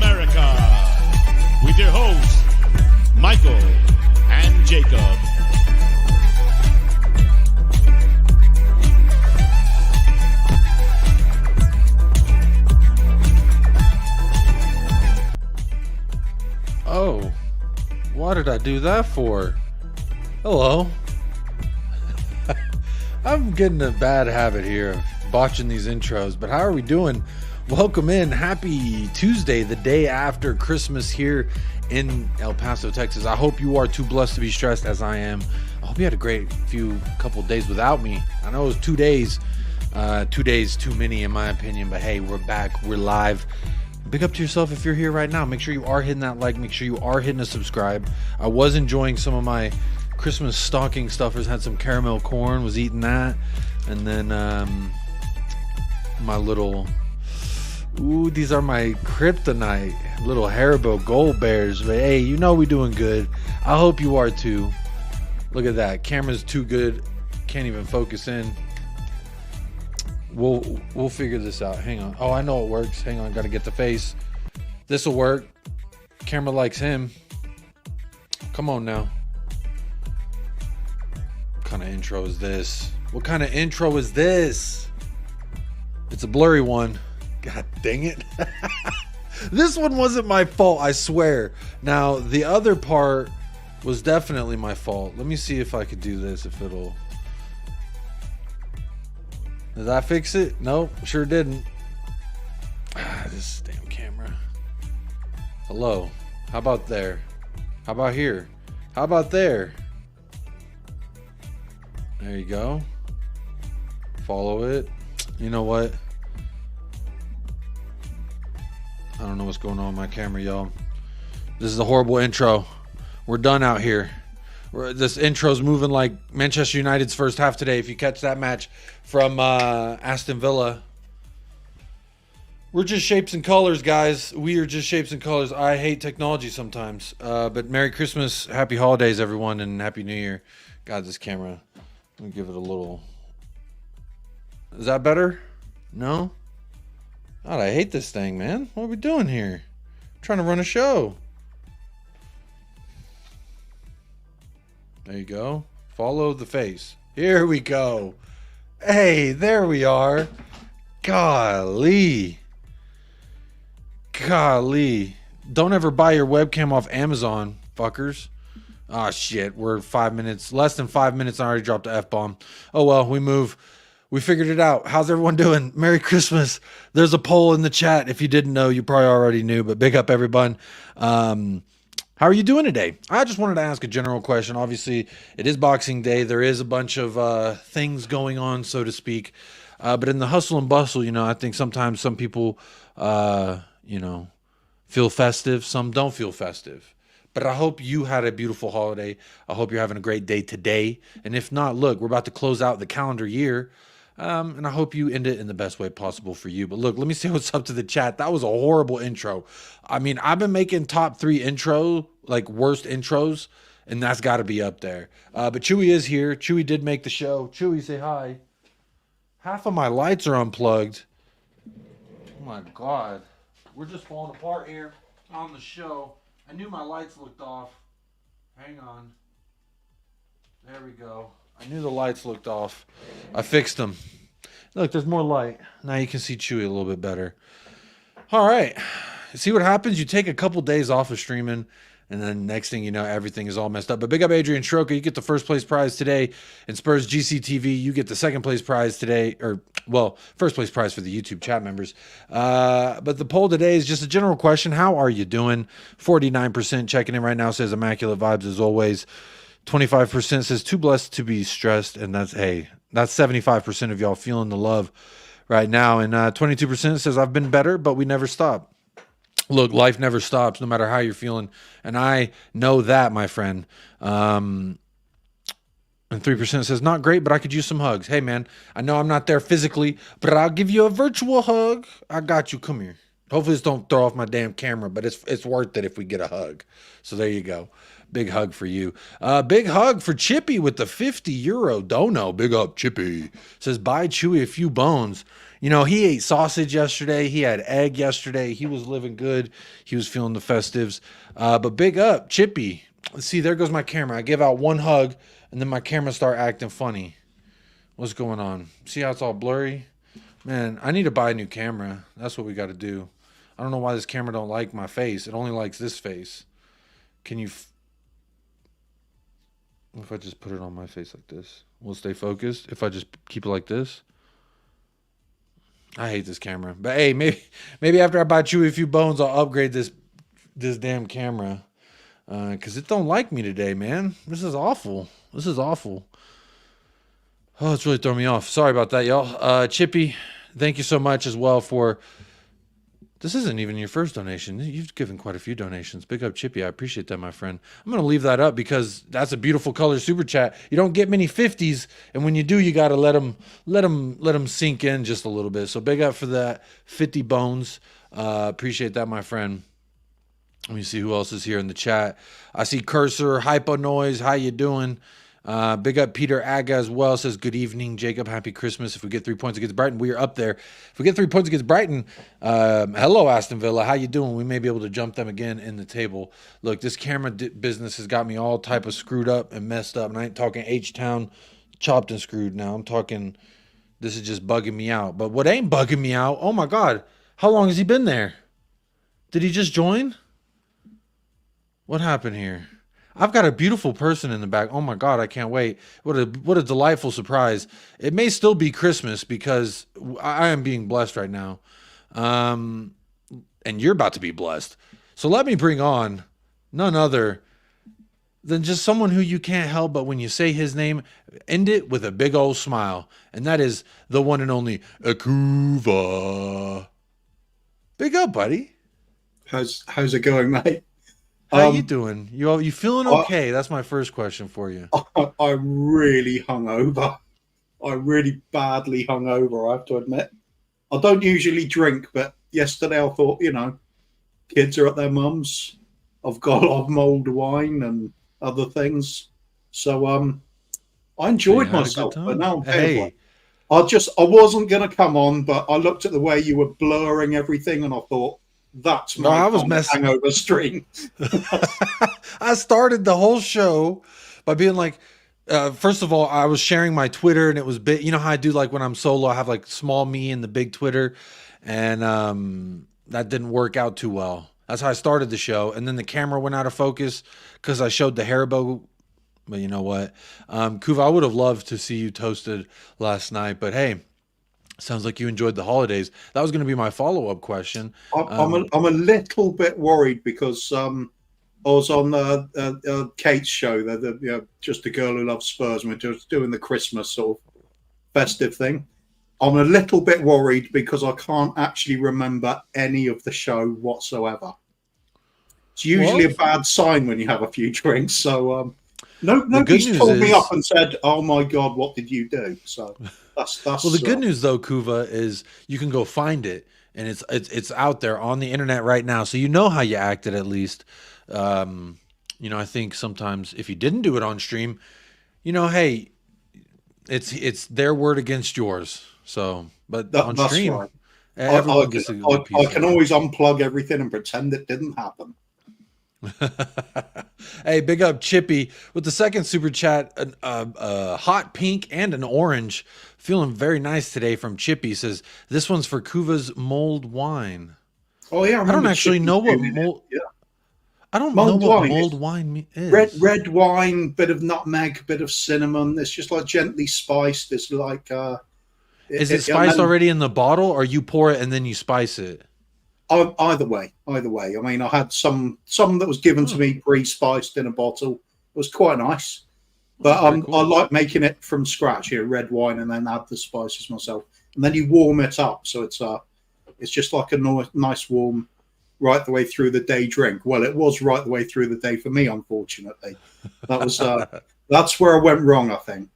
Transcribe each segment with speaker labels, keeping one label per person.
Speaker 1: America, with your hosts, Michael and Jacob.
Speaker 2: Oh, what did I do that for? Hello. I'm getting a bad habit here of botching these intros, but how are we doing? Welcome in. Happy Tuesday, the day after Christmas here in El Paso, Texas. I hope you are too blessed to be stressed as I am. I hope you had a great couple days without me. I know it was 2 days. 2 days too many in my opinion, but hey, we're back. We're live. Big up to yourself if you're here right now. Make sure you are hitting that like. Make sure you are hitting a subscribe. I was enjoying some of my Christmas stocking stuffers. Had some caramel corn, was eating that. And then my little... Ooh, these are my kryptonite. Little Haribo Gold Bears. But hey, you know we doing good. I hope you are too. Look at that. Camera's too good. Can't even focus in. We'll figure this out. Hang on. Oh, I know it works. Hang on. Got to get the face. This will work. Camera likes him. Come on now. What kind of intro is this? What kind of intro is this? It's a blurry one. God dang it. This one wasn't my fault, I swear. Now, the other part was definitely my fault. Let me see if I could do this, if it'll... Did I fix it? Nope, sure didn't. This damn camera. Hello. How about there? How about here? How about there? There you go. Follow it. You know what? I don't know what's going on with my camera, y'all. This is a horrible intro. We're done out here. This intro's moving like Manchester United's first half today. If you catch that match from Aston Villa. We're just shapes and colors, guys. We are just shapes and colors. I hate technology sometimes. But Merry Christmas, Happy Holidays, everyone, and Happy New Year. God, this camera. Let me give it a little... Is that better? No? God, I hate this thing, man. What are we doing here? I'm trying to run a show. There you go. Follow the face. Here we go. Hey, there we are. Golly. Golly. Don't ever buy your webcam off Amazon, fuckers. Ah, shit. We're 5 minutes. Less than 5 minutes. I already dropped the F-bomb. Oh, well, we move. We figured it out. How's everyone doing? Merry Christmas. There's a poll in the chat. If you didn't know, you probably already knew, but big up everyone. How are you doing today? I just wanted to ask a general question. Obviously, it is Boxing Day. There is a bunch of things going on, so to speak. But in the hustle and bustle, I think sometimes some people, feel festive. Some don't feel festive. But I hope you had a beautiful holiday. I hope you're having a great day today. And if not, look, we're about to close out the calendar year. And I hope you end it in the best way possible for you. But look, let me say what's up to the chat. That was a horrible intro. I mean, I've been making top 3 intro, like worst intros, and that's got to be up there. But Chewy is here. Chewy did make the show. Chewy, say hi. Half of my lights are unplugged. Oh my God. We're just falling apart here on the show. I knew my lights looked off. Hang on. There we go. I knew the lights looked off. I fixed them. Look, there's more light. Now you can see Chewy a little bit better. All right. See what happens? You take a couple days off of streaming, and then next thing you know, everything is all messed up. But big up Adrian Stroka. You get the first place prize today. In Spurs GCTV, you get the second place prize today. First place prize for the YouTube chat members. But the poll today is just a general question. How are you doing? 49% checking in right now says immaculate vibes as always. 25% says too blessed to be stressed, and that's 75% of y'all feeling the love right now. And 22% says I've been better, but we never stop. Look, life never stops, no matter how you're feeling, and I know that, my friend. And 3% says not great, but I could use some hugs. Hey, man, I know I'm not there physically, but I'll give you a virtual hug. I got you. Come here. Hopefully this don't throw off my damn camera, but it's worth it if we get a hug. So there you go. Big hug for you. Big hug for Chippy with the 50 euro dono. Big up, Chippy. Says, buy Chewy a few bones. You know, he ate sausage yesterday. He had egg yesterday. He was living good. He was feeling the festives. But big up, Chippy. See, there goes my camera. I give out one hug, and then my camera start acting funny. What's going on? See how it's all blurry? Man, I need to buy a new camera. That's what we got to do. I don't know why this camera don't like my face. It only likes this face. Can you... If I just put it on my face like this, will it stay focused? If I just keep it like this? I hate this camera. But hey, maybe after I buy Chewy a few bones, I'll upgrade this damn camera. Because it don't like me today, man. This is awful. This is awful. Oh, it's really throwing me off. Sorry about that, y'all. Chippy, thank you so much as well for... This isn't even your first donation. You've given quite a few donations. Big up, Chippy. I appreciate that, my friend. I'm going to leave that up because that's a beautiful color super chat. You don't get many 50s, and when you do, you got to let them sink in just a little bit. So big up for that 50 bones. Appreciate that, my friend. Let me see who else is here in the chat. I see Cursor, Hypo Noise. How you doing? Big up Peter Aga as well. Says, good evening, Jacob. Happy Christmas. If we get 3 points against Brighton, we are up there. If we get 3 points against Brighton, hello, Aston Villa. How you doing? We may be able to jump them again in the table. Look, this camera business has got me all type of screwed up and messed up. And I ain't talking H-Town chopped and screwed now. I'm talking, this is just bugging me out. But what ain't bugging me out, oh my God, how long has he been there? Did he just join? What happened here? I've got a beautiful person in the back. Oh my God, I can't wait. What a delightful surprise. It may still be Christmas because I am being blessed right now. And you're about to be blessed. So let me bring on none other than just someone who you can't help but when you say his name, end it with a big old smile. And that is the one and only Akuva. Big up, buddy.
Speaker 3: How's it going, mate?
Speaker 2: How you doing? You feeling okay? That's my first question for you.
Speaker 3: I'm really hungover. I'm really badly hungover, I have to admit. I don't usually drink, but yesterday I thought, kids are at their mum's. I've got a lot of mulled wine and other things. So I enjoyed myself, but now I'm I wasn't going to come on, but I looked at the way you were blurring everything and I thought, that's my hangover stream.
Speaker 2: I started the whole show by being like, first of all, I was sharing my Twitter and it was big. You know how I do like when I'm solo, I have like small me and the big Twitter. And that didn't work out too well. That's how I started the show. And then the camera went out of focus because I showed the Haribo. But you know what? Kuva, I would have loved to see you toasted last night. But hey, sounds like you enjoyed the holidays. That was going to be my follow-up question.
Speaker 3: I'm a little bit worried because I was on Kate's show, just a girl who loves Spurs, and we're just doing the Christmas sort of festive thing. I'm a little bit worried because I can't actually remember any of the show whatsoever. It's usually a bad sign when you have a few drinks. So nobody's called me up and said, "Oh my God, what did you do?" So. That's
Speaker 2: well, the good news though, Kuva, is you can go find it, and it's out there on the internet right now, so you know how you acted at least. I think sometimes if you didn't do it on stream, hey, it's their word against yours. So, but on stream,
Speaker 3: right.
Speaker 2: Everyone gets a good piece.
Speaker 3: I can always unplug everything and pretend it didn't happen.
Speaker 2: Hey, big up Chippy with the second super chat, a hot pink and an orange. Feeling very nice today from Chippy. Says this one's for Kuva's mulled wine.
Speaker 3: Oh yeah,
Speaker 2: I don't actually know what mulled. Yeah. I don't know what mulled wine is.
Speaker 3: Red wine, bit of nutmeg, bit of cinnamon. It's just like gently spiced. It's like
Speaker 2: is it spiced already in the bottle, or you pour it and then you spice it?
Speaker 3: Either way. I mean, I had some that was given to me pre-spiced in a bottle. It was quite nice, but cool. I like making it from scratch here, red wine, and then add the spices myself, and then you warm it up, so it's just like a nice warm, right the way through the day drink. Well, it was right the way through the day for me, unfortunately. That was that's where I went wrong, I think.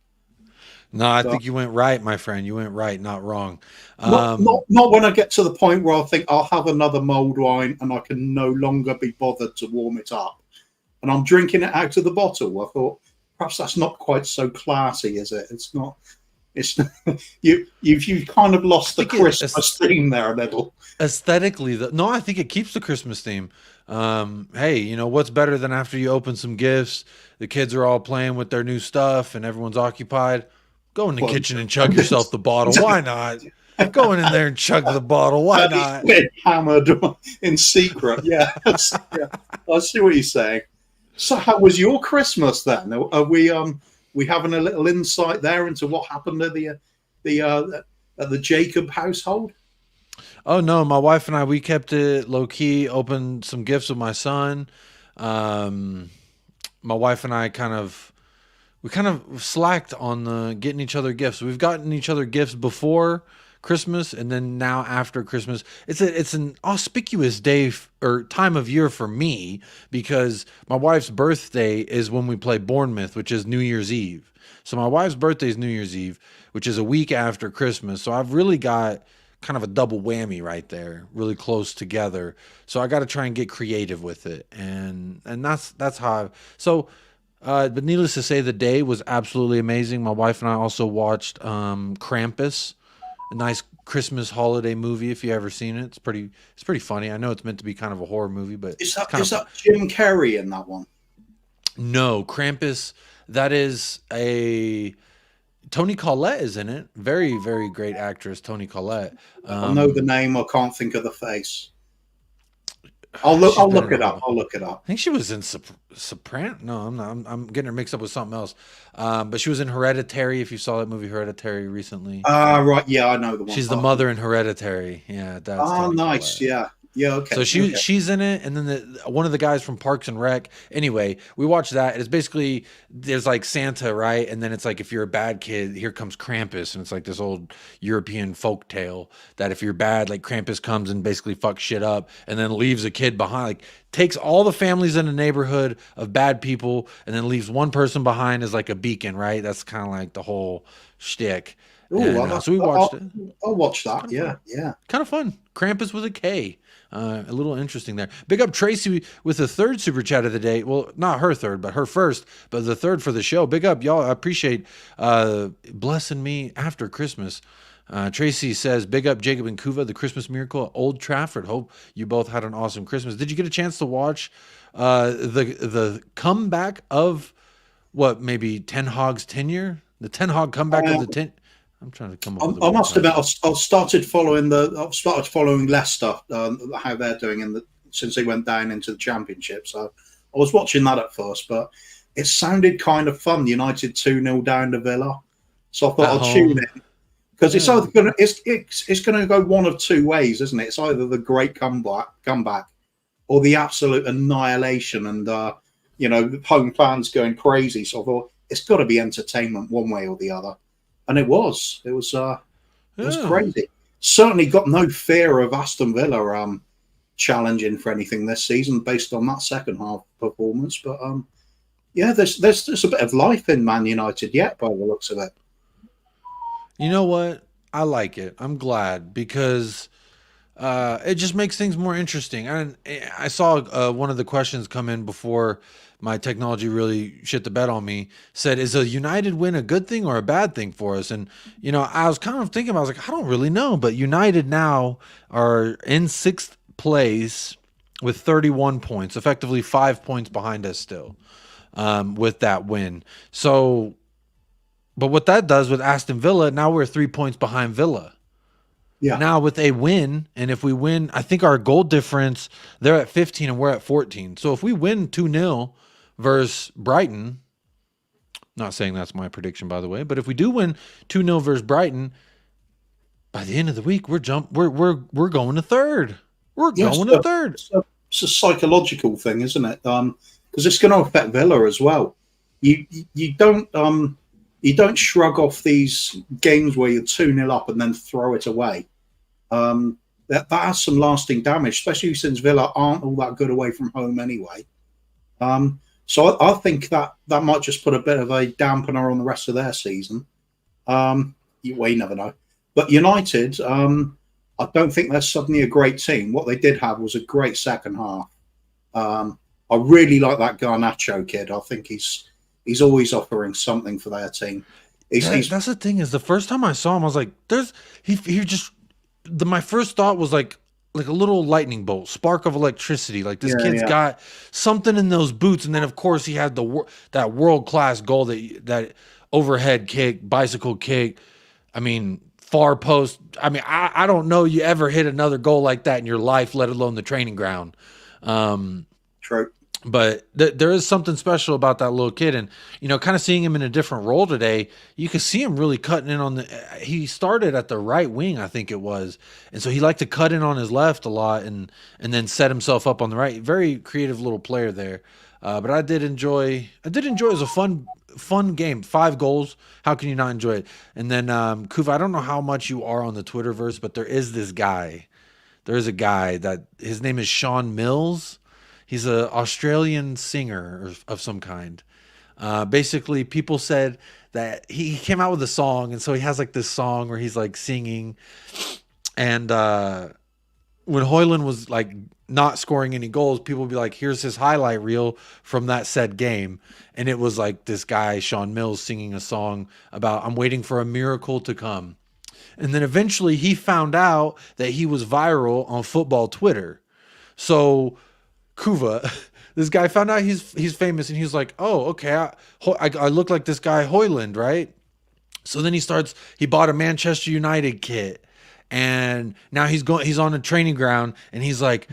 Speaker 2: No, I think you went right, my friend. You went right, not wrong.
Speaker 3: Not when I get to the point where I think I'll have another mulled wine and I can no longer be bothered to warm it up. and I'm drinking it out of the bottle. I thought perhaps that's not quite so classy, is it? It's not. It's you've kind of lost the Christmas theme there a little.
Speaker 2: Aesthetically, no, I think it keeps the Christmas theme. Hey, you know what's better than after you open some gifts, the kids are all playing with their new stuff, and everyone's occupied. Go in the kitchen and chug yourself the bottle. Why not? Going in there and chug the bottle. Why not?
Speaker 3: Hammered in secret. Yeah, I see what you're saying. So, how was your Christmas then? Are we having a little insight there into what happened at the Jacob household?
Speaker 2: Oh no, my wife and I, we kept it low key. Opened some gifts with my son. My wife and I kind of slacked on the getting each other gifts. We've gotten each other gifts before Christmas, and then now after Christmas. It's an auspicious day or time of year for me, because my wife's birthday is when we play Bournemouth, which is New Year's Eve. So my wife's birthday is New Year's Eve, which is a week after Christmas. So I've really got kind of a double whammy right there, really close together. So I got to try and get creative with it, and that's how. But needless to say, the day was absolutely amazing. My wife and I also watched Krampus, a nice Christmas holiday movie. If you ever seen it, it's pretty funny. I know it's meant to be kind of a horror movie, but
Speaker 3: is that Jim Carrey in that one?
Speaker 2: No, Krampus. That is a Toni Collette is in it. Very, very great actress, Toni Collette.
Speaker 3: I know the name. I can't think of the face. I'll look it up.
Speaker 2: I think she was in Soprano. No, I'm not. I'm getting her mixed up with something else. But she was in Hereditary. If you saw that movie Hereditary recently.
Speaker 3: Right. Yeah, I know the one.
Speaker 2: She's the mother in Hereditary. Yeah. That's
Speaker 3: nice. Yeah. Yeah. Okay.
Speaker 2: So she's in it, and then one of the guys from Parks and Rec. Anyway, we watched that. It's basically there's like Santa, right? And then it's like if you're a bad kid, here comes Krampus, and it's like this old European folk tale that if you're bad, like Krampus comes and basically fucks shit up, and then leaves a kid behind. Like takes all the families in a neighborhood of bad people, and then leaves one person behind as like a beacon, right? That's kind of like the whole shtick.
Speaker 3: So
Speaker 2: we watched it.
Speaker 3: I'll watch that. Yeah.
Speaker 2: Kind of fun. Krampus with a K. A little interesting there. Big up Tracy with the third super chat of the day. Well, not her third, but her first, but the third for the show. Big up, y'all. I appreciate blessing me after Christmas. Tracy says, big up Jacob and Kuva, the Christmas miracle at Old Trafford. Hope you both had an awesome Christmas. Did you get a chance to watch the comeback of maybe Ten Hag's tenure? The Ten Hag comeback of the 10. I'm trying to come up with
Speaker 3: I must admit, I've started following Leicester, how they're doing since they went down into the Championship. So I was watching that at first, but it sounded kind of fun. United 2-0 down to Villa. So I thought I'll tune in. Because it's either it's going to go one of two ways, isn't it? It's either the great comeback or the absolute annihilation and home fans going crazy. So I thought it's got to be entertainment one way or the other. And it was crazy. Certainly got no fear of Aston Villa challenging for anything this season based on that second half performance. But there's a bit of life in Man United yet by the looks of it.
Speaker 2: You know what? I like it. I'm glad because it just makes things more interesting. And I saw one of the questions come in before my technology really shit the bed on me, said, is a United win a good thing or a bad thing for us? And, I was kind of thinking, I was like, I don't really know. But United now are in sixth place with 31 points, effectively 5 points behind us still with that win. So, but what that does with Aston Villa, now we're 3 points behind Villa. Yeah. Now with a win, and if we win, I think our goal difference, they're at 15 and we're at 14. So if we win 2-0 versus Brighton, not saying that's my prediction, by the way, but if we do win 2-0 versus Brighton, by the end of the week, we're going to third. We're going to third.
Speaker 3: It's a psychological thing, isn't it? Because it's going to affect Villa as well. You don't shrug off these games where you're 2-0 up and then throw it away. That has some lasting damage, especially since Villa aren't all that good away from home anyway. So I think that might just put a bit of a dampener on the rest of their season. You never know. But United, I don't think they're suddenly a great team. What they did have was a great second half. I really like that Garnacho kid. I think he's always offering something for their team.
Speaker 2: That's the thing, is the first time I saw him, I was like, my first thought was like a little lightning bolt, spark of electricity. Like, this kid's got something in those boots. And then of course he had that world-class goal, that overhead kick, bicycle kick. I mean, far post. I mean, I don't know you ever hit another goal like that in your life, let alone the training ground.
Speaker 3: True.
Speaker 2: But there is something special about that little kid. And, you know, kind of seeing him in a different role today, you can see him really cutting in on he started at the right wing, I think it was. And so he liked to cut in on his left a lot and then set himself up on the right. Very creative little player there. But I did enjoy it. Was a fun game. 5 goals. How can you not enjoy it? And then, Kuva, I don't know how much you are on the Twitterverse, but there is this guy. There is a guy that his name is Sean Mills. He's an Australian singer of some kind. Basically, people said that he came out with a song, and so he has like this song where he's like singing. And when Højlund was like not scoring any goals, people would be like, here's his highlight reel from that said game. And it was like this guy, Sean Mills, singing a song about, I'm waiting for a miracle to come. And then eventually he found out that he was viral on football Twitter. So Kuva, this guy found out he's famous, and he was like, oh, okay, I look like this guy Højlund, right? So then he bought a Manchester United kit, and now he's on a training ground, and he's like,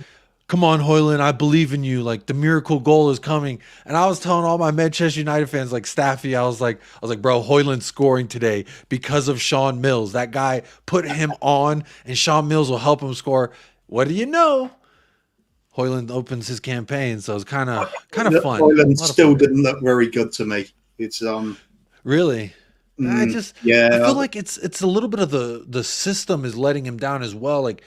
Speaker 2: come on, Højlund, I believe in you, like the miracle goal is coming. And I was telling all my Manchester United fans, like Staffy, I was like, bro, Højlund's scoring today because of Sean Mills. That guy put him on, and Sean Mills will help him score. What do you know? Højlund opens his campaign, so it's kind of fun.
Speaker 3: Højlund still didn't look very good to me. It's
Speaker 2: really. I feel like it's a little bit of the system is letting him down as well. Like,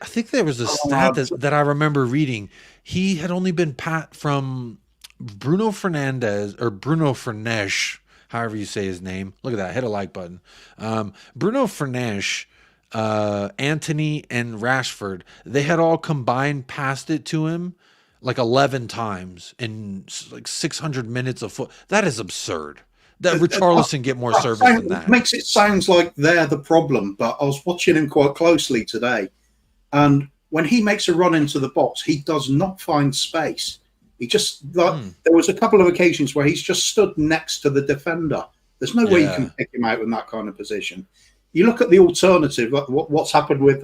Speaker 2: I think there was a stat that I remember reading. He had only been pat from Bruno Fernandes, however you say his name. Look at that, hit a like button. Bruno Fernandes, Anthony and Rashford, they had all combined passed it to him like 11 times in like 600 minutes of foot. That is absurd. That Richarlison get more service than that.
Speaker 3: Makes it sounds like they're the problem, but I was watching him quite closely today, and when he makes a run into the box, he does not find space. He just there was a couple of occasions where he's just stood next to the defender. There's no way you can pick him out in that kind of position. You look at the alternative, what's happened with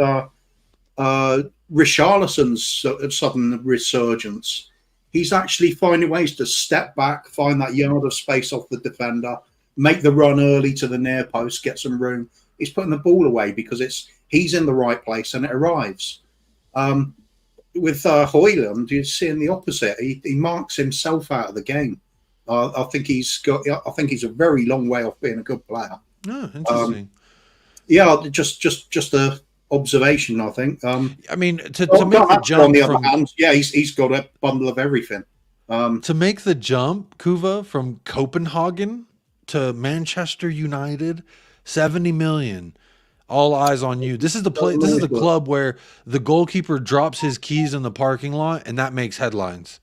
Speaker 3: Richarlison's sudden resurgence. He's actually finding ways to step back, find that yard of space off the defender, make the run early to the near post, get some room. He's putting the ball away because he's in the right place and it arrives. With Højlund, you're seeing the opposite. He marks himself out of the game. I think he's a very long way off being a good player.
Speaker 2: Oh, interesting.
Speaker 3: Just a observation, I think.
Speaker 2: I mean, to make the jump
Speaker 3: on the other hand, he's got a bundle of everything.
Speaker 2: To make the jump, Kuva, from Copenhagen to Manchester United, 70 million. All eyes on you. This is the club where the goalkeeper drops his keys in the parking lot, and that makes headlines.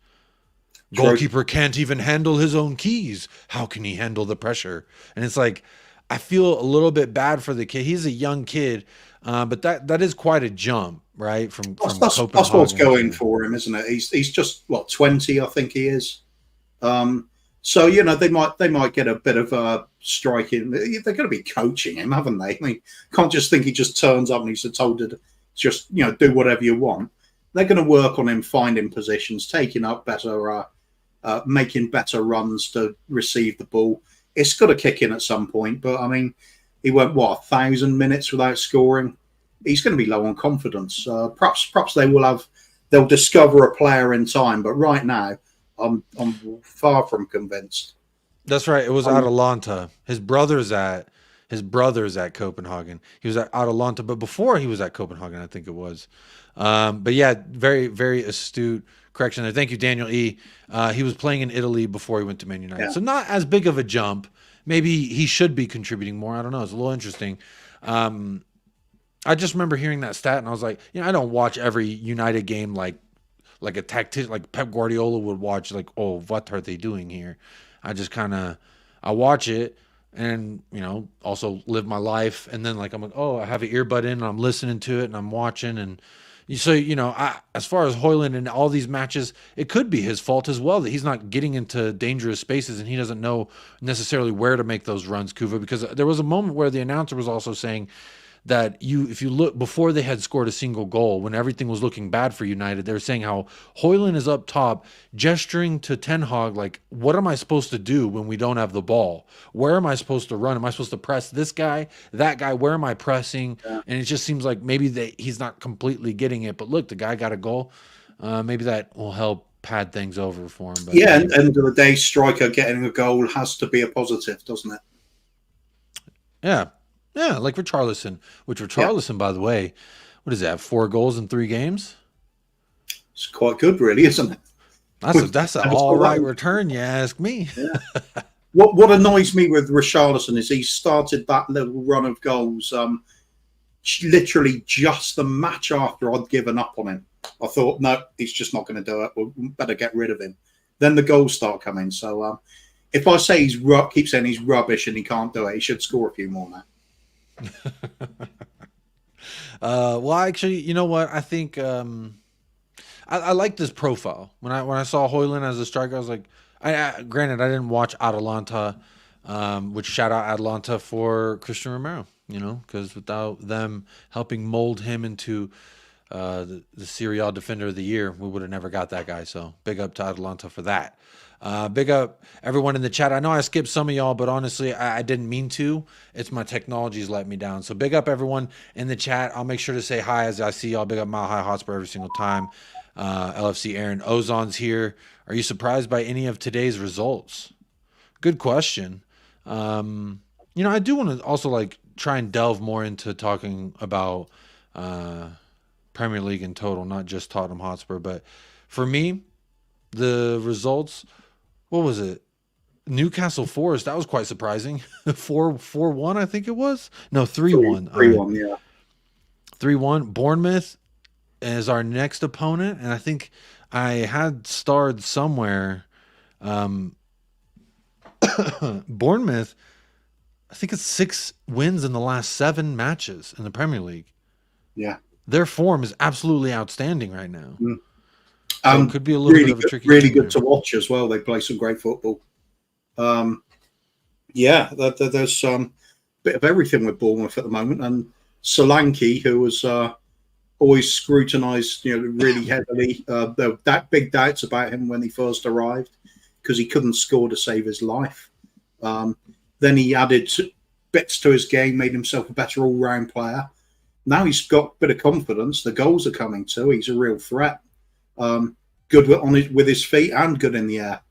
Speaker 2: Goalkeeper can't even handle his own keys. How can he handle the pressure? And it's like, I feel a little bit bad for the kid. He's a young kid, but that is quite a jump, right? From Copenhagen.
Speaker 3: That's what's going for him, isn't it? He's just 20, I think he is. So they might get a bit of striking. They're going to be coaching him, haven't they? I mean, can't just think he just turns up and he's told to just do whatever you want. They're going to work on him finding positions, taking up better, making better runs to receive the ball. It's got to kick in at some point, but I mean, he went 1,000 minutes without scoring. He's going to be low on confidence. Perhaps they'll discover a player in time, but right now, I'm far from convinced.
Speaker 2: That's right. It was Atalanta. His brother's at Copenhagen. He was at Atalanta, but before he was at Copenhagen, I think it was. But yeah, very, very astute correction there. Thank you, Daniel E. He was playing in Italy before he went to Man United. Yeah. So not as big of a jump. Maybe he should be contributing more. I don't know. It's a little interesting. I just remember hearing that stat and I was like, I don't watch every United game like like a tactician, like Pep Guardiola would watch, like, oh, what are they doing here? I just kind of, I watch it and, you know, also live my life. And then like, I'm like, oh, I have an earbud in and I'm listening to it and I'm watching. And so, you know, as far as Højlund and all these matches, it could be his fault as well that he's not getting into dangerous spaces and he doesn't know necessarily where to make those runs, Kuva, because there was a moment where the announcer was also saying that if you look before they had scored a single goal, when everything was looking bad for United, they were saying how Højlund is up top gesturing to Ten Hag like, what am I supposed to do when we don't have the ball? Where am I supposed to run? Am I supposed to press this guy, that guy? Where am I pressing? Yeah. And it just seems like maybe he's not completely getting it. But look, the guy got a goal. Maybe that will help pad things over for him. But
Speaker 3: yeah, and end of the day, striker getting a goal has to be a positive, doesn't it?
Speaker 2: Yeah. Yeah, like Richarlison, which Richarlison, by the way, what is that, 4 goals in 3 games?
Speaker 3: It's quite good, really, isn't it?
Speaker 2: That's an all-right return, you ask me.
Speaker 3: Yeah. What annoys me with Richarlison is he started that little run of goals literally just the match after I'd given up on him. I thought, no, he's just not going to do it. We better get rid of him. Then the goals start coming. So if I say keep saying he's rubbish and he can't do it, he should score a few more now.
Speaker 2: Well, actually, you know what? I think I like this profile. When I saw Højlund as a striker, I was like, granted, I didn't watch Atalanta, which shout out Atalanta for Christian Romero, you know, because without them helping mold him into the Serie A Defender of the Year, we would have never got that guy. So big up to Atalanta for that. Big up everyone in the chat. I know I skipped some of y'all, but honestly, I didn't mean to. It's my technology's let me down. So big up everyone in the chat. I'll make sure to say hi as I see y'all. Big up Mile High Hotspur every single time. LFC Aaron Ozon's here. Are you surprised by any of today's results? Good question. You know, I do want to also like try and delve more into talking about Premier League in total, not just Tottenham Hotspur. But for me, the results, what was it? Newcastle Forest, that was quite surprising. 4-1, I think it was. No, 3-1.
Speaker 3: 3-1, yeah.
Speaker 2: 3-1. Bournemouth is our next opponent, and I think I had starred somewhere. Bournemouth, I think it's 6 wins in the last 7 matches in the Premier League.
Speaker 3: Yeah.
Speaker 2: Their form is absolutely outstanding right now.
Speaker 3: Mm.
Speaker 2: So it could be a little bit of a tricky
Speaker 3: really
Speaker 2: game
Speaker 3: good to watch as well. They play some great football. Yeah, there's some bit of everything with Bournemouth at the moment. And Solanke, who was always scrutinised, you know, really heavily. There were that big doubts about him when he first arrived because he couldn't score to save his life. Then he added bits to his game, made himself a better all-round player. Now he's got a bit of confidence. The goals are coming too. He's a real threat. Good with his feet and good in the air.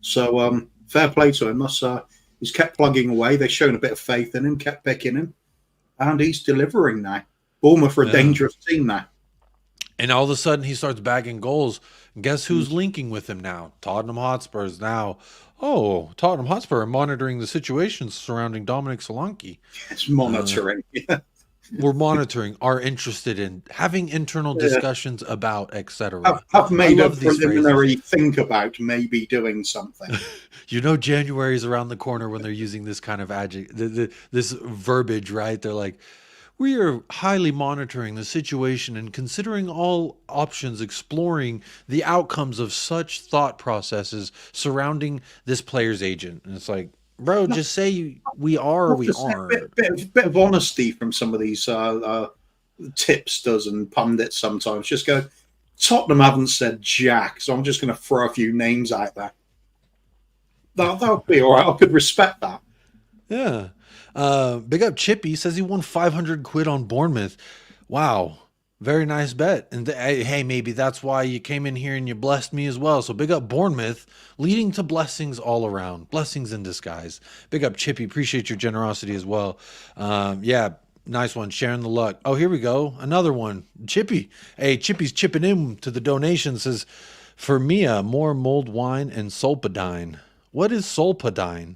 Speaker 3: So fair play to him. He's kept plugging away. They've shown a bit of faith in him, kept picking him, and he's delivering now. Bournemouth are a dangerous team now.
Speaker 2: And all of a sudden he starts bagging goals. Guess who's linking with him now? Tottenham Hotspurs now. Oh, Tottenham Hotspur are monitoring the situation surrounding Dominic Solanke.
Speaker 3: It's monitoring.
Speaker 2: We're monitoring, are interested in having internal discussions about, etc.
Speaker 3: I've made a preliminary think about maybe doing something.
Speaker 2: You know, January is around the corner when they're using this kind of this verbiage, right? They're like, we are highly monitoring the situation and considering all options, exploring the outcomes of such thought processes surrounding this player's agent. And it's like, bro, just say we are or we aren't.
Speaker 3: Bit of honesty from some of these tipsters and pundits sometimes. Just go, Tottenham haven't said jack, so I'm just going to throw a few names out there. That would be all right. I could respect that.
Speaker 2: Yeah. Big up Chippy says he won 500 quid on Bournemouth. Wow. Very nice bet. And hey, maybe that's why you came in here and you blessed me as well. So big up Bournemouth, leading to blessings all around. Blessings in disguise. Big up Chippy. Appreciate your generosity as well. Yeah, nice one. Sharing the luck. Oh, here we go. Another one. Chippy. Hey, Chippy's chipping in to the donation. Says, for Mia, more mulled wine and Solpadine. What is Solpadine?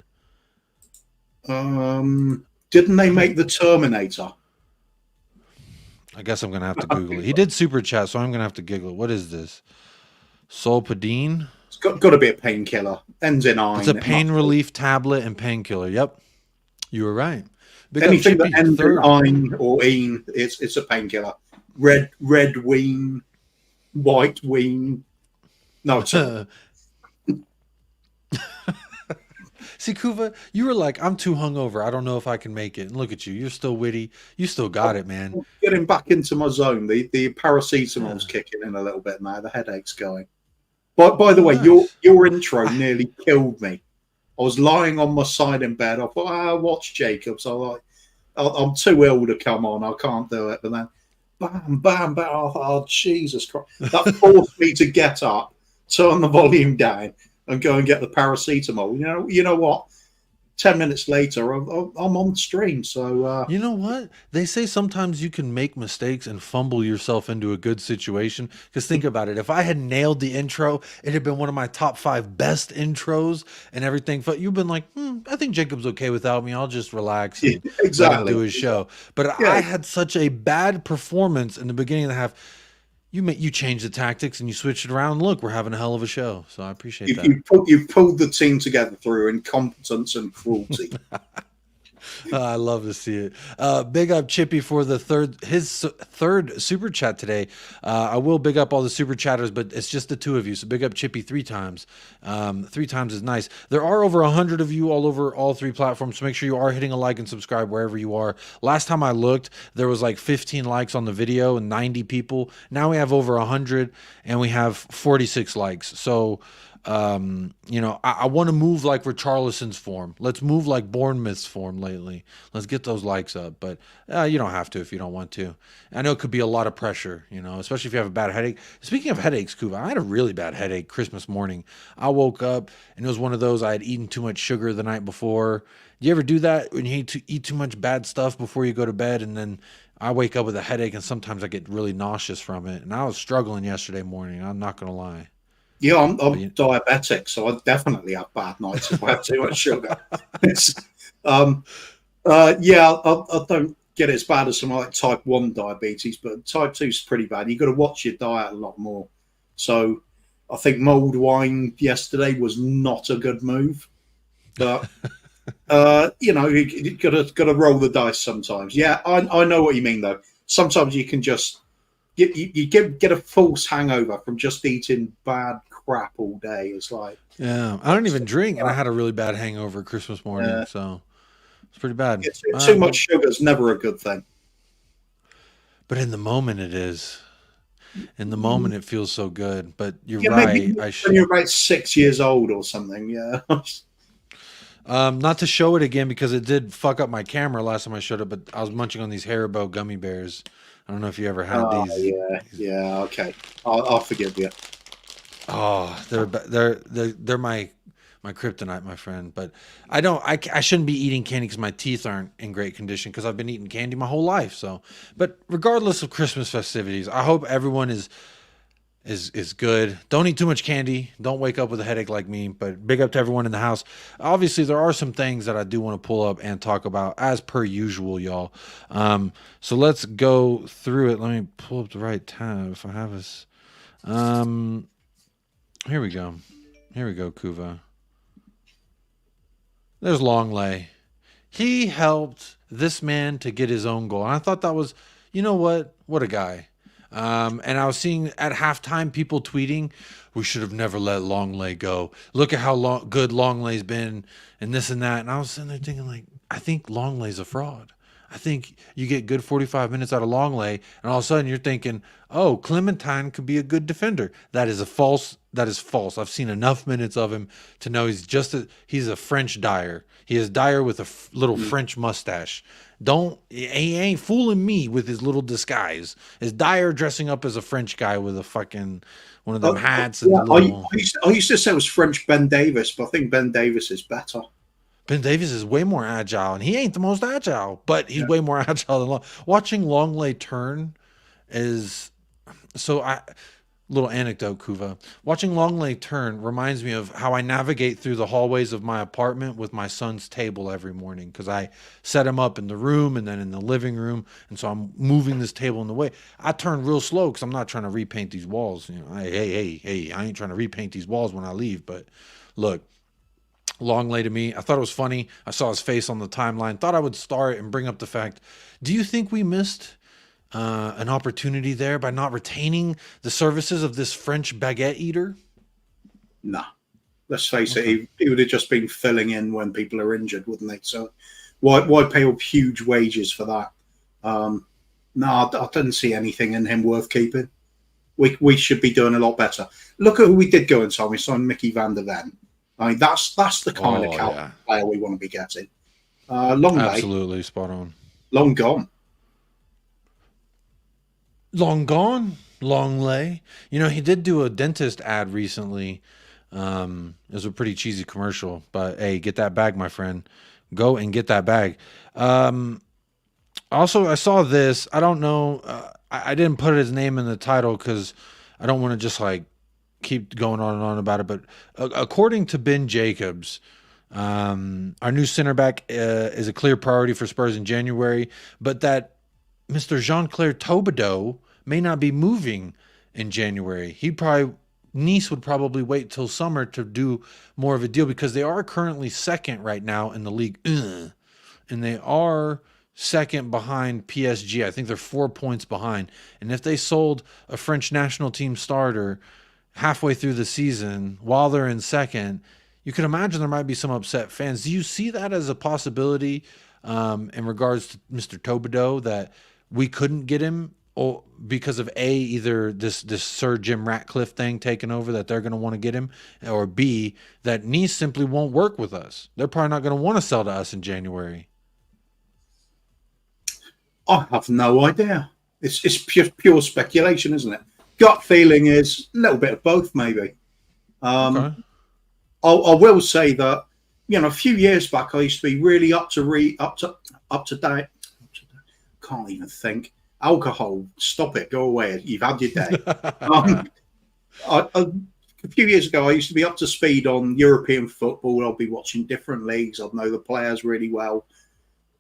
Speaker 3: Didn't they make the Terminator?
Speaker 2: I guess I'm going to have to Google it. He did super chat, so I'm going to have to giggle. What is this? Solpadeine.
Speaker 3: It's got to be a painkiller. Ends in "ine."
Speaker 2: It's a pain relief tablet and painkiller. Yep, you were right. Big up
Speaker 3: Anything
Speaker 2: Chippy,
Speaker 3: that ends in
Speaker 2: third.
Speaker 3: "ine" or "een," it's a painkiller. Red ween, white ween. No, sorry.
Speaker 2: See, Kuva, you were like, I'm too hungover. I don't know if I can make it. And look at you. You're still witty. You still got it, man.
Speaker 3: Getting back into my zone. The paracetamol's kicking in a little bit now. The headache's going. By the way,
Speaker 2: nice.
Speaker 3: your intro nearly killed me. I was lying on my side in bed. I thought, I'll watch Jacob. So I'm too ill to come on. I can't do it. But then, bam, bam, bam. Oh, Jesus Christ. That forced me to get up, turn the volume down, and go and get the paracetamol. You know what? 10 minutes later, I'm on stream. So
Speaker 2: you know what? They say sometimes you can make mistakes and fumble yourself into a good situation. Because think about it. If I had nailed the intro, it had been one of my top 5 best intros and everything. But you've been like, I think Jacob's okay without me. I'll just relax and let him do his show. But I had such a bad performance in the beginning of the half. You changed the tactics and you switched it around. Look, we're having a hell of a show. So I appreciate that.
Speaker 3: You've pulled the team together through incompetence and cruelty.
Speaker 2: I love to see it. Big up Chippy for his third super chat today. I will big up all the super chatters, but it's just the 2 of you. So big up Chippy 3 times. 3 times is nice. There are over 100 of you all over all 3 platforms. So make sure you are hitting a like and subscribe wherever you are. Last time I looked, there was like 15 likes on the video and 90 people. Now we have over 100 and we have 46 likes. So I want to move like Richarlison's form. Let's move like Bournemouth's form lately. Let's get those likes up. But you don't have to if you don't want to. I know it could be a lot of pressure, especially if you have a bad headache. Speaking of headaches, Kuva, I had a really bad headache Christmas morning. I woke up and it was one of those I had eaten too much sugar the night before. Do you ever do that when you eat too much bad stuff before you go to bed? And then I wake up with a headache and sometimes I get really nauseous from it. And I was struggling yesterday morning. I'm not going to lie.
Speaker 3: Yeah, I'm diabetic, so I definitely have bad nights if I have too much sugar. I don't get it as bad as some like type 1 diabetes, but type 2 is pretty bad. You've got to watch your diet a lot more. So I think mulled wine yesterday was not a good move. But, you got to roll the dice sometimes. Yeah, I know what you mean, though. Sometimes you can just... You get a false hangover from just eating bad crap all day. It's like,
Speaker 2: yeah, I don't even drink, and I had a really bad hangover Christmas morning, so it's pretty bad.
Speaker 3: Too much sugar is never a good thing.
Speaker 2: But in the moment, it is. In the moment, it feels so good. But you're right.
Speaker 3: When you're about 6 years old or something, yeah.
Speaker 2: Not to show it again because it did fuck up my camera last time I showed it. But I was munching on these Haribo gummy bears. I don't know if you ever had these.
Speaker 3: Yeah, okay. I'll forgive you.
Speaker 2: Oh, they're my kryptonite, my friend. But I shouldn't be eating candy because my teeth aren't in great condition because I've been eating candy my whole life. So, but regardless of Christmas festivities, I hope everyone is good. Don't eat too much candy. Don't wake up with a headache like me. But big up to everyone in the house. Obviously, there are some things that I do want to pull up and talk about as per usual, y'all. So let's go through it. Let me pull up the right tab if I have this. Here we go. Here we go, Kuva. There's Longley. He helped this man to get his own goal. And I thought that was, you know what? What a guy. And I was seeing at halftime people tweeting, we should have never let Longley go. Look at how good Longley's been and this and that. And I was sitting there thinking, like, I think Longley's a fraud. I think you get good 45 minutes out of Longley, and all of a sudden you're thinking, oh, Clementine could be a good defender. That is false. I've seen enough minutes of him to know he's a French Dyer. He is Dyer with a little French mustache. He ain't fooling me with his little disguise. Is Dyer dressing up as a French guy with a fucking one of them hats? And
Speaker 3: I used to say it was French Ben Davis, but I think Ben Davis is better.
Speaker 2: Ben Davis is way more agile, and he ain't the most agile, but he's way more agile than Watching Longley turn is so. Little anecdote, Kuva. Watching Longley turn reminds me of how I navigate through the hallways of my apartment with my son's table every morning, because I set him up in the room and then in the living room, and so I'm moving this table in the way. I turn real slow because I'm not trying to repaint these walls. You know, hey, I ain't trying to repaint these walls when I leave. But look, Longley to me, I thought it was funny. I saw his face on the timeline. Thought I would start and bring up the fact. Do you think we missed an opportunity there by not retaining the services of this French baguette eater?
Speaker 3: Nah, let's face it, he would have just been filling in when people are injured, wouldn't they? So why pay up huge wages for that? No, I didn't see anything in him worth keeping. We should be doing a lot better. Look at who we did go and sign. We signed Mickey van der Ven. I mean, that's the kind of player we want to be getting. Long
Speaker 2: Absolutely spot on.
Speaker 3: Long gone.
Speaker 2: Long gone, long lay. You know, he did do a dentist ad recently. It was a pretty cheesy commercial, but hey, get that bag, my friend. Go and get that bag. Also, I saw this. I don't know. I didn't put his name in the title because I don't want to just like keep going on and on about it. But according to Ben Jacobs, our new center back is a clear priority for Spurs in January, but that Mr. Jean-Claire Todibo may not be moving in January. Nice would probably wait till summer to do more of a deal because they are currently second right now in the league. And they are second behind PSG. I think they're 4 points behind. And if they sold a French national team starter halfway through the season while they're in second, you can imagine there might be some upset fans. Do you see that as a possibility in regards to Mr. Todibo, that we couldn't get him because of either this Sir Jim Ratcliffe thing taking over, that they're going to want to get him, or B, that Nice simply won't work with us? They're probably not going to want to sell to us in January.
Speaker 3: I have no idea. It's pure speculation, isn't it? Gut feeling is a little bit of both, maybe.
Speaker 2: Okay.
Speaker 3: I will say that, you know, a few years back, I used to be really up to date. Can't even think. Alcohol, stop it, go away. You've had your day. A few years ago, I used to be up to speed on European football. I'll be watching different leagues. I'd know the players really well.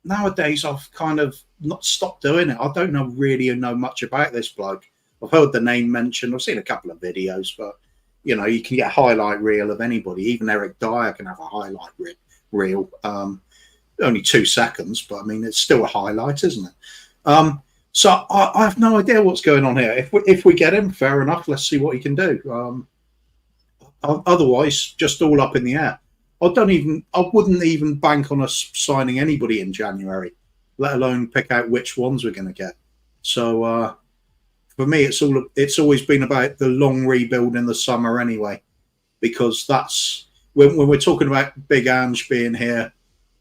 Speaker 3: Nowadays, I've kind of not stopped doing it. I don't really know much about this bloke. I've heard the name mentioned. I've seen a couple of videos, but, you know, you can get a highlight reel of anybody. Even Eric Dyer can have a highlight reel. Only 2 seconds, but, I mean, it's still a highlight, isn't it? So I have no idea what's going on here. If we get him, fair enough. Let's see what he can do. Otherwise, just all up in the air. I wouldn't even bank on us signing anybody in January, let alone pick out which ones we're going to get. So for me, it's always been about the long rebuild in the summer anyway, because that's when we're talking about Big Ange being here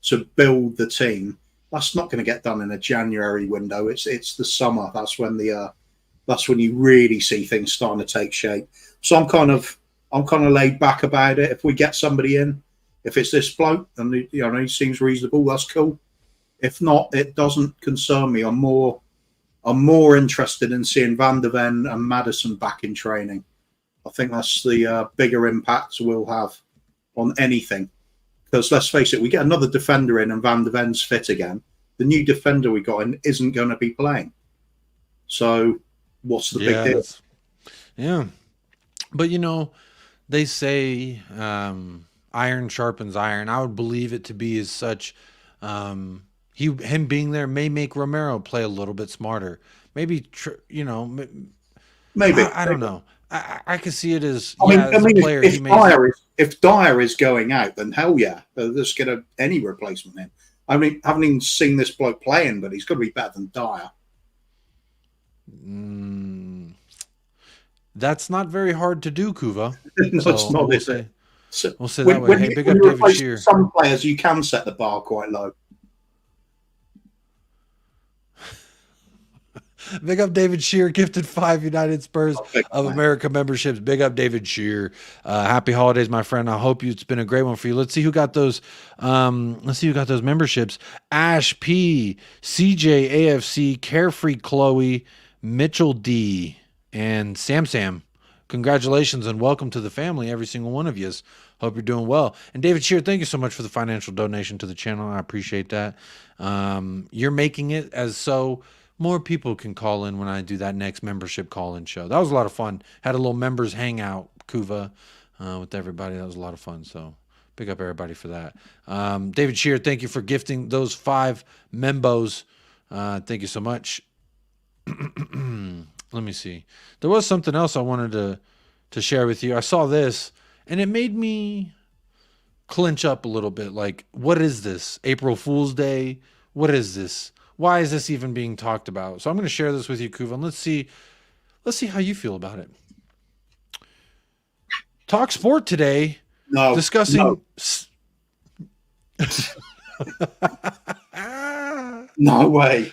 Speaker 3: to build the team. That's not going to get done in a January window. It's the summer. That's when you really see things starting to take shape. So I'm kind of laid back about it. If we get somebody in, if it's this bloke and he seems reasonable, that's cool. If not, it doesn't concern me. I'm more interested in seeing Van der Ven and Maddison back in training. I think that's the bigger impact we'll have on anything. Because let's face it, we get another defender in and Van der Ven's fit again. The new defender we got in isn't going to be playing. So what's the big deal?
Speaker 2: Yeah. But, you know, they say iron sharpens iron. I would believe it to be as such. Him being there may make Romero play a little bit smarter. Maybe,
Speaker 3: maybe.
Speaker 2: I don't know. I can see it as,
Speaker 3: as
Speaker 2: a player.
Speaker 3: If Dyer is going out, then hell yeah, let's get any replacement in. I mean, I haven't even seen this bloke playing, but he's got to be better than Dyer.
Speaker 2: That's not very hard to do, Kuva.
Speaker 3: No, it's not, is it?
Speaker 2: We'll say that way. Hey, big up David Shearer.
Speaker 3: Some players, you can set the bar quite low.
Speaker 2: Big up David Shearer, gifted 5 United Spurs of America memberships. Big up David Shearer. Happy holidays, my friend. I hope it's been a great one for you. Let's see who got those. Let's see who got those memberships. Ash P, CJ AFC, Carefree Chloe, Mitchell D, and Sam Congratulations and welcome to the family, every single one of you. Hope you're doing well. And David Shear, thank you so much for the financial donation to the channel. I appreciate that. You're making it as so more people can call in when I do that next membership call-in show. That was a lot of fun. Had a little members hangout, Kuva, with everybody. That was a lot of fun. So pick up everybody for that. David Shear, thank you for gifting those 5 membos. Thank you so much. Let me see. There was something else I wanted to share with you. I saw this, and it made me clinch up a little bit. Like, what is this? April Fool's Day? What is this? Why is this even being talked about? So I'm going to share this with you, Kuva, and let's see how you feel about it. Talk Sport today discussing...
Speaker 3: No way.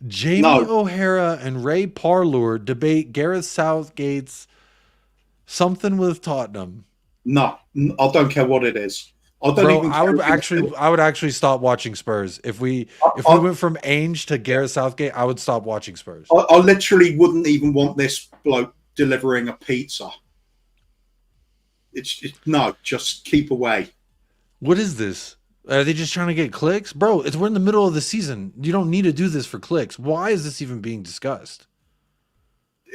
Speaker 2: Jamie O'Hara and Ray Parlour debate Gareth Southgate's something with Tottenham.
Speaker 3: No, I don't care what it is. I would actually stop watching Spurs if we
Speaker 2: went from Ainge to Gareth Southgate. I would stop watching Spurs.
Speaker 3: I literally wouldn't even want this bloke delivering a pizza. It's no, just keep away.
Speaker 2: What is this? Are they just trying to get clicks? Bro, we're in the middle of the season. You don't need to do this for clicks. Why is this even being discussed?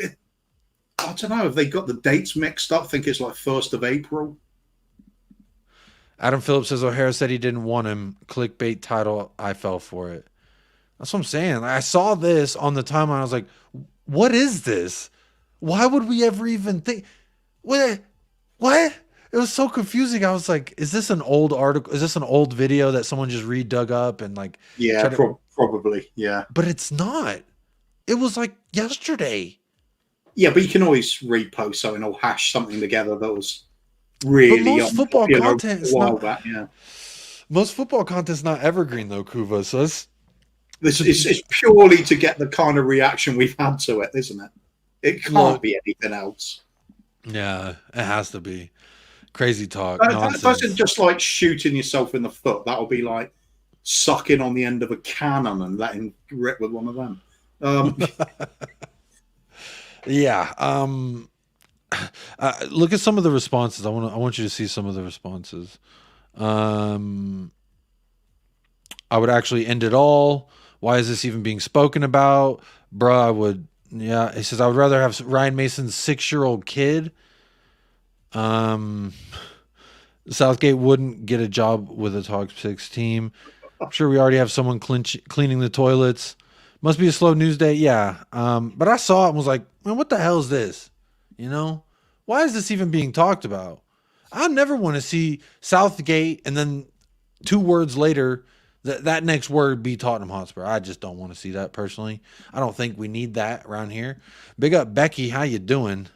Speaker 3: I don't know. Have they got the dates mixed up? I think it's like 1st of April.
Speaker 2: Adam Phillips says O'Hara said he didn't want him. Clickbait title. I fell for it. That's what I'm saying. I saw this on the timeline. I was like, what is this? Why would we ever even think? What? It was so confusing. I was like, is this an old article? Is this an old video that someone just redug up and like...
Speaker 3: Yeah, probably. Yeah.
Speaker 2: But it's not. It was like yesterday.
Speaker 3: Yeah, but you can always repost something or hash something together that was really... But
Speaker 2: most football content is not...
Speaker 3: yeah.
Speaker 2: Most football content's not evergreen though, Kuva. So
Speaker 3: it's purely to get the kind of reaction we've had to it, isn't it? It can't be anything else.
Speaker 2: Yeah, it has to be. Crazy talk.
Speaker 3: That's just like shooting yourself in the foot. That'll be like sucking on the end of a cannon and letting rip with one of them.
Speaker 2: Yeah. Look at some of the responses. I want you to see some of the responses. I would actually end it all. Why is this even being spoken about? Bruh, I would. Yeah. He says, I would rather have Ryan Mason's 6-year-old kid. Southgate wouldn't get a job with a top 6 team. I'm sure we already have someone cleaning the toilets. Must be a slow news day. Yeah. But I saw it and was like, man, what the hell is this? You know, why is this even being talked about? I never want to see Southgate and then 2 words later that next word be Tottenham Hotspur. I just don't want to see that personally. I don't think we need that around here. Big up Becky. How you doing?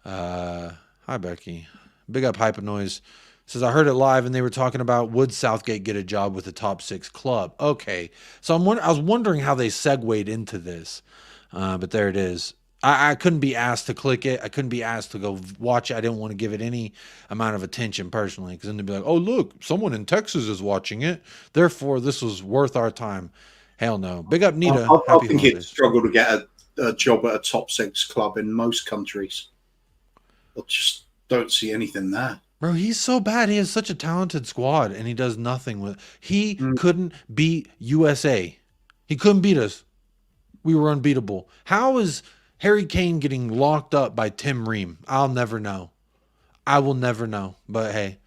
Speaker 2: Hi, Becky. Big up Hyper Noise. Says, I heard it live and they were talking about would Southgate get a job with a top 6 club. Okay. So I was wondering how they segued into this. But there it is. I couldn't be asked to click it. I couldn't be asked to go watch it. I didn't want to give it any amount of attention personally. Because then they'd be like, oh, look, someone in Texas is watching it. Therefore, this was worth our time. Hell no. Big up, Nita.
Speaker 3: I think he'd struggle to get a job at a top 6 club in most countries. I just don't see anything there.
Speaker 2: Bro, he's so bad. He has such a talented squad, and he does nothing with it. He couldn't beat USA. He couldn't beat us. We were unbeatable. How is Harry Kane getting locked up by Tim Ream? I'll never know. I will never know. But hey,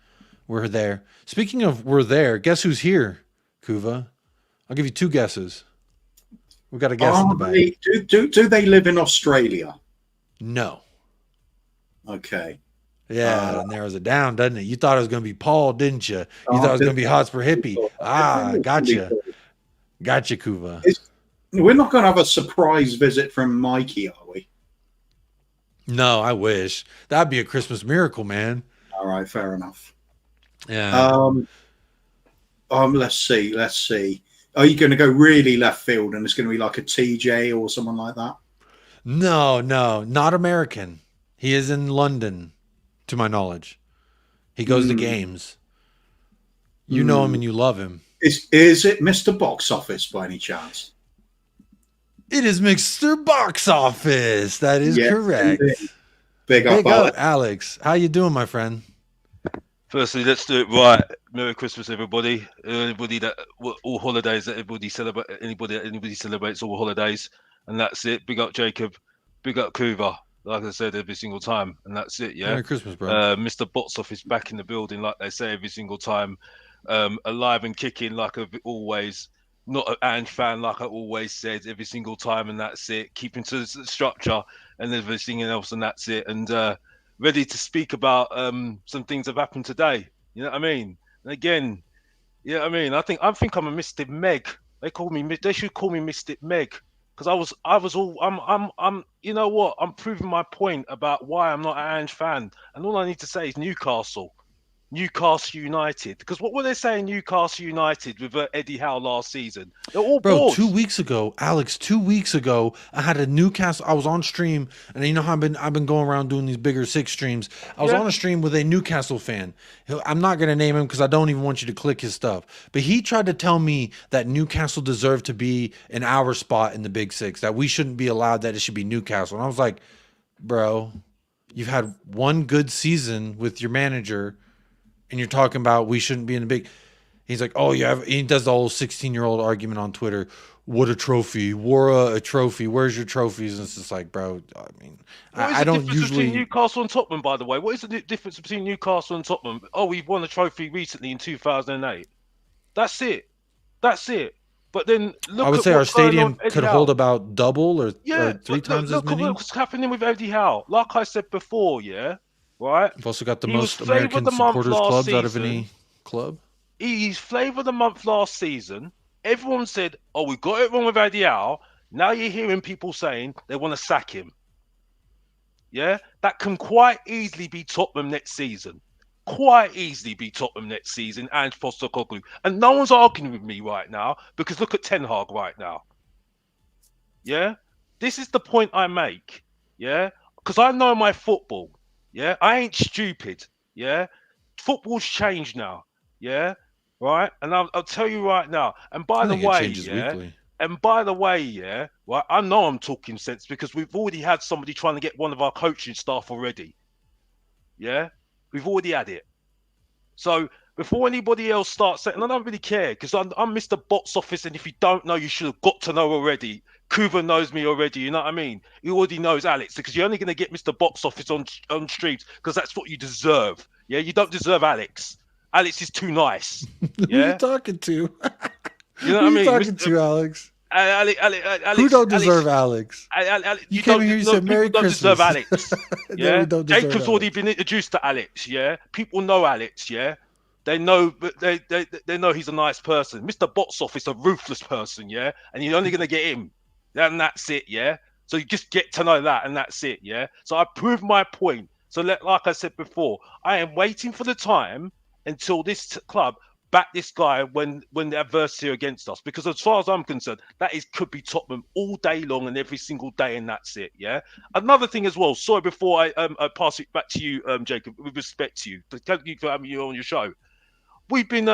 Speaker 2: we're there. Speaking of we're there, guess who's here, Kuva? I'll give you 2 guesses. We've got a guess in the back.
Speaker 3: Do they live in Australia?
Speaker 2: No.
Speaker 3: Okay.
Speaker 2: Yeah, it narrows it down, doesn't it? You thought it was going to be Paul, didn't you? You thought it was going to be Hotspur Hippie. Gotcha. Gotcha, Kuva.
Speaker 3: We're not going to have a surprise visit from Mikey, are we?
Speaker 2: No, I wish. That'd be a Christmas miracle, man.
Speaker 3: All right, fair enough.
Speaker 2: Yeah.
Speaker 3: Let's see. Are you going to go really left field and it's going to be like a TJ or someone like that?
Speaker 2: No, not American. He is in London, to my knowledge. He goes to games. You know him and you love him.
Speaker 3: Is it Mr. Box Office by any chance?
Speaker 2: It is Mr. Box Office. That is correct.
Speaker 3: Big up,
Speaker 2: Big up,
Speaker 3: Alex.
Speaker 2: Alex. How you doing, my friend?
Speaker 4: Firstly, let's do it right. Merry Christmas, everybody. Everybody that all holidays that everybody celebrate. Anybody celebrates all holidays, and that's it. Big up Jacob. Big up Kuva. Like I said every single time, and that's it. Yeah.
Speaker 2: Merry Christmas, bro.
Speaker 4: Mr. Botsoff is back in the building, like they say every single time. Alive and kicking, like I've always. Not an Ange fan, like I always said every single time, and that's it. Keeping to the structure and everything else, and that's it. And ready to speak about some things that have happened today. You know what I mean? And again, you know what I mean? I think I'm a Mystic Meg. They should call me Mystic Meg, because I'm you know what? I'm proving my point about why I'm not an Ange fan. And all I need to say is Newcastle United, because what were they saying? Newcastle United with Eddie Howe last season. They're all
Speaker 2: Bro,
Speaker 4: bored.
Speaker 2: 2 weeks ago, Alex, 2 weeks ago, I had a Newcastle. I was on stream, and you know how I've been going around doing these bigger 6 streams. I was on a stream with a Newcastle fan. I'm not gonna name him because I don't even want you to click his stuff. But he tried to tell me that Newcastle deserved to be in our spot in the Big Six, that we shouldn't be allowed, that it should be Newcastle. And I was like, bro, you've had one good season with your manager, and you're talking about we shouldn't be in the big. He's like, oh, yeah. He does the whole 16-year-old argument on Twitter. What a trophy. Wore a trophy. Where's your trophies? And it's just like, bro, I mean, I don't usually.
Speaker 4: Between Newcastle and Tottenham, by the way, what is the difference between Newcastle and Tottenham? Oh, we've won a trophy recently in 2008. That's it. But then look,
Speaker 2: I would
Speaker 4: at
Speaker 2: say our
Speaker 4: what's going
Speaker 2: stadium
Speaker 4: on with
Speaker 2: could
Speaker 4: Eddie
Speaker 2: hold
Speaker 4: Howe.
Speaker 2: about double or 3 times
Speaker 4: look
Speaker 2: as many.
Speaker 4: Look what's happening with Eddie Howe. Like I said before, yeah, right.
Speaker 2: We've also got the
Speaker 4: He was
Speaker 2: most
Speaker 4: flavour of
Speaker 2: American
Speaker 4: the month
Speaker 2: supporters
Speaker 4: last
Speaker 2: clubs out of
Speaker 4: season.
Speaker 2: any club.
Speaker 4: He's flavour of the month last season. Everyone said, oh, we got it wrong with Eddie Howe. Now you're hearing people saying they want to sack him. Yeah, that can quite easily be Tottenham next season. And Postecoglou. And no one's arguing with me right now, because look at Ten Hag right now. Yeah, this is the point I make. Yeah, because I know my football. Yeah, I ain't stupid. Yeah, football's changed now. Yeah, right. And I'll tell you right now. And by
Speaker 2: I
Speaker 4: the
Speaker 2: think it
Speaker 4: way,
Speaker 2: changes
Speaker 4: yeah.
Speaker 2: weekly.
Speaker 4: And by the way, yeah, right. I know I'm talking sense, because we've already had somebody trying to get one of our coaching staff already. Yeah, we've already had it. So before anybody else starts saying, and I don't really care, because I'm Mr. Box Office, and if you don't know, you should have got to know already. Kuva knows me already, you know what I mean? He already knows Alex, because you're only going to get Mr. Box Office on streams because that's what you deserve. Yeah, you don't deserve Alex. Alex is too nice. Yeah?
Speaker 2: Who are you talking to?
Speaker 4: You know
Speaker 2: Who
Speaker 4: what I
Speaker 2: are
Speaker 4: mean?
Speaker 2: you talking to, Alex?
Speaker 4: Alex,
Speaker 2: Who don't deserve Alex?
Speaker 4: You
Speaker 2: came
Speaker 4: don't,
Speaker 2: in here, you
Speaker 4: no,
Speaker 2: said
Speaker 4: people
Speaker 2: Merry
Speaker 4: don't
Speaker 2: Christmas.
Speaker 4: deserve Alex.
Speaker 2: No,
Speaker 4: Yeah,
Speaker 2: we don't deserve
Speaker 4: Jacob's already
Speaker 2: Alex.
Speaker 4: been introduced to Alex. Yeah, people know Alex. Yeah, they know, but they know he's a nice person. Mr. Botsoff is a ruthless person. Yeah, and you're only gonna get him. And that's it. Yeah, so you just get to know that, and that's it. Yeah, so I proved my point. So like I said before, I am waiting for the time until this club back this guy when the adversity against us, because as far as I'm concerned, could be Tottenham all day long and every single day, and that's it. Yeah. Another thing as well. Sorry, before I pass it back to you, Jacob, with respect to you, thank you for having you on your show. We've been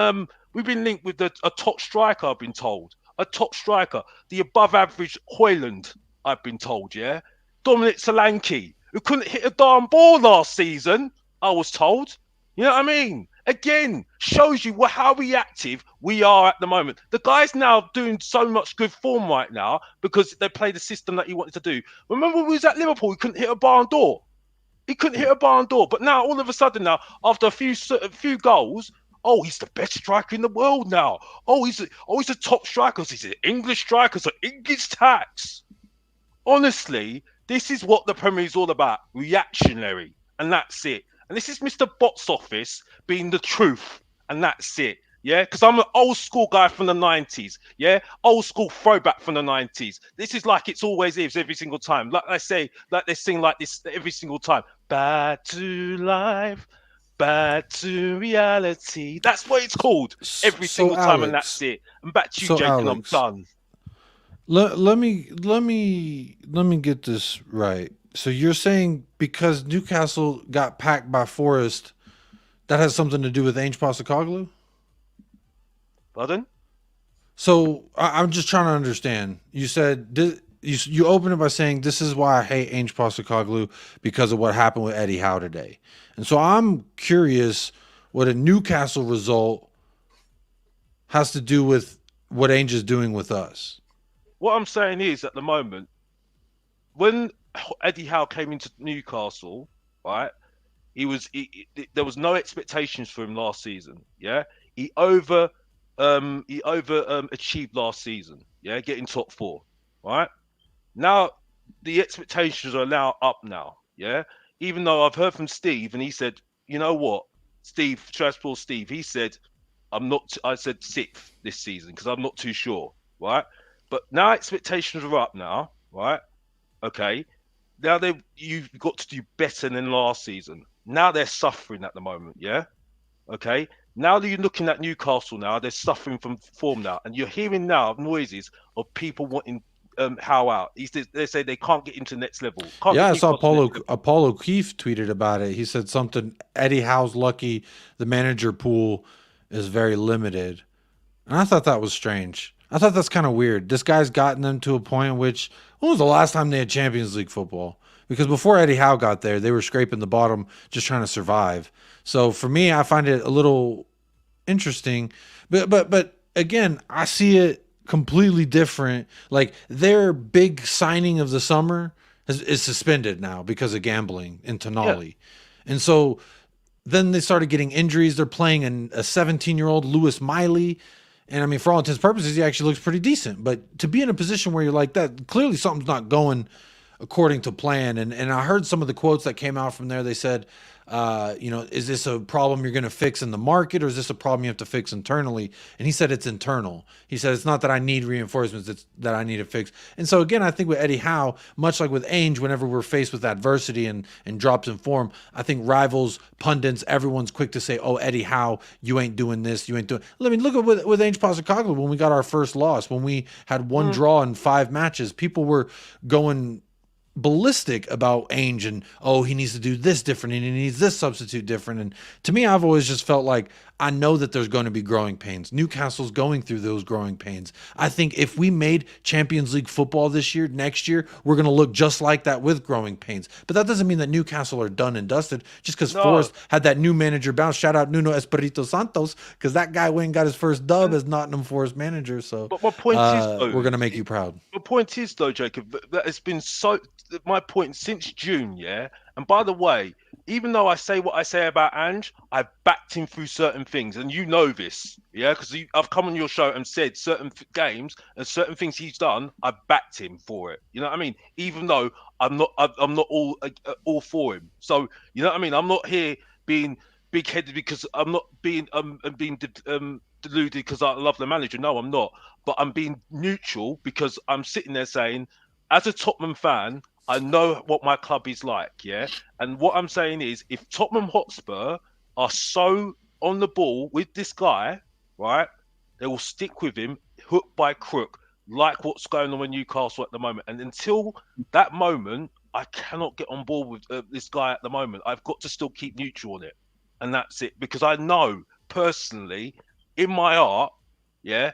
Speaker 4: linked with a top striker. I've been told a top striker, the above average Højlund. I've been told. Yeah. Dominic Solanke, who couldn't hit a darn ball last season. I was told. You know what I mean? Again, shows you how reactive we are at the moment. The guy's now doing so much good form right now because they play the system that he wanted to do. Remember when we was at Liverpool, he couldn't hit a barn door. But now, all of a sudden now, after a few goals, oh, he's the best striker in the world now. He's a top striker. He's an English striker, so English tax. Honestly, this is what the Premier is all about. Reactionary. And that's it. And this is Mr. Box Office being the truth, and that's it. Yeah, because I'm an old school guy from the 90s. Yeah, old school throwback from the 90s. This is like it's always is every single time. Like I say, like they sing like this every single time. Back to life, back to reality. That's what it's called every single time, and that's it. And back to you, Jake, and I'm done.
Speaker 2: Let me get this right. So you're saying because Newcastle got packed by Forest, that has something to do with Ange Postecoglou?
Speaker 4: Pardon?
Speaker 2: So I'm just trying to understand. You said you open it by saying this is why I hate Ainge Postecoglou because of what happened with Eddie Howe today. And so I'm curious what a Newcastle result has to do with what Ainge is doing with us.
Speaker 4: What I'm saying is, at the moment, when Eddie Howe came into Newcastle, right, there was no expectations for him last season. Yeah, he achieved last season. Yeah, getting top 4. Right now, the expectations are now up now. Yeah, even though I've heard from Steve and he said, you know what, Steve, Transport Steve, he said, I said 6th this season because I'm not too sure. Right, but now expectations are up now. Right, okay. Now you've got to do better than last season. Now they're suffering at the moment. Yeah, okay. Now that you're looking at Newcastle now, they're suffering from form now, and you're hearing now noises of people wanting Howe out. They say they can't get into the next level.
Speaker 2: Yeah, I saw Apollo Keefe tweeted about it. He said something, Eddie Howe's lucky the manager pool is very limited. And I thought that was strange. I thought that's kind of weird. This guy's gotten them to a point in which, when was the last time they had Champions League football? Because before Eddie Howe got there, they were scraping the bottom, just trying to survive. So for me, I find it a little interesting. But again, I see it completely different. Like their big signing of the summer is suspended now because of gambling in Tonali. Yeah. And so then they started getting injuries. They're playing a 17-year-old Lewis Miley. And I mean, for all intents and purposes, he actually looks pretty decent. But to be in a position where you're like that, clearly something's not going according to plan. And I heard some of the quotes that came out from there. They said, is this a problem you're going to fix in the market, or is this a problem you have to fix internally? And he said it's internal. He said it's not that I need reinforcements, it's that I need to fix. And so again, I think with Eddie Howe, much like with Ainge, whenever we're faced with adversity and drops in form, I think rivals, pundits, everyone's quick to say, oh, Eddie Howe, you ain't doing this, you ain't doing. I mean, look at with Ainge Postecoglou when we got our first loss, when we had one draw in 5 matches, people were going ballistic about Ainge and, oh, he needs to do this different and he needs this substitute different. And to me, I've always just felt like I know that there's going to be growing pains. Newcastle's going through those growing pains. I think if we made Champions League football this year, next year, we're going to look just like that with growing pains. But that doesn't mean that Newcastle are done and dusted just because Forrest had that new manager bounce. Shout out Nuno Espirito Santos, because that guy went and got his first dub as Nottingham Forest manager. So
Speaker 4: but my point is, though,
Speaker 2: we're going to make you proud.
Speaker 4: My point is, though, Jacob, that it's been so... My point since June, yeah. And by the way, even though I say what I say about Ange, I've backed him through certain things, and you know this, yeah, because I've come on your show and said certain games and certain things he's done. I've backed him for it. You know what I mean? Even though I'm not all for him. So you know what I mean? I'm not here being big-headed because I'm not being deluded because I love the manager. No, I'm not. But I'm being neutral because I'm sitting there saying, as a Tottenham fan, I know what my club is like, yeah? And what I'm saying is, if Tottenham Hotspur are so on the ball with this guy, right, they will stick with him hook by crook, like what's going on in Newcastle at the moment. And until that moment, I cannot get on board with this guy at the moment. I've got to still keep neutral on it. And that's it. Because I know, personally, in my heart, yeah,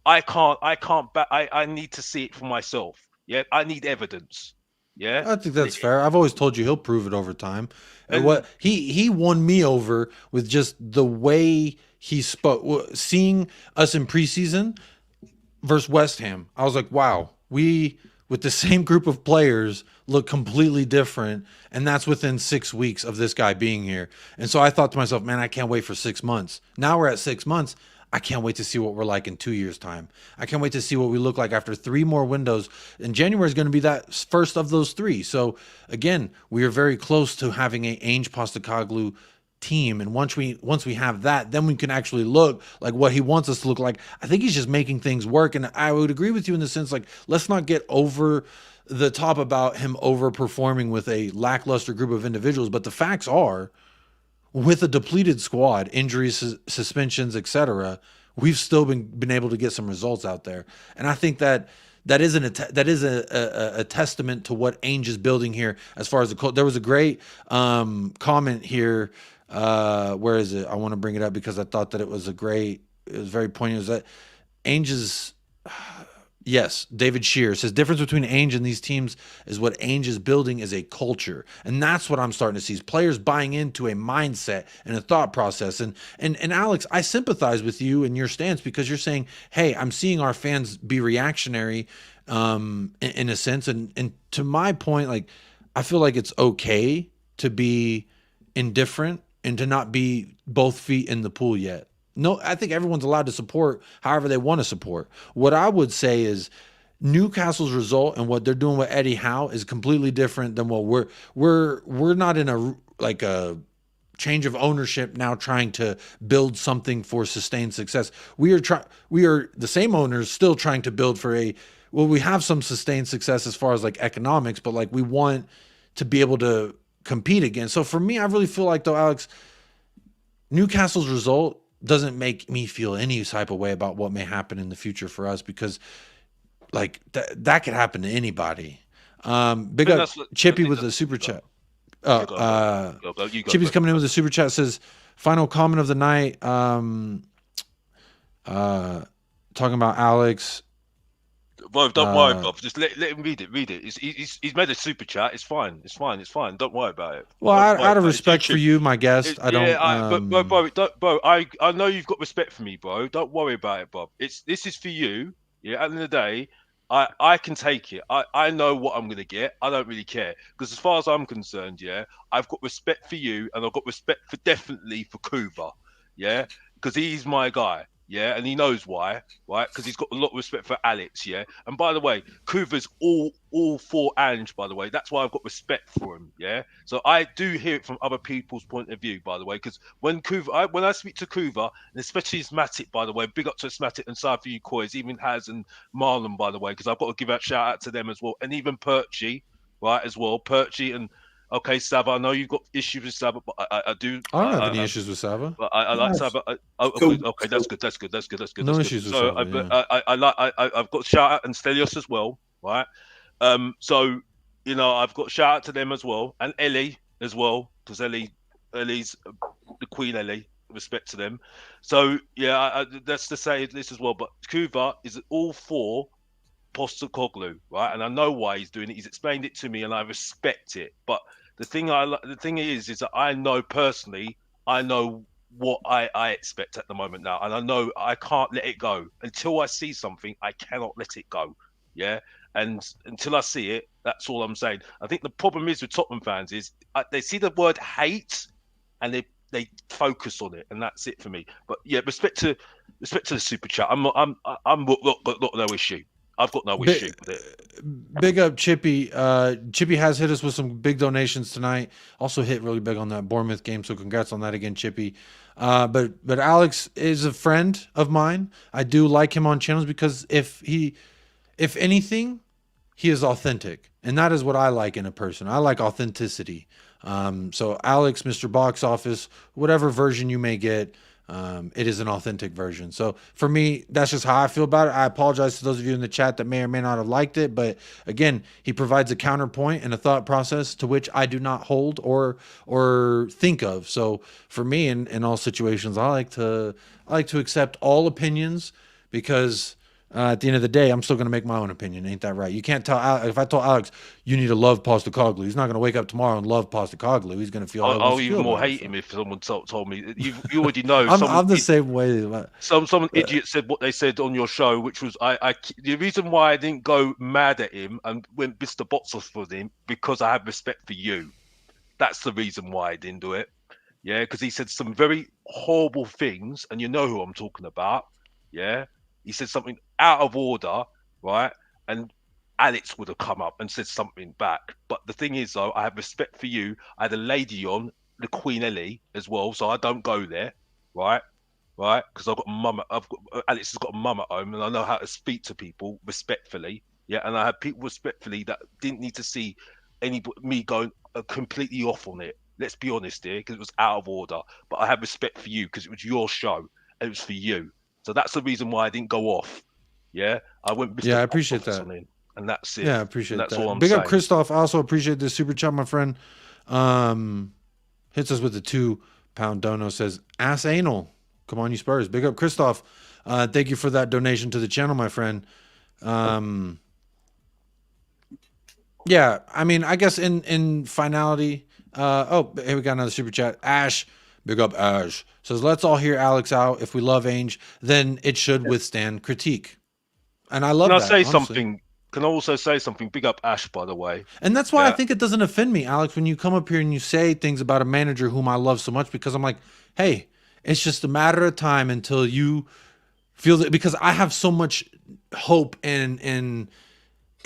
Speaker 4: I need to see it for myself. Yeah, I need evidence. Yeah,
Speaker 2: I think that's fair. I've always told you he'll prove it over time. And what he won me over with just the way he spoke, seeing us in preseason versus West Ham. I was like, wow, we with the same group of players look completely different, and that's within 6 weeks of this guy being here. And so I thought to myself, man, I can't wait for 6 months. Now we're at 6 months. I can't wait to see what we're like in 2 years' time. I can't wait to see what we look like after 3 more windows. And January is going to be that first of those 3. So again, we are very close to having a Ainge Postecoglou team. And once we have that, then we can actually look like what he wants us to look like. I think he's just making things work. And I would agree with you in the sense, like, let's not get over the top about him overperforming with a lackluster group of individuals. But the facts are, with a depleted squad, injuries, suspensions, etc., we've still been able to get some results out there. And I think that is a testament to what Ainge is building here as far as the there was a great comment here. Where is it? I want to bring it up because I thought that it was very poignant. Is that Ainge's Yes, David Shear says difference between Ainge and these teams is what Ainge is building is a culture, and that's what I'm starting to see: is players buying into a mindset and a thought process. And Alex, I sympathize with you and your stance because you're saying, "Hey, I'm seeing our fans be reactionary, in a sense." And to my point, like I feel like it's okay to be indifferent and to not be both feet in the pool yet. No, I think everyone's allowed to support however they want to support. What I would say is Newcastle's result and what they're doing with Eddie Howe is completely different than what we're not in a change of ownership now trying to build something for sustained success. We are the same owners still trying to build for we have some sustained success as far as like economics, but like we want to be able to compete again. So for me, I really feel like though, Alex, Newcastle's result doesn't make me feel any type of way about what may happen in the future for us because like that could happen to anybody. Big up Chippy with the super chat. Chippy's coming in with a super chat, says final comment of the night. Talking about Alex.
Speaker 4: Bro, don't worry, bro. Just let him read it. Read it. He's made a super chat. It's fine. It's fine. It's fine. Don't worry about it.
Speaker 2: Well, out of respect for you, my guest, I don't.
Speaker 4: I know you've got respect for me, bro. Don't worry about it, Bob. This is for you. Yeah. At the end of the day, I can take it. I know what I'm gonna get. I don't really care because as far as I'm concerned, yeah, I've got respect for you and I've got respect for definitely for Kuba, yeah, because he's my guy. Yeah, and he knows why, right? Because he's got a lot of respect for Alex, yeah. And by the way, Kuva's all for Ange, by the way. That's why I've got respect for him, yeah. So I do hear it from other people's point of view, by the way. Because when I speak to Kuva, and especially Smatic, by the way, big up to Smatic and Safi Kois, even Haz and Marlon, by the way, because I've got to give a shout out to them as well, and even Perchy, right, as well. Perchy and. Okay, Sava, I know you've got issues with Sava, but I do.
Speaker 2: I don't have any issues with Sava.
Speaker 4: But I like Sava. Okay, that's good.
Speaker 2: No issues with Sava.
Speaker 4: I've got shout out and Stelios as well, right? So I've got shout out to them as well, and Ellie as well, because Ellie's the Queen Ellie. Respect to them. So yeah, that's to say this as well. But Kuva is all for Postecoglou, right? And I know why he's doing it. He's explained it to me, and I respect it. But the thing is that I know personally, I know what I expect at the moment now, and I know I can't let it go until I see something. I cannot let it go, yeah. And until I see it, that's all I'm saying. I think the problem is with Tottenham fans is they see the word hate, and they focus on it, and that's it for me. But yeah, respect to the super chat. I'm got no issue. I've got no issue with it.
Speaker 2: Big up Chippy. Chippy has hit us with some big donations tonight. Also hit really big on that Bournemouth game, so congrats on that again, Chippy. But Alex is a friend of mine. I do like him on channels because if anything, he is authentic, and that is what I like in a person. I like authenticity. So Alex, Mr. Box Office, whatever version you may get, it is an authentic version. So for me, that's just how I feel about it. I apologize to those of you in the chat that may or may not have liked it, but again, he provides a counterpoint and a thought process to which I do not hold or think of. So for me, in all situations, I like to accept all opinions because at the end of the day, I'm still going to make my own opinion. Ain't that right? You can't tell Alex, if I told Alex, you need to love Postecoglou, he's not going to wake up tomorrow and love Postecoglou. He's going to feel.
Speaker 4: I'll even more hate him if someone told me. You already know.
Speaker 2: I'm the same way.
Speaker 4: Some idiot said what they said on your show, which was the reason why I didn't go mad at him and went Mr. Bots off for him because I have respect for you. That's the reason why I didn't do it. Yeah, because he said some very horrible things, and you know who I'm talking about. Yeah. He said something out of order, right? And Alex would have come up and said something back. But the thing is, though, I have respect for you. I had a lady on, the Queen Ellie, as well, so I don't go there, right? Because I've got a mum. Alex has got a mum at home, and I know how to speak to people respectfully. Yeah, and I have people respectfully that didn't need to see me going completely off on it. Let's be honest here, because it was out of order. But I have respect for you because it was your show and it was for you. So that's the reason why I didn't go off. Yeah, I went.
Speaker 2: Yeah, I appreciate that.
Speaker 4: And that's it.
Speaker 2: Yeah, I appreciate
Speaker 4: that.
Speaker 2: That's
Speaker 4: all I'm
Speaker 2: Big
Speaker 4: saying.
Speaker 2: up, Christoph. I also appreciate this super chat, my friend. Hits us with the £2 dono. Says ass anal. Come on, you Spurs. Big up, Christoph. Thank you for that donation to the channel, my friend. Yeah, I mean, I guess in finality, oh, here we got another super chat. Ash, big up Ash, says, let's all hear Alex out. If we love Ainge, then it should withstand critique. And I love
Speaker 4: Can I
Speaker 2: that,
Speaker 4: say
Speaker 2: honestly.
Speaker 4: something? Can I also say something? Big up Ash, by the way.
Speaker 2: And that's why I think it doesn't offend me, Alex, when you come up here and you say things about a manager whom I love so much, because I'm like, hey, it's just a matter of time until you feel that, because I have so much hope and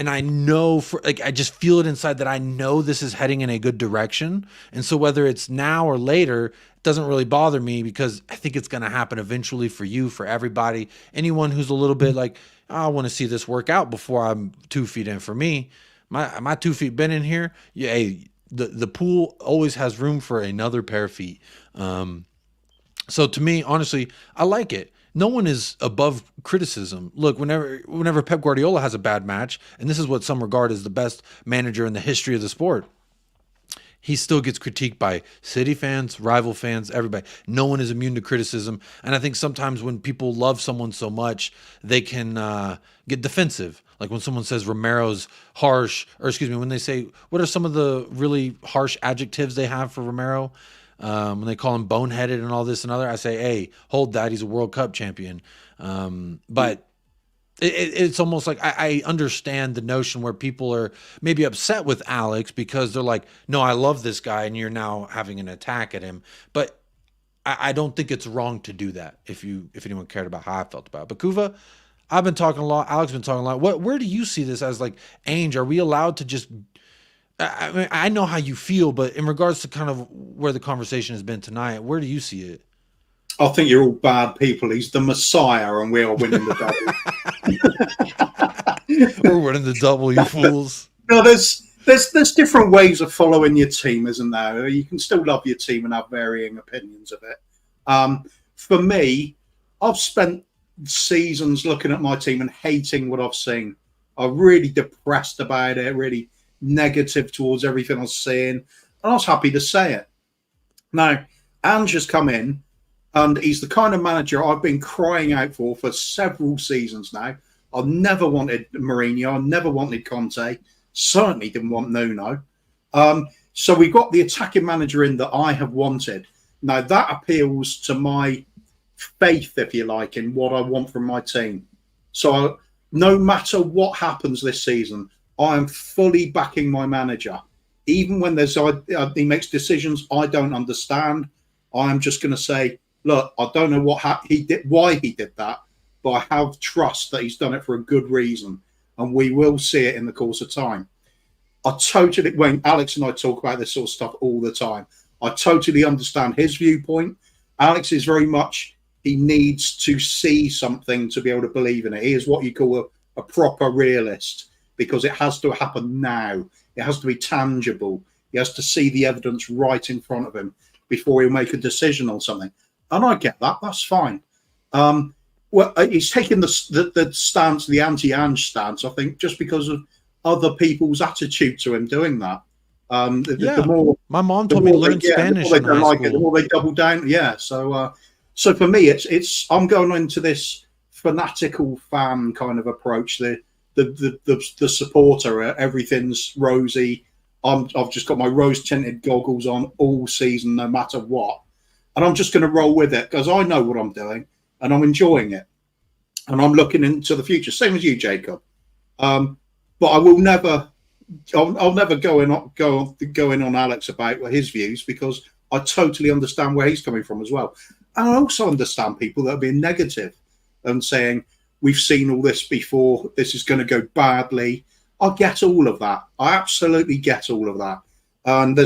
Speaker 2: I know, for like, I just feel it inside that I know this is heading in a good direction. And so whether it's now or later, it doesn't really bother me, because I think it's going to happen eventually for you, for everybody, anyone who's a little bit like, oh, I want to see this work out before I'm 2 feet in. For me, my 2 feet been in here. Yeah. Hey, the pool always has room for another pair of feet. So to me, honestly, I like it. No one is above criticism. Look, whenever Pep Guardiola has a bad match, and this is what some regard as the best manager in the history of the sport, he still gets critiqued by City fans, rival fans, everybody. No one is immune to criticism. And I think sometimes when people love someone so much, they can get defensive. Like when someone says Romero's harsh, or excuse me, when they say, what are some of the really harsh adjectives they have for Romero? When they call him boneheaded and all this and other, I say, hey, hold that. He's a World Cup champion. But it's almost like I understand the notion where people are maybe upset with Alex because they're like, no, I love this guy, and you're now having an attack at him. But I don't think it's wrong to do that if anyone cared about how I felt about it. But Kuva, I've been talking a lot. Alex been talking a lot. Where do you see this as, like, Ainge? Are we allowed to just... I mean, I know how you feel, but in regards to kind of where the conversation has been tonight, where do you see it?
Speaker 3: I think you're all bad people. He's the Messiah, and we are winning the double.
Speaker 2: We're winning the double, you fools.
Speaker 3: No, there's different ways of following your team, isn't there? You can still love your team and have varying opinions of it. For me, I've spent seasons looking at my team and hating what I've seen. I'm really depressed about it, really negative towards everything I was seeing, and I was happy to say it. Now, Ange has come in, and he's the kind of manager I've been crying out for several seasons now. I never wanted Mourinho, I never wanted Conte, certainly didn't want Nuno. So we got the attacking manager in that I have wanted. Now, that appeals to my faith, if you like, in what I want from my team. So no matter what happens this season, I am fully backing my manager. Even when he makes decisions I don't understand, I'm just going to say, look, I don't know he did, why he did that, but I have trust that he's done it for a good reason, and we will see it in the course of time. When Alex and I talk about this sort of stuff all the time, I totally understand his viewpoint. Alex is very much, he needs to see something to be able to believe in it. He is what you call a proper realist, because it has to happen now. It has to be tangible. He has to see the evidence right in front of him before he'll make a decision on something. And I get that. That's fine. Well, he's taken the stance, the anti-Ange stance, I think, just because of other people's attitude to him doing that. The more
Speaker 2: my mom told me to learn Spanish in high school.
Speaker 3: The more they double down. Yeah. So for me, it's I'm going into this fanatical fan kind of approach. The supporter, everything's rosy. I've just got my rose-tinted goggles on all season, no matter what. And I'm just going to roll with it because I know what I'm doing and I'm enjoying it. And I'm looking into the future, same as you, Jacob. But I will never, I'll never go in on Alex about his views, because I totally understand where he's coming from as well. And I also understand people that are being negative and saying, we've seen all this before, this is going to go badly. I get all of that. I absolutely get all of that. And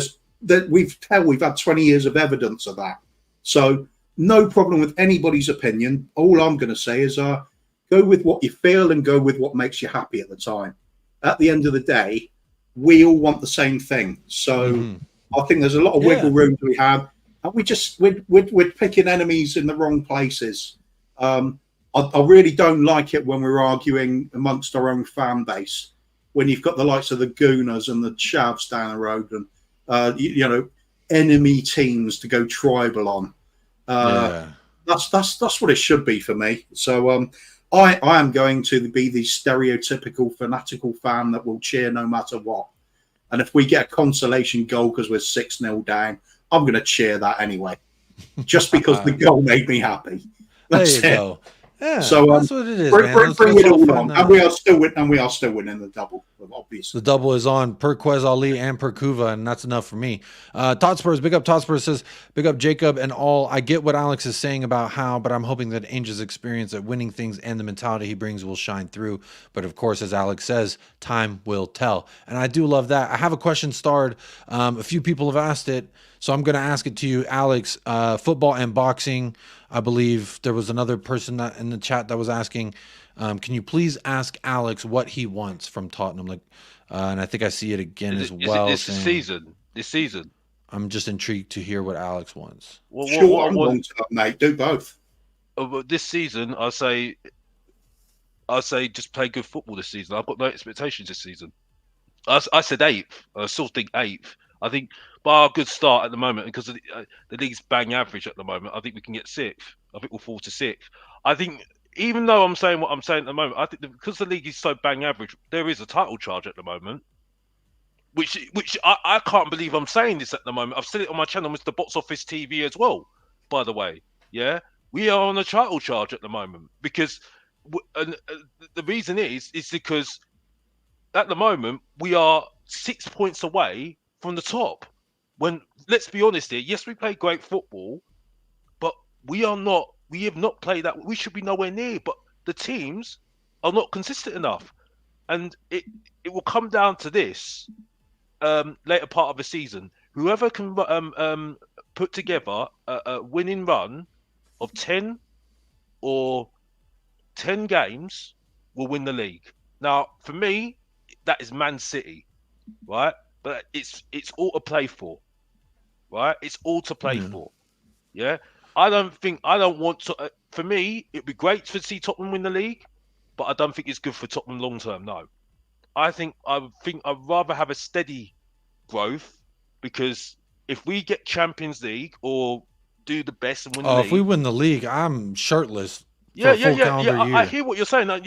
Speaker 3: we've had 20 years of evidence of that. So no problem with anybody's opinion. All I'm going to say is go with what you feel and go with what makes you happy at the time. At the end of the day, we all want the same thing. So I think there's a lot of wiggle room we have. And we're picking enemies in the wrong places. I really don't like it when we're arguing amongst our own fan base, when you've got the likes of the Gooners and the Chavs down the road and enemy teams to go tribal on. That's what it should be for me. So I am going to be the stereotypical fanatical fan that will cheer no matter what. And if we get a consolation goal because we're 6-0 down, I'm going to cheer that anyway, just because the goal made me happy. That's
Speaker 2: there you
Speaker 3: it.
Speaker 2: go. Yeah,
Speaker 3: So
Speaker 2: that's what it is,
Speaker 3: bring
Speaker 2: man. Let's
Speaker 3: it
Speaker 2: all
Speaker 3: all
Speaker 2: find
Speaker 3: on,
Speaker 2: out.
Speaker 3: and we are still winning the double, obviously.
Speaker 2: The double is on per Quez Ali and per Kuva, and that's enough for me. Todd Spurs, big up Todd Spurs says, big up Jacob and all. I get what Alex is saying about how, but I'm hoping that Ainge's experience at winning things and the mentality he brings will shine through. But of course, as Alex says, time will tell. And I do love that. I have a question starred. A few people have asked it, so I'm going to ask it to you, Alex. Football and boxing. I believe there was another person in the chat that was asking, can you please ask Alex what he wants from Tottenham? Like, and I think I see it again as well.
Speaker 4: This season.
Speaker 2: I'm just intrigued to hear what Alex wants.
Speaker 4: Well,
Speaker 3: Sure, mate. Do both.
Speaker 4: This season, I say just play good football this season. I've got no expectations this season. I said 8th. I still think 8th. I think by a good start at the moment, because the league's bang average at the moment, I think we can get 6th. I think we'll fall to 6th. I think, even though I'm saying what I'm saying at the moment, I think because the league is so bang average, there is a title charge at the moment. Which I can't believe I'm saying this at the moment. I've said it on my channel, Mr. Box Office TV as well, by the way. Yeah, we are on a title charge at the moment because the reason is because at the moment we are 6 points away from the top. When, let's be honest here, yes, we play great football, but we have not played that. We should be nowhere near, but the teams are not consistent enough, and it will come down to this later part of the season. Whoever can put together a winning run of 10 games will win the league. Now, for me, that is Man City, right? But it's all to play for, right? It's all to play for. Yeah, I don't want to. For me, it'd be great to see Tottenham win the league, but I don't think it's good for Tottenham long term. No, I'd rather have a steady growth, because if we get Champions League or do the best and win the league,
Speaker 2: if we win the league, I'm shirtless.
Speaker 4: Yeah. I hear what you're saying. Now,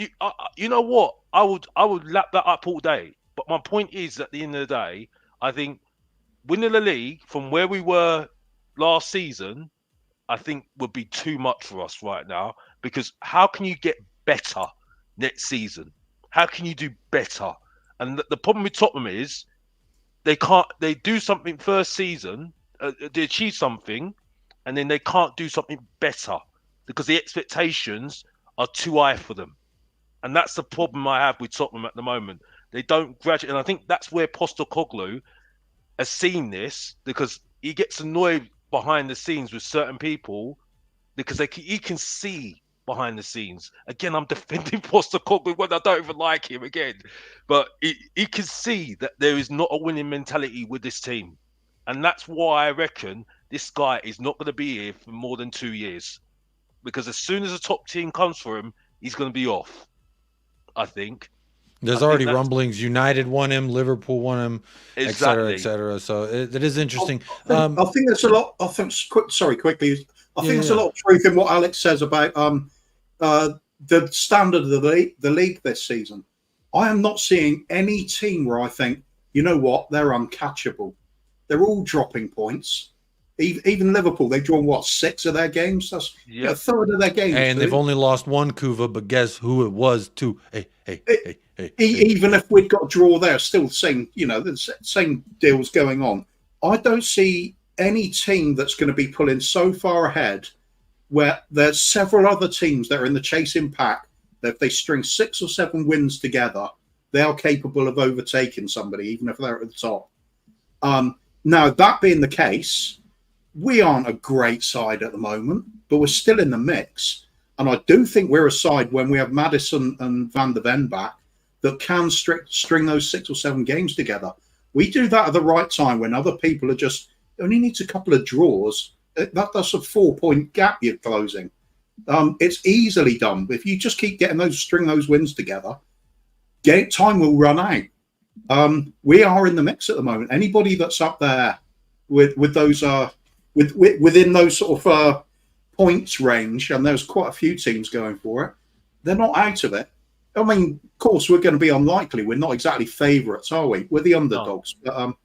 Speaker 4: you know what? I would lap that up all day. But my point is, at the end of the day, I think winning the league from where we were last season, I think would be too much for us right now. Because how can you get better next season? How can you do better? And the problem with Tottenham is they do something first season, they achieve something, and then they can't do something better because the expectations are too high for them. And that's the problem I have with Tottenham at the moment. They don't graduate, and I think that's where Postecoglou has seen this, because he gets annoyed behind the scenes with certain people because he can see behind the scenes. Again, I'm defending Postecoglou when I don't even like him again, but he can see that there is not a winning mentality with this team, and that's why I reckon this guy is not going to be here for more than 2 years, because as soon as a top team comes for him, he's going to be off, I think.
Speaker 2: There's already rumblings. United won him, Liverpool won him,
Speaker 4: exactly,
Speaker 2: et cetera. So it is interesting.
Speaker 3: I think there's a lot. I think quickly. I think there's a lot of truth in what Alex says about the standard of the league this season. I am not seeing any team where I think, you know what, they're uncatchable. They're all dropping points. Even Liverpool, they've drawn, what, 6 of their games? That's a third of their games.
Speaker 2: And they've only lost one, Kuva, but guess who it was too? Hey.
Speaker 3: Even if we'd got a draw there, still the same deals going on. I don't see any team that's going to be pulling so far ahead, where there's several other teams that are in the chasing pack, that if they string 6 or 7 wins together, they are capable of overtaking somebody, even if they're at the top. Now, that being the case, we aren't a great side at the moment, but we're still in the mix. And I do think we're a side, when we have Maddison and Van der Ven back, that can string those 6 or 7 games together. We do that at the right time, when other people are just only needs a couple of draws. That's a 4-point gap you're closing. It's easily done. If you just keep getting string those wins together, time will run out. We are in the mix at the moment. Anybody that's up there with those within those sort of points range, and there's quite a few teams going for it. they're not out of it. I mean, of course, we're going to be unlikely. We're not exactly favourites, are we? We're the underdogs. No. But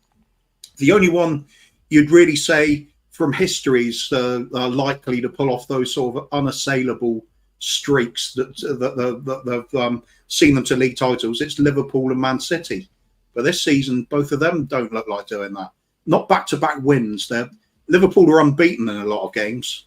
Speaker 3: the only one you'd really say from history is likely to pull off those sort of unassailable streaks that have seen them to league titles. It's Liverpool and Man City. But this season, both of them don't look like doing that. Not back-to-back wins. Liverpool are unbeaten in a lot of games,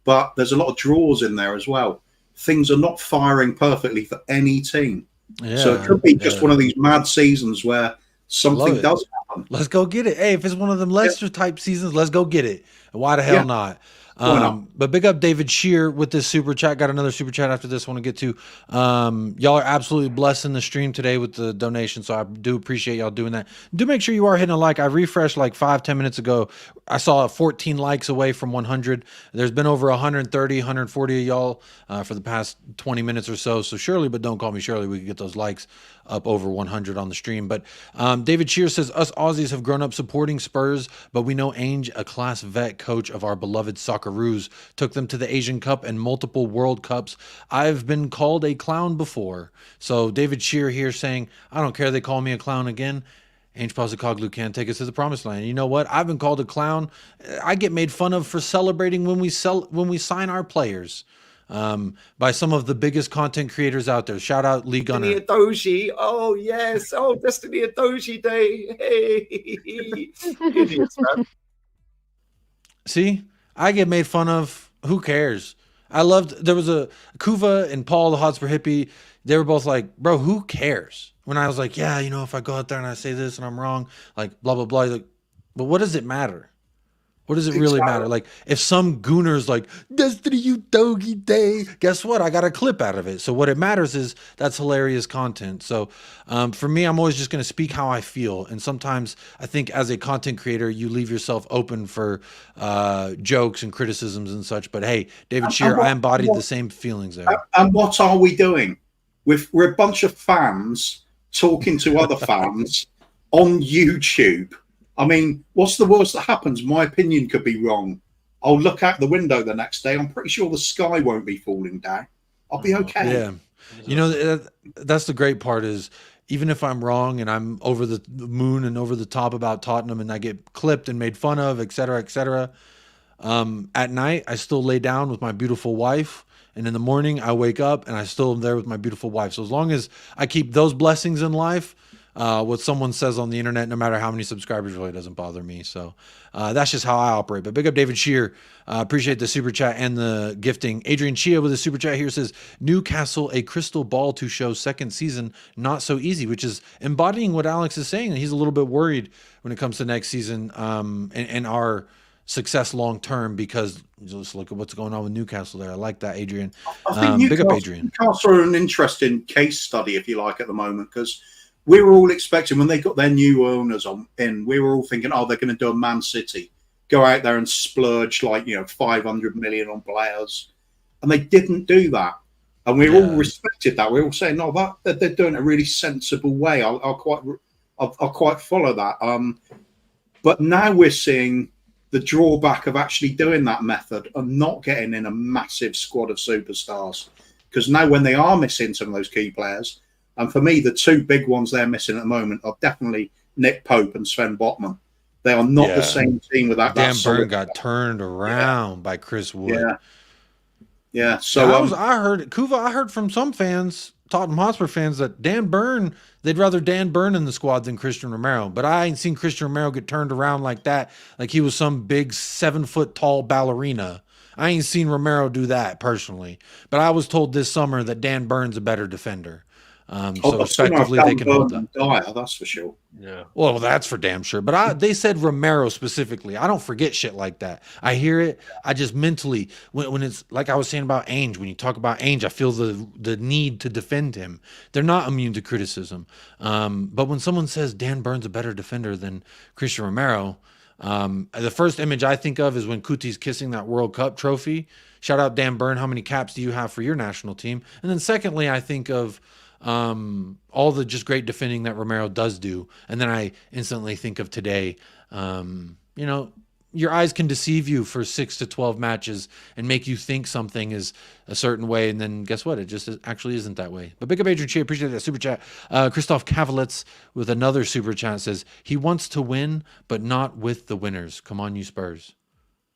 Speaker 3: but there's a lot of draws in there as well. Things are not firing perfectly for any team. Yeah, so it could be just one of these mad seasons where something does happen.
Speaker 2: Let's go get it. Hey, if it's one of them Leicester-type seasons, let's go get it. Why the hell not? But big up David Shear with this super chat. Got another super chat after this one to get to. Y'all are absolutely blessing the stream today with the donation, so I do appreciate y'all doing that. Do make sure you are hitting a like. I refreshed like 5-10 minutes ago. I saw 14 likes away from 100. There's been over 130, 140 of y'all for the past 20 minutes or so. So Shirley, but don't call me Shirley. We can get those likes up over 100 on the stream. But David Shear says, us Aussies have grown up supporting Spurs, but we know Ainge, a class vet coach of our beloved Socceroos, took them to the Asian Cup and multiple World Cups. I've been called a clown before. So David Shear here saying, I don't care, they call me a clown again. Ainge Postecoglou can't take us to the promised land. You know what? I've been called a clown. I get made fun of for celebrating when we sign our players. By some of the biggest content creators out there. Shout out Lee Gunner.
Speaker 5: Destiny Adoji. Oh, yes. Oh, Destiny Adoji Day. Hey. Idiots, man.
Speaker 2: See, I get made fun of. Who cares? There was a Kuva and Paul, the Hotspur hippie. They were both like, bro, who cares? When I was like, yeah, you know, if I go out there and I say this and I'm wrong, like blah, blah, blah. Like, but what does it matter? What does it really matter? Like, if some gooner's like, Destiny, you doggy day, guess what? I got a clip out of it. So what it matters is that's hilarious content. So for me, I'm always just going to speak how I feel. And sometimes I think as a content creator, you leave yourself open for jokes and criticisms and such. But hey, David Shear, I embodied the same feelings there.
Speaker 3: And what are we doing? We're a bunch of fans talking to other fans on YouTube. I mean, what's the worst that happens? My opinion could be wrong. I'll look out the window the next day. I'm pretty sure the sky won't be falling down. I'll be okay.
Speaker 2: Yeah. You know, that's the great part is even if I'm wrong and I'm over the moon and over the top about Tottenham and I get clipped and made fun of, et cetera, at night, I still lay down with my beautiful wife. And in the morning, I wake up and I still am there with my beautiful wife. So as long as I keep those blessings in life, what someone says on the internet, no matter how many subscribers, really doesn't bother me. So that's just how I operate. But big up David Shear. Appreciate the super chat and the gifting. Adrian Chia with a super chat here says, Newcastle, a crystal ball to show second season, not so easy, which is embodying what Alex is saying. He's a little bit worried when it comes to next season and our success long term, because just look at what's going on with Newcastle there. I like that, Adrian.
Speaker 3: I think
Speaker 2: big up Adrian.
Speaker 3: Newcastle are an interesting case study, if you like, at the moment, because we were all expecting when they got their new owners in, we were all thinking, oh, they're going to do a Man City, go out there and splurge like, 500 million on players. And they didn't do that. And we all respected that. We were all saying, no, that they're doing it a really sensible way. I'll quite follow that. But now we're seeing the drawback of actually doing that method and not getting in a massive squad of superstars. Because now when they are missing some of those key players, and for me, the two big ones they're missing at the moment are definitely Nick Pope and Sven Botman. They are not the same team without that.
Speaker 2: Dan Burn got turned around by Chris Wood.
Speaker 3: Yeah. So
Speaker 2: I heard from some fans, Tottenham Hotspur fans, that Dan Burn, they'd rather Dan Burn in the squad than Christian Romero. But I ain't seen Christian Romero get turned around like that, like he was some big 7-foot tall ballerina. I ain't seen Romero do that personally. But I was told this summer that Dan Burn's a better defender. So effectively they can hold them.
Speaker 3: Dyer, that's for sure.
Speaker 4: Yeah.
Speaker 2: Well, that's for damn sure. But they said Romero specifically. I don't forget shit like that. I hear it. I just mentally, when it's like I was saying about Ainge, when you talk about Ainge, I feel the need to defend him. They're not immune to criticism. But when someone says Dan Burn's a better defender than Christian Romero, the first image I think of is when Kuti's kissing that World Cup trophy. Shout out Dan Burn. How many caps do you have for your national team? And then secondly, I think of all the just great defending that Romero does do. And then I instantly think of today, your eyes can deceive you for 6 to 12 matches and make you think something is a certain way, and then guess what? It just actually isn't that way. But big up Adrian Che, appreciate that super chat. Christoph Kavalitz with another super chat says he wants to win, but not with the winners. Come on, you Spurs.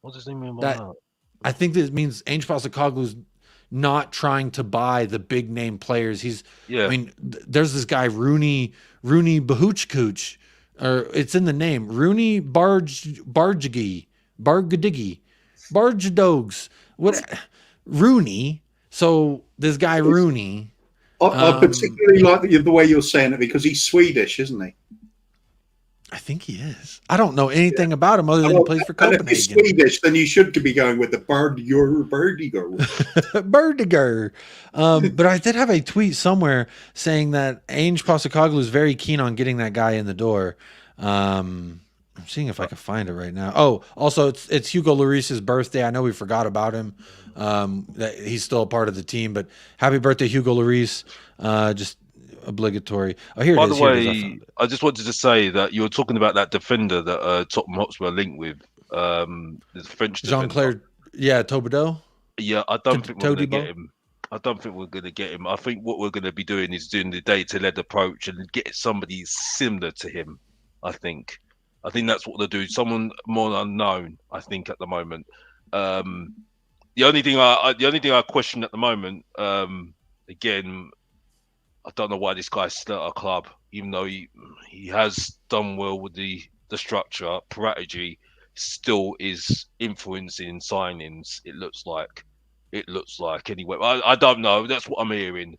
Speaker 4: What does he mean by that?
Speaker 2: I think this means Ange Postecoglou's not trying to buy the big name players. I mean, there's this guy Roony Bahuchkuch, or it's in the name, Roony Bardghji, Bardghji, what, Roony. So this guy Roony.
Speaker 3: I particularly like the way you're saying it because he's Swedish, isn't he?
Speaker 2: I think he is. I don't know anything about him other than he plays for Copenhagen.
Speaker 3: If he's Swedish, then you should be going with the Bardghji.
Speaker 2: But I did have a tweet somewhere saying that Ange Postecoglou is very keen on getting that guy in the door. I'm seeing if I can find it right now. Oh, also it's Hugo Lloris's birthday. I know we forgot about him. That he's still a part of the team, but happy birthday, Hugo Lloris. Just obligatory. Oh, here
Speaker 4: By
Speaker 2: it is.
Speaker 4: the way, I just wanted to say that you were talking about that defender that Tottenham Hotspur linked with, the French defender.
Speaker 2: Jean-Claire, Tobideau.
Speaker 4: Yeah, I don't think we're going to get him. I don't think we're going to get him. I think what we're going to be doing is doing the data-led approach and get somebody similar to him. I think that's what they'll do. Someone more unknown. I think at the moment. The only thing I question at the moment, again, I don't know why this guy's still at a club, even though he has done well with the structure. Bardghji still is influencing signings. It looks like anyway. I don't know. That's what I'm hearing.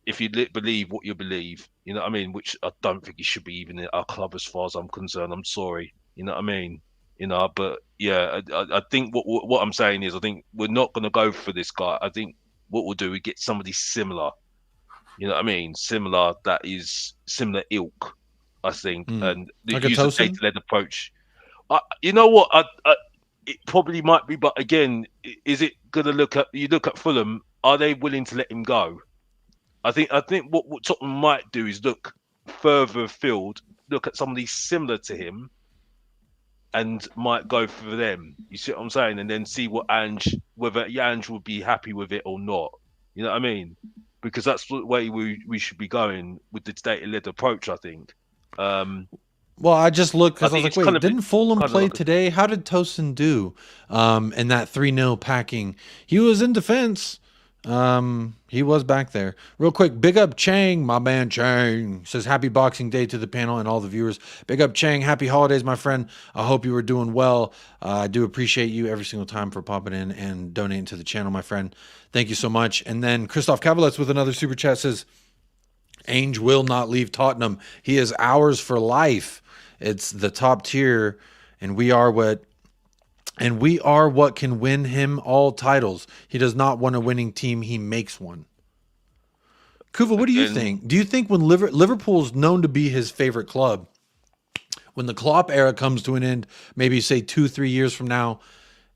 Speaker 4: If you believe what you believe, you know what I mean. Which I don't think he should be even at our club as far as I'm concerned. I'm sorry, you know what I mean. But yeah, I think what I'm saying is I think we're not going to go for this guy. I think what we'll do, we get somebody similar. You know what I mean? Similar, that is similar ilk, I think. And
Speaker 2: like
Speaker 4: use a data-led approach. You know what? It probably might be, but again, is it going to look at Fulham, are they willing to let him go? I think what Tottenham might do is look further afield, look at somebody similar to him, and might go for them. You see what I'm saying? And then see whether Ange would be happy with it or not. You know what I mean? Because that's the way we should be going with the data-led approach, I think.
Speaker 2: Well, I just looked because I was like, wait, didn't Fulham play
Speaker 4: like
Speaker 2: today? How did Tosin do in that 3-0 packing? He was in defense. He was back there. Real quick, big up Chang, my man Chang. Says happy Boxing Day to the panel and all the viewers. Big up Chang, happy holidays, my friend. I hope you were doing well. I do appreciate you every single time for popping in and donating to the channel, my friend. Thank you so much. And then Christoph Kavalets with another super chat says, Ainge will not leave Tottenham. He is ours for life. It's the top tier, and we are what can win him all titles. He does not want a winning team. He makes one. Kuva, what do you think? Do you think when Liverpool's known to be his favorite club, when the Klopp era comes to an end, maybe say 2-3 years from now,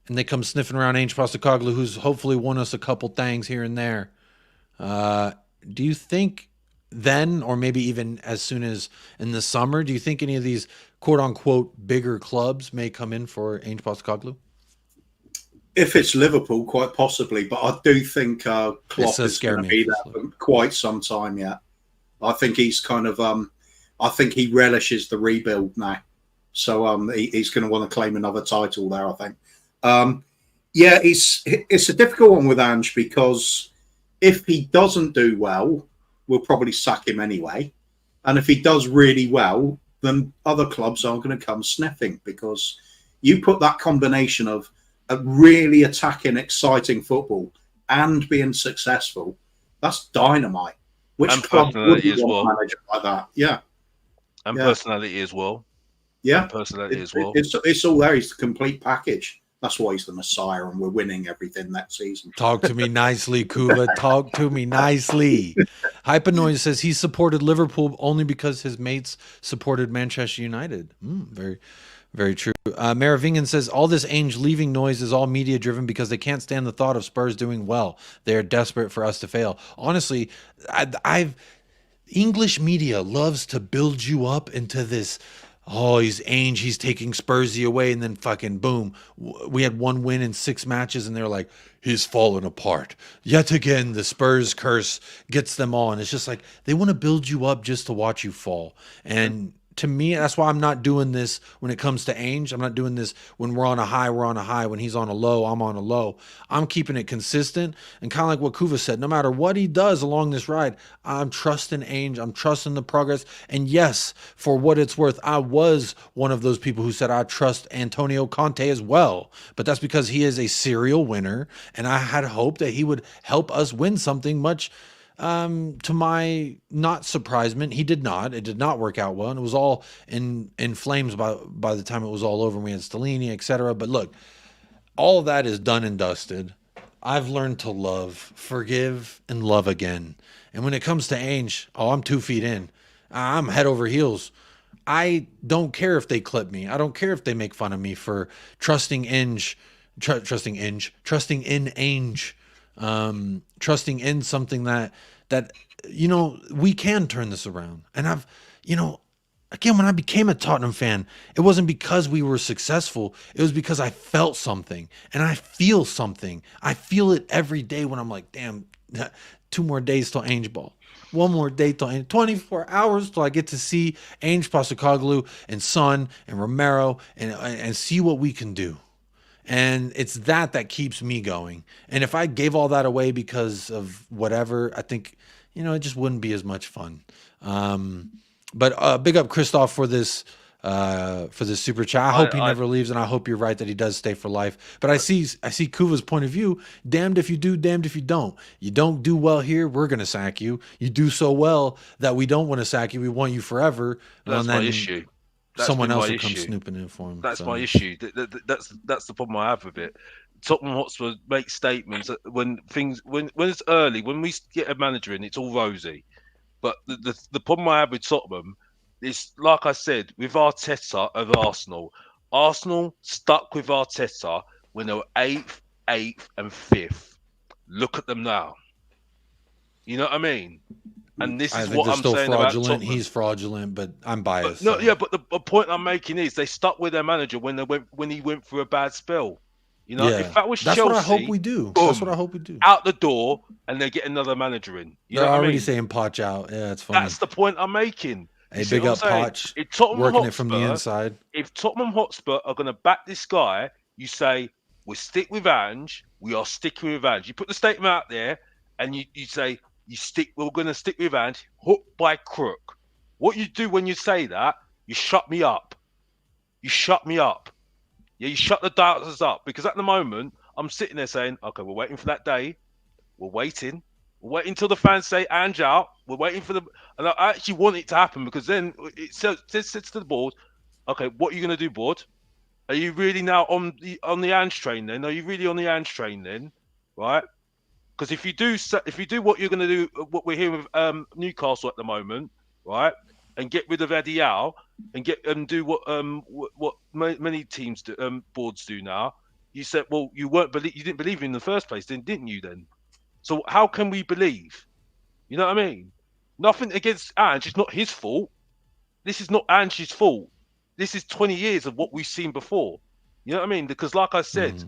Speaker 2: and they come sniffing around Ange Postecoglou, who's hopefully won us a couple things here and there, do you think then, or maybe even as soon as in the summer, do you think any of these quote-unquote bigger clubs may come in for Ange Postecoglou?
Speaker 3: If it's Liverpool, quite possibly, but I do think Klopp is going to be there for quite some time yet. I think he's kind of, I think he relishes the rebuild now, so he's going to want to claim another title there. I think, yeah, it's a difficult one with Ange because if he doesn't do well, we'll probably sack him anyway, and if he does really well, then other clubs are going to come sniffing because you put that combination of a really attacking, exciting football and being successful. That's dynamite. Which
Speaker 4: and
Speaker 3: club would
Speaker 4: as well.
Speaker 3: Manager like that? Yeah,
Speaker 4: and personality as well.
Speaker 3: Yeah,
Speaker 4: and personality as well.
Speaker 3: It's all there. He's the complete package. That's why he's the Messiah, and we're winning everything that season.
Speaker 2: Talk to me nicely, Kuva. Talk to me nicely. Hypanoise says he supported Liverpool only because his mates supported Manchester United. Very, very true. Maravingan says all this Ainge leaving noise is all media driven because they can't stand the thought of Spurs doing well. They're desperate for us to fail. Honestly, English media loves to build you up into this oh, he's Ainge, he's taking Spursy away, and then fucking boom, we had 1 win in 6 matches, and they're like, he's fallen apart. Yet again, the Spurs curse gets them all, and it's just like they want to build you up just to watch you fall. And to me, that's why I'm not doing this when it comes to Ainge. I'm not doing this when we're on a high, we're on a high. When he's on a low, I'm on a low. I'm keeping it consistent. And kind of like what Kuva said, no matter what he does along this ride, I'm trusting Ainge. I'm trusting the progress. And yes, for what it's worth, I was one of those people who said I trust Antonio Conte as well. But that's because he is a serial winner. And I had hoped that he would help us win something much. To my not surprisement, he did not. It did not work out well, and it was all in flames by the time it was all over. And we had Stellini, etc. But look, all of that is done and dusted. I've learned to love, forgive, and love again. And when it comes to Ainge, oh, I'm 2 feet in. I'm head over heels. I don't care if they clip me. I don't care if they make fun of me for trusting Ainge, trusting in Ainge. Trusting in something that you know, we can turn this around. And I've, you know, again, when I became a Tottenham fan, it wasn't because we were successful. It was because I felt something, and I feel something. I feel it every day when I'm like, damn, 2 more days till Ainge ball. 1 more day till Ainge, 24 hours till I get to see Ainge, Postecoglou, and Son and Romero and see what we can do. And it's that keeps me going. And if I gave all that away because of whatever, I think, you know, it just wouldn't be as much fun. But big up Christoph for this super chat. I hope he never leaves, and I hope you're right that he does stay for life. But I see Kuva's point of view. Damned if you do, damned if you don't. You don't do well here, we're gonna sack you. You do so well that we don't want to sack you. We want you forever.
Speaker 4: That's my issue.
Speaker 2: Someone else will come snooping in for him.
Speaker 4: That's my issue. That's the problem I have with it. Tottenham Hotspur make statements when it's early, when we get a manager in, it's all rosy. But the problem I have with Tottenham is, like I said, with Arteta of Arsenal stuck with Arteta when they were 8th, and 5th. Look at them now. You know what I mean? And this is what I'm saying about Tottenham.
Speaker 2: He's fraudulent, but I'm biased.
Speaker 4: But the point I'm making is they stuck with their manager when he went through a bad spell. You know, if that was Chelsea,
Speaker 2: what I hope we do.
Speaker 4: Boom,
Speaker 2: that's what I hope we do.
Speaker 4: Out the door, and they get another manager in.
Speaker 2: They're already saying Poch out. Yeah, it's funny.
Speaker 4: That's the point I'm making.
Speaker 2: Hey, big up Poch, working it from the inside.
Speaker 4: If Tottenham Hotspur are going to back this guy, you say, we'll stick with Ange. We are sticking with Ange. You put the statement out there, and you say, we're going to stick with Ange, hook by crook. What you do when you say that, you shut me up. You shut me up. Yeah, you shut the doubters up. Because at the moment, I'm sitting there saying, okay, we're waiting for that day. We're waiting. We're waiting until the fans say Ange out. We're waiting for and I actually want it to happen, because then it says to the board, okay, what are you going to do, board? Are you really now on the Ange train then? Are you really on the Ange train then? Right? Because if you do what you're going to do, what we're hearing with Newcastle at the moment, right, and get rid of Eddie Howe and do what many teams do, boards do now, you said, well, you didn't believe in the first place, didn't you? Then, so how can we believe? You know what I mean? Nothing against Ange. It's not his fault. This is not Ange's fault. This is 20 years of what we've seen before. You know what I mean? Because, like I said.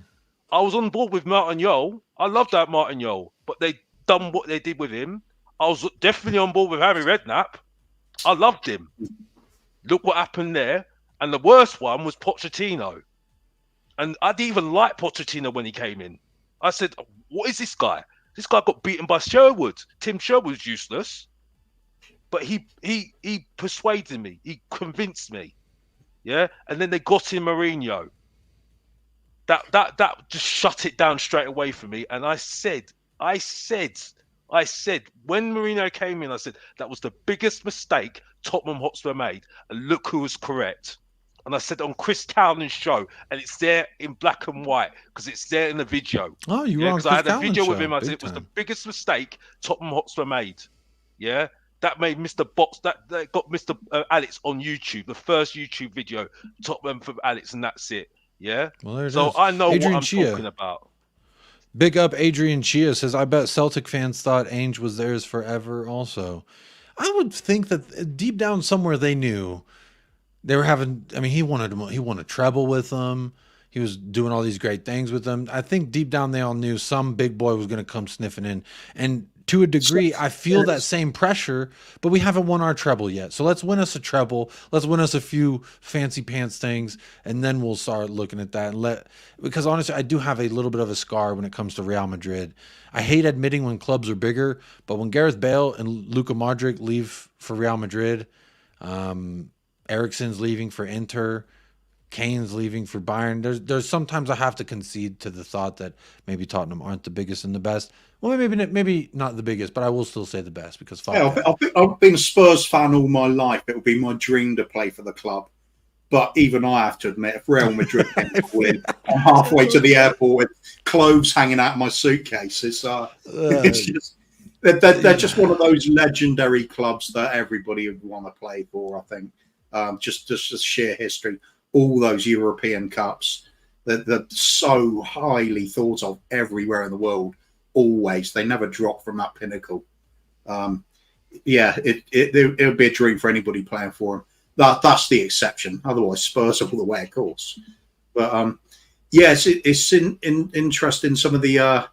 Speaker 4: I was on board with Martin Yole. I loved that Martin Yole, but they done what they did with him. I was definitely on board with Harry Redknapp. I loved him. Look what happened there. And the worst one was Pochettino. And I didn't even like Pochettino when he came in. I said, what is this guy? This guy got beaten by Sherwood. Tim Sherwood's useless. But he persuaded me. He convinced me. Yeah? And then they got in Mourinho. That just shut it down straight away for me. And I said, when Mourinho came in, I said, that was the biggest mistake Tottenham Hotspur made. And look who was correct. And I said on Chris Townend's show, and it's there in black and white, because it's there in the video.
Speaker 2: Oh, you were on Chris
Speaker 4: Because I had a video
Speaker 2: show,
Speaker 4: with him. I said it was the biggest mistake Tottenham Hotspur made. Yeah? That made Mr. Box, that got Mr. Alex on YouTube, the first YouTube video, Tottenham from Alex, and that's it. Yeah.
Speaker 2: Well,
Speaker 4: so I know Adrian what I'm talking about.
Speaker 2: Big up Adrian Chia says, I bet Celtic fans thought Ainge was theirs forever also. I would think that deep down somewhere they knew they were having. I mean, he won a treble with them. He was doing all these great things with them. I think deep down they all knew some big boy was going to come sniffing in. And to a degree, I feel that same pressure, but we haven't won our treble yet. So let's win us a treble. Let's win us a few fancy pants things, and then we'll start looking at that. Because honestly, I do have a little bit of a scar when it comes to Real Madrid. I hate admitting when clubs are bigger, but when Gareth Bale and Luka Modric leave for Real Madrid, Eriksen's leaving for Inter, Kane's leaving for Bayern. There's sometimes I have to concede to the thought that maybe Tottenham aren't the biggest and the best. Well, maybe not the biggest, but I will still say the best because
Speaker 3: I've been a Spurs fan all my life. It would be my dream to play for the club. But even I have to admit, if Real Madrid came to win, I'm halfway to the airport with clothes hanging out of my suitcases. It's just they're just one of those legendary clubs that everybody would want to play for. I think just sheer history. All those European Cups that they're so highly thought of everywhere in the world. Always, they never drop from that pinnacle. It would be a dream for anybody playing for them. That's the exception. Otherwise, Spurs are all the way, of course. But yes, it's interesting. Some of the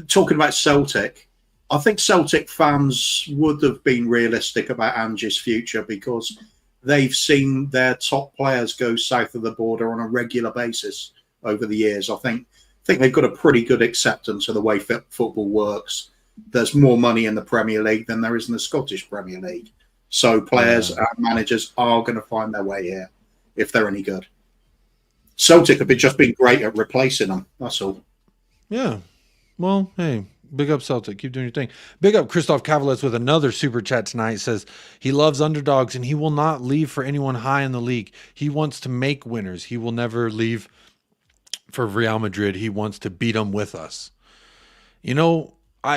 Speaker 3: talking about Celtic. I think Celtic fans would have been realistic about Ange's future because they've seen their top players go south of the border on a regular basis over the years. I think they've got a pretty good acceptance of the way football works. There's more money in the Premier League than there is in the Scottish Premier League. So players and managers are going to find their way here if they're any good. Celtic have just been great at replacing them. That's all.
Speaker 2: Yeah. Well, hey, big up Celtic. Keep doing your thing. Big up Christoph Kavalets with another super chat tonight. Says he loves underdogs and he will not leave for anyone high in the league. He wants to make winners. He will never leave for Real Madrid. He wants to beat them with us. You know,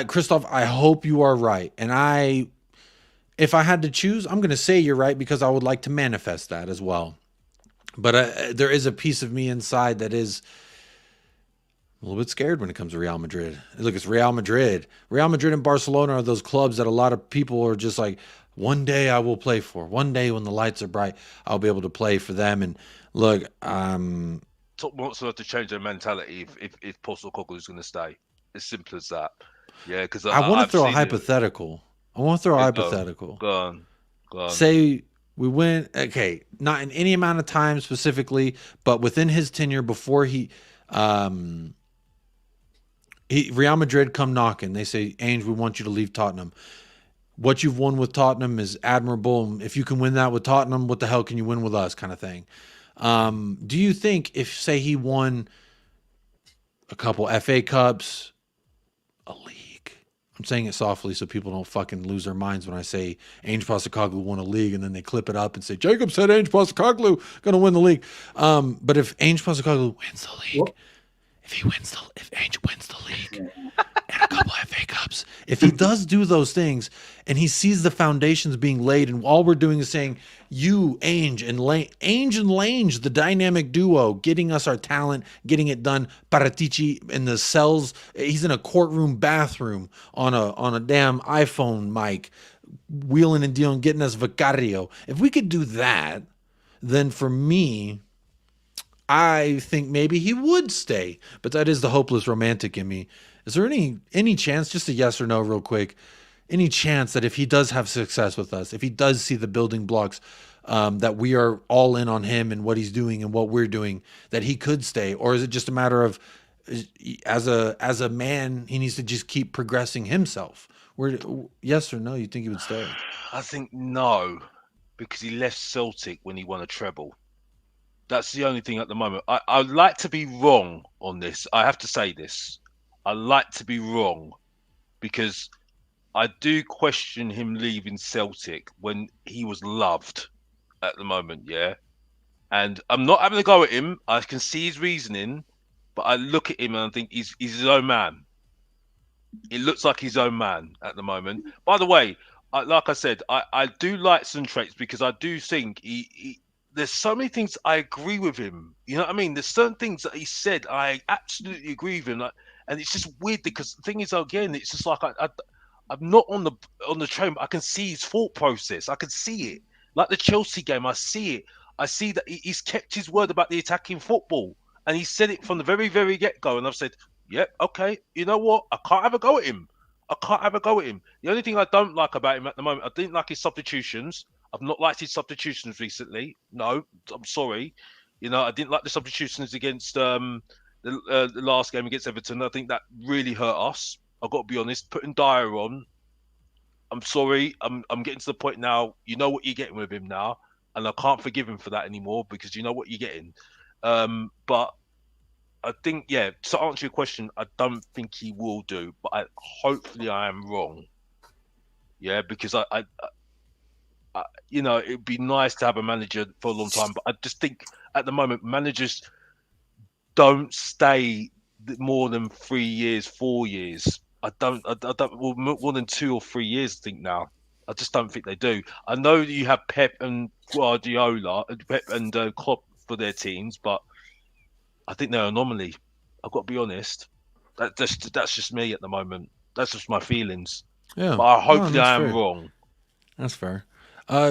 Speaker 2: Christoph, I hope you are right. And if I had to choose, I'm going to say you're right because I would like to manifest that as well. But there is a piece of me inside that is a little bit scared when it comes to Real Madrid. Look, it's Real Madrid. Real Madrid and Barcelona are those clubs that a lot of people are just like, one day I will play for. One day when the lights are bright, I'll be able to play for them. And look,
Speaker 4: Tottenham wants to change their mentality if Postecoglou is going to stay. As simple as that. Yeah, because
Speaker 2: I want to throw a hypothetical. Go
Speaker 4: on.
Speaker 2: Say we win, okay, not in any amount of time specifically, but within his tenure before Real Madrid come knocking. They say, Ainge, we want you to leave Tottenham. What you've won with Tottenham is admirable. If you can win that with Tottenham, what the hell can you win with us kind of thing? Do you think if, say, he won a couple FA Cups, a league, I'm saying it softly so people don't fucking lose their minds when I say Ainge Postecoglou won a league and then they clip it up and say, Jacob said Ainge Postecoglou going to win the league. But if Ainge Postecoglou wins the league, if Ainge wins the league and a couple FA Cups, if he does do those things and he sees the foundations being laid and all we're doing is saying, you, Ainge and Lange, the dynamic duo, getting us our talent, getting it done. Paratici in the cells, he's in a courtroom bathroom on a damn iPhone mic, wheeling and dealing, getting us Vicario. If we could do that, then for me, I think maybe he would stay. But that is the hopeless romantic in me. Is there any chance, just a yes or no real quick, any chance that if he does have success with us, if he does see the building blocks, that we are all in on him and what he's doing and what we're doing, that he could stay? Or is it just a matter of, as a man, he needs to just keep progressing himself? Yes or no, you think he would stay?
Speaker 4: I think no, because he left Celtic when he won a treble. That's the only thing at the moment. I'd like to be wrong on this. I have to say this. I like to be wrong because I do question him leaving Celtic when he was loved at the moment, yeah? And I'm not having a go at him. I can see his reasoning, but I look at him and I think he's his own man. It looks like his own man at the moment. By the way, like I said, I do like some traits because I do think there's so many things I agree with him. You know what I mean? There's certain things that he said I absolutely agree with him. And it's just weird because the thing is, again, it's just like I'm not on the train, but I can see his thought process. I can see it. Like the Chelsea game, I see it. I see that he's kept his word about the attacking football, and he said it from the very, very get-go. And I've said, "Yep, okay. You know what? I can't have a go at him. I can't have a go at him." The only thing I don't like about him at the moment, I didn't like his substitutions. I've not liked his substitutions recently. No, I'm sorry. You know, I didn't like the substitutions against the last game against Everton. I think that really hurt us. I've got to be honest. Putting Dyer on, I'm sorry. I'm getting to the point now. You know what you're getting with him now, and I can't forgive him for that anymore because you know what you're getting. But I think, yeah, to answer your question, I don't think he will do, but hopefully I am wrong. Yeah, because I you know, it'd be nice to have a manager for a long time, but I just think at the moment managers don't stay more than 3 years, 4 years. I don't well, more than 2 or 3 years. I think now. I just don't think they do. I know that you have Pep and Guardiola, Pep and Klopp for their teams, but I think they're an anomaly. I've got to be honest. That's just me at the moment. That's just my feelings.
Speaker 2: Yeah,
Speaker 4: But hopefully I am
Speaker 2: fair.
Speaker 4: wrong.
Speaker 2: That's fair.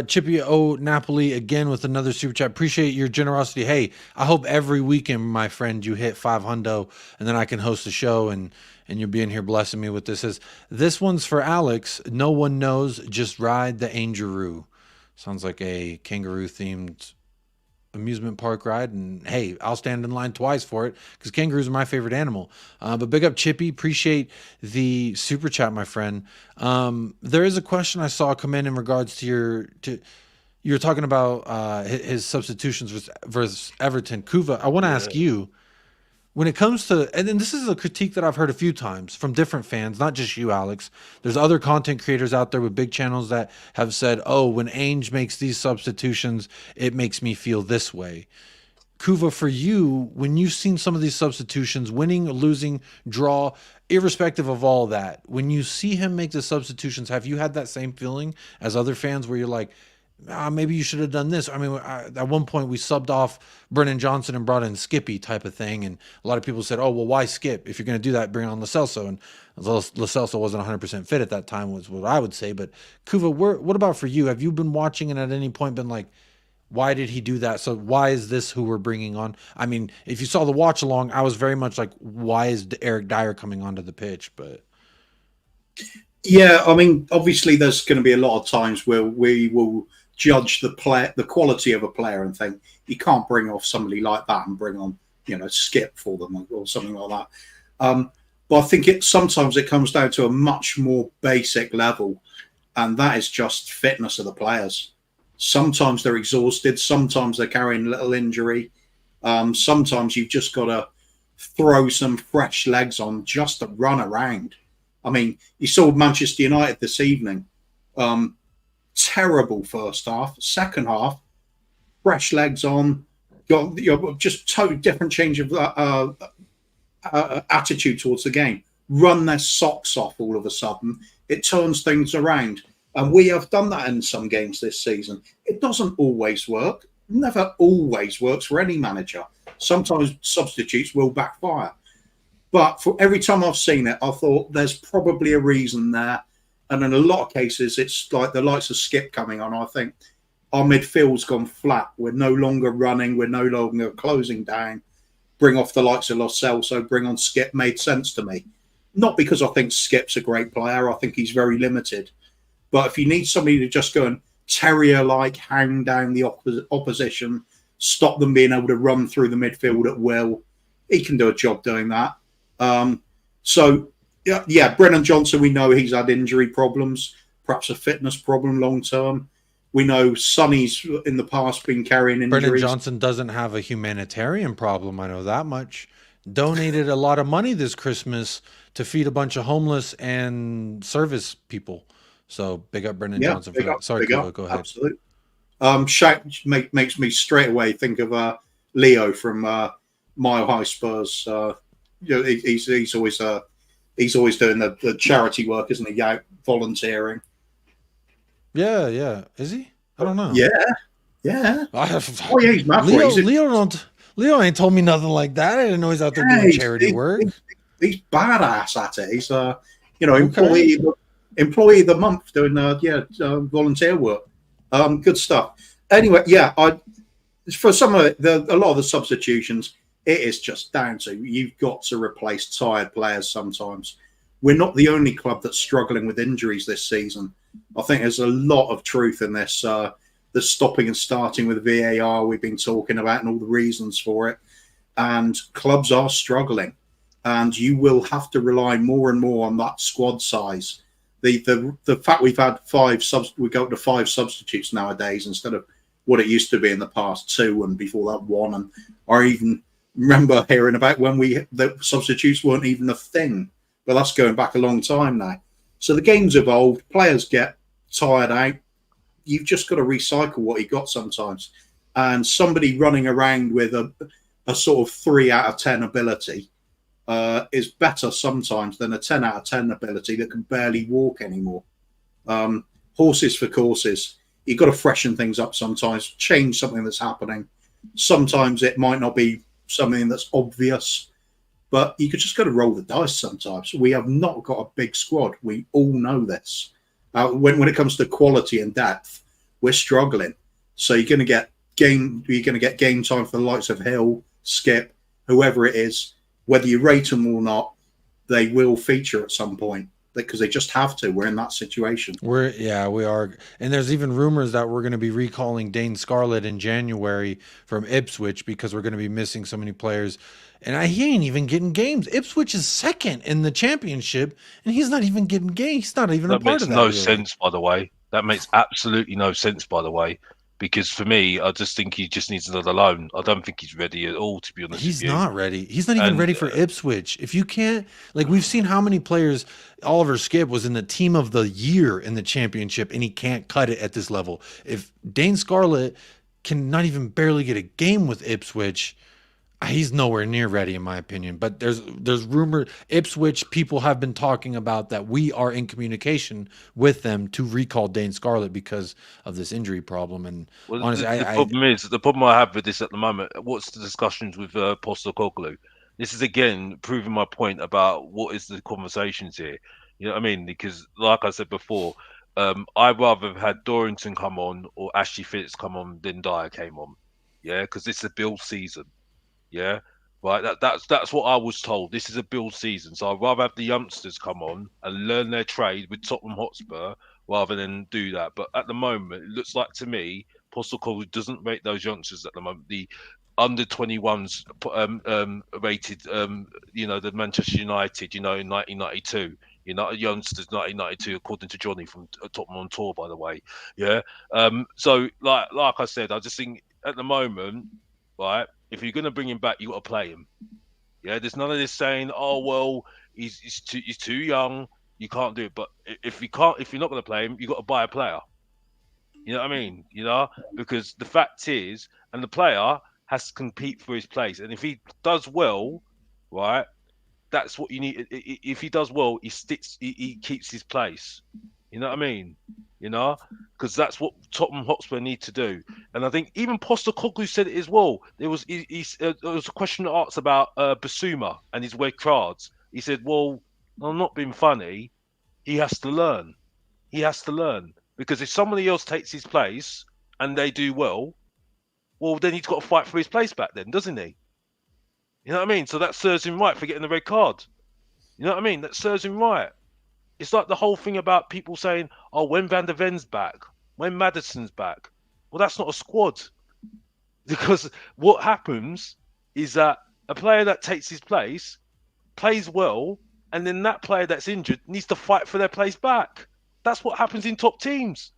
Speaker 2: Chippy O Napoli again with another super chat. Appreciate your generosity. Hey, I hope every weekend, my friend, you hit 500 and then I can host a show and you'll be in here blessing me with this. This one's for Alex. No one knows. Just ride the Angeloo. Sounds like a kangaroo themed amusement park ride, and hey, I'll stand in line twice for it because kangaroos are my favorite animal. But big up Chippy, appreciate the super chat, my friend. There is a question I saw come in regards to you were talking about his substitutions versus Everton. Kuva, I want to ask you, when it comes to, and then this is a critique that I've heard a few times from different fans, not just you, Alex. There's other content creators out there with big channels that have said, oh, when Ainge makes these substitutions, it makes me feel this way. Kuva, for you, when you've seen some of these substitutions, winning, losing, draw, irrespective of all that, when you see him make the substitutions, have you had that same feeling as other fans where you're like, maybe you should have done this? I mean, at one point we subbed off Brennan Johnson and brought in Skippy type of thing. And a lot of people said, oh, well, why Skip? If you're going to do that, bring on Lo Celso. And Lo Celso wasn't 100% fit at that time, was what I would say. But Kuva, what about for you? Have you been watching and at any point been like, why did he do that? So why is this who we're bringing on? I mean, if you saw the watch along, I was very much like, why is Eric Dyer coming onto the pitch? But
Speaker 3: yeah, I mean, obviously there's going to be a lot of times where we will judge the quality of a player and think you can't bring off somebody like that and bring on, Skip for them or something like that. But I think sometimes it comes down to a much more basic level, and that is just fitness of the players. Sometimes they're exhausted, sometimes they're carrying a little injury. Sometimes you've just got to throw some fresh legs on just to run around. I mean, you saw Manchester United this evening. Terrible first half. Second half, fresh legs on. Got just totally different change of attitude towards the game. Run their socks off all of a sudden. It turns things around. And we have done that in some games this season. It doesn't always work. Never always works for any manager. Sometimes substitutes will backfire. But for every time I've seen it, I thought there's probably a reason there. And in a lot of cases, it's like the likes of Skip coming on. I think our midfield's gone flat. We're no longer running. We're no longer closing down. Bring off the likes of Lo Celso, bring on Skip made sense to me. Not because I think Skip's a great player. I think he's very limited. But if you need somebody to just go and terrier-like hang down the opposition, stop them being able to run through the midfield at will, he can do a job doing that. Yeah, Brennan Johnson, we know he's had injury problems, perhaps a fitness problem long term. We know Sonny's in the past been carrying injuries.
Speaker 2: Brennan Johnson doesn't have a humanitarian problem, I know that much. Donated a lot of money this Christmas to feed a bunch of homeless and service people. So big up Brennan Johnson for that. Sorry, go ahead.
Speaker 3: Absolutely. Shaq makes me straight away think of Leo from Mile High Spurs. He's always doing the charity work, isn't he? Out volunteering.
Speaker 2: Yeah. Is he? I don't know.
Speaker 3: Yeah. Oh yeah, he's mad.
Speaker 2: Leo ain't told me nothing like that. I didn't know he's out there doing charity work.
Speaker 3: He's badass at it. He's employee of the month doing volunteer work. Good stuff. Anyway, yeah, for some of it, a lot of the substitutions, it is just down to you've got to replace tired players sometimes. We're not the only club that's struggling with injuries this season. I think there's a lot of truth in this. The stopping and starting with VAR we've been talking about and all the reasons for it. And clubs are struggling. And you will have to rely more and more on that squad size. The fact we've had we go up to 5 substitutes nowadays instead of what it used to be in the past, 2 and before that 1. And I even remember hearing about when the substitutes weren't even a thing. But that's going back a long time now. So the game's evolved. Players get tired out. You've just got to recycle what you got sometimes. And somebody running around with a sort of 3 out of 10 ability is better sometimes than a 10 out of 10 ability that can barely walk anymore. Horses for courses. You've got to freshen things up sometimes, change something that's happening. Sometimes it might not be something that's obvious, but you could just got to roll the dice sometimes. We have not got a big squad. We all know this. When it comes to quality and depth, we're struggling. So you're going to get game time for the likes of Hill, Skip, whoever it is. Whether you rate them or not, they will feature at some point because they just have to. We're in that situation.
Speaker 2: We are. And there's even rumors that we're going to be recalling Dane Scarlett in January from Ipswich because we're going to be missing so many players. And he ain't even getting games. Ipswich is second in the championship, and he's not even getting games. He's not even a part of that.
Speaker 4: That makes no sense, by the way. That makes absolutely no sense, by the way. Because for me, I just think he just needs another loan. I don't think he's ready at all, to be honest with you.
Speaker 2: He's not ready. He's not even ready for Ipswich. If you can't, we've seen how many players, Oliver Skip was in the team of the year in the championship, and he can't cut it at this level. If Dane Scarlett can not even barely get a game with Ipswich, he's nowhere near ready, in my opinion. But there's rumor Ipswich people have been talking about that we are in communication with them to recall Dane Scarlett because of this injury problem. And honestly,
Speaker 4: the problem I have with this at the moment. What's the discussions with Postecoglou? This is again proving my point about what is the conversations here. You know what I mean? Because like I said before, I'd rather have had Dorrington come on or Ashley Phillips come on than Dyer came on. Yeah, because it's a build season. Yeah, right. That's what I was told. This is a build season, so I'd rather have the youngsters come on and learn their trade with Tottenham Hotspur rather than do that. But at the moment, it looks like to me, Postecoglou doesn't rate those youngsters at the moment. The under 21s rated, the Manchester United, in 1992. Youngsters 1992, according to Johnny from Tottenham on Tour, by the way. Yeah. So like I said, I just think at the moment, right. If you're going to bring him back, you got to play him. Yeah, there's none of this saying, "Oh well, he's too young, you can't do it." But if you're not going to play him, you got to buy a player. You know what I mean? Because the fact is, and the player has to compete for his place. And if he does well, right, that's what you need. If he does well, he keeps his place. You know what I mean? Because that's what Tottenham Hotspur need to do. And I think even Postecoglou said it as well. There was a question asked about Basuma and his red cards. He said, well, I'm not being funny. He has to learn. Because if somebody else takes his place and they do well, then he's got to fight for his place back then, doesn't he? You know what I mean? So that serves him right for getting the red card. You know what I mean? That serves him right. It's like the whole thing about people saying, oh, when Van der Ven's back, when Maddison's back. Well, that's not a squad. Because what happens is that a player that takes his place plays well, and then that player that's injured needs to fight for their place back. That's what happens in top teams.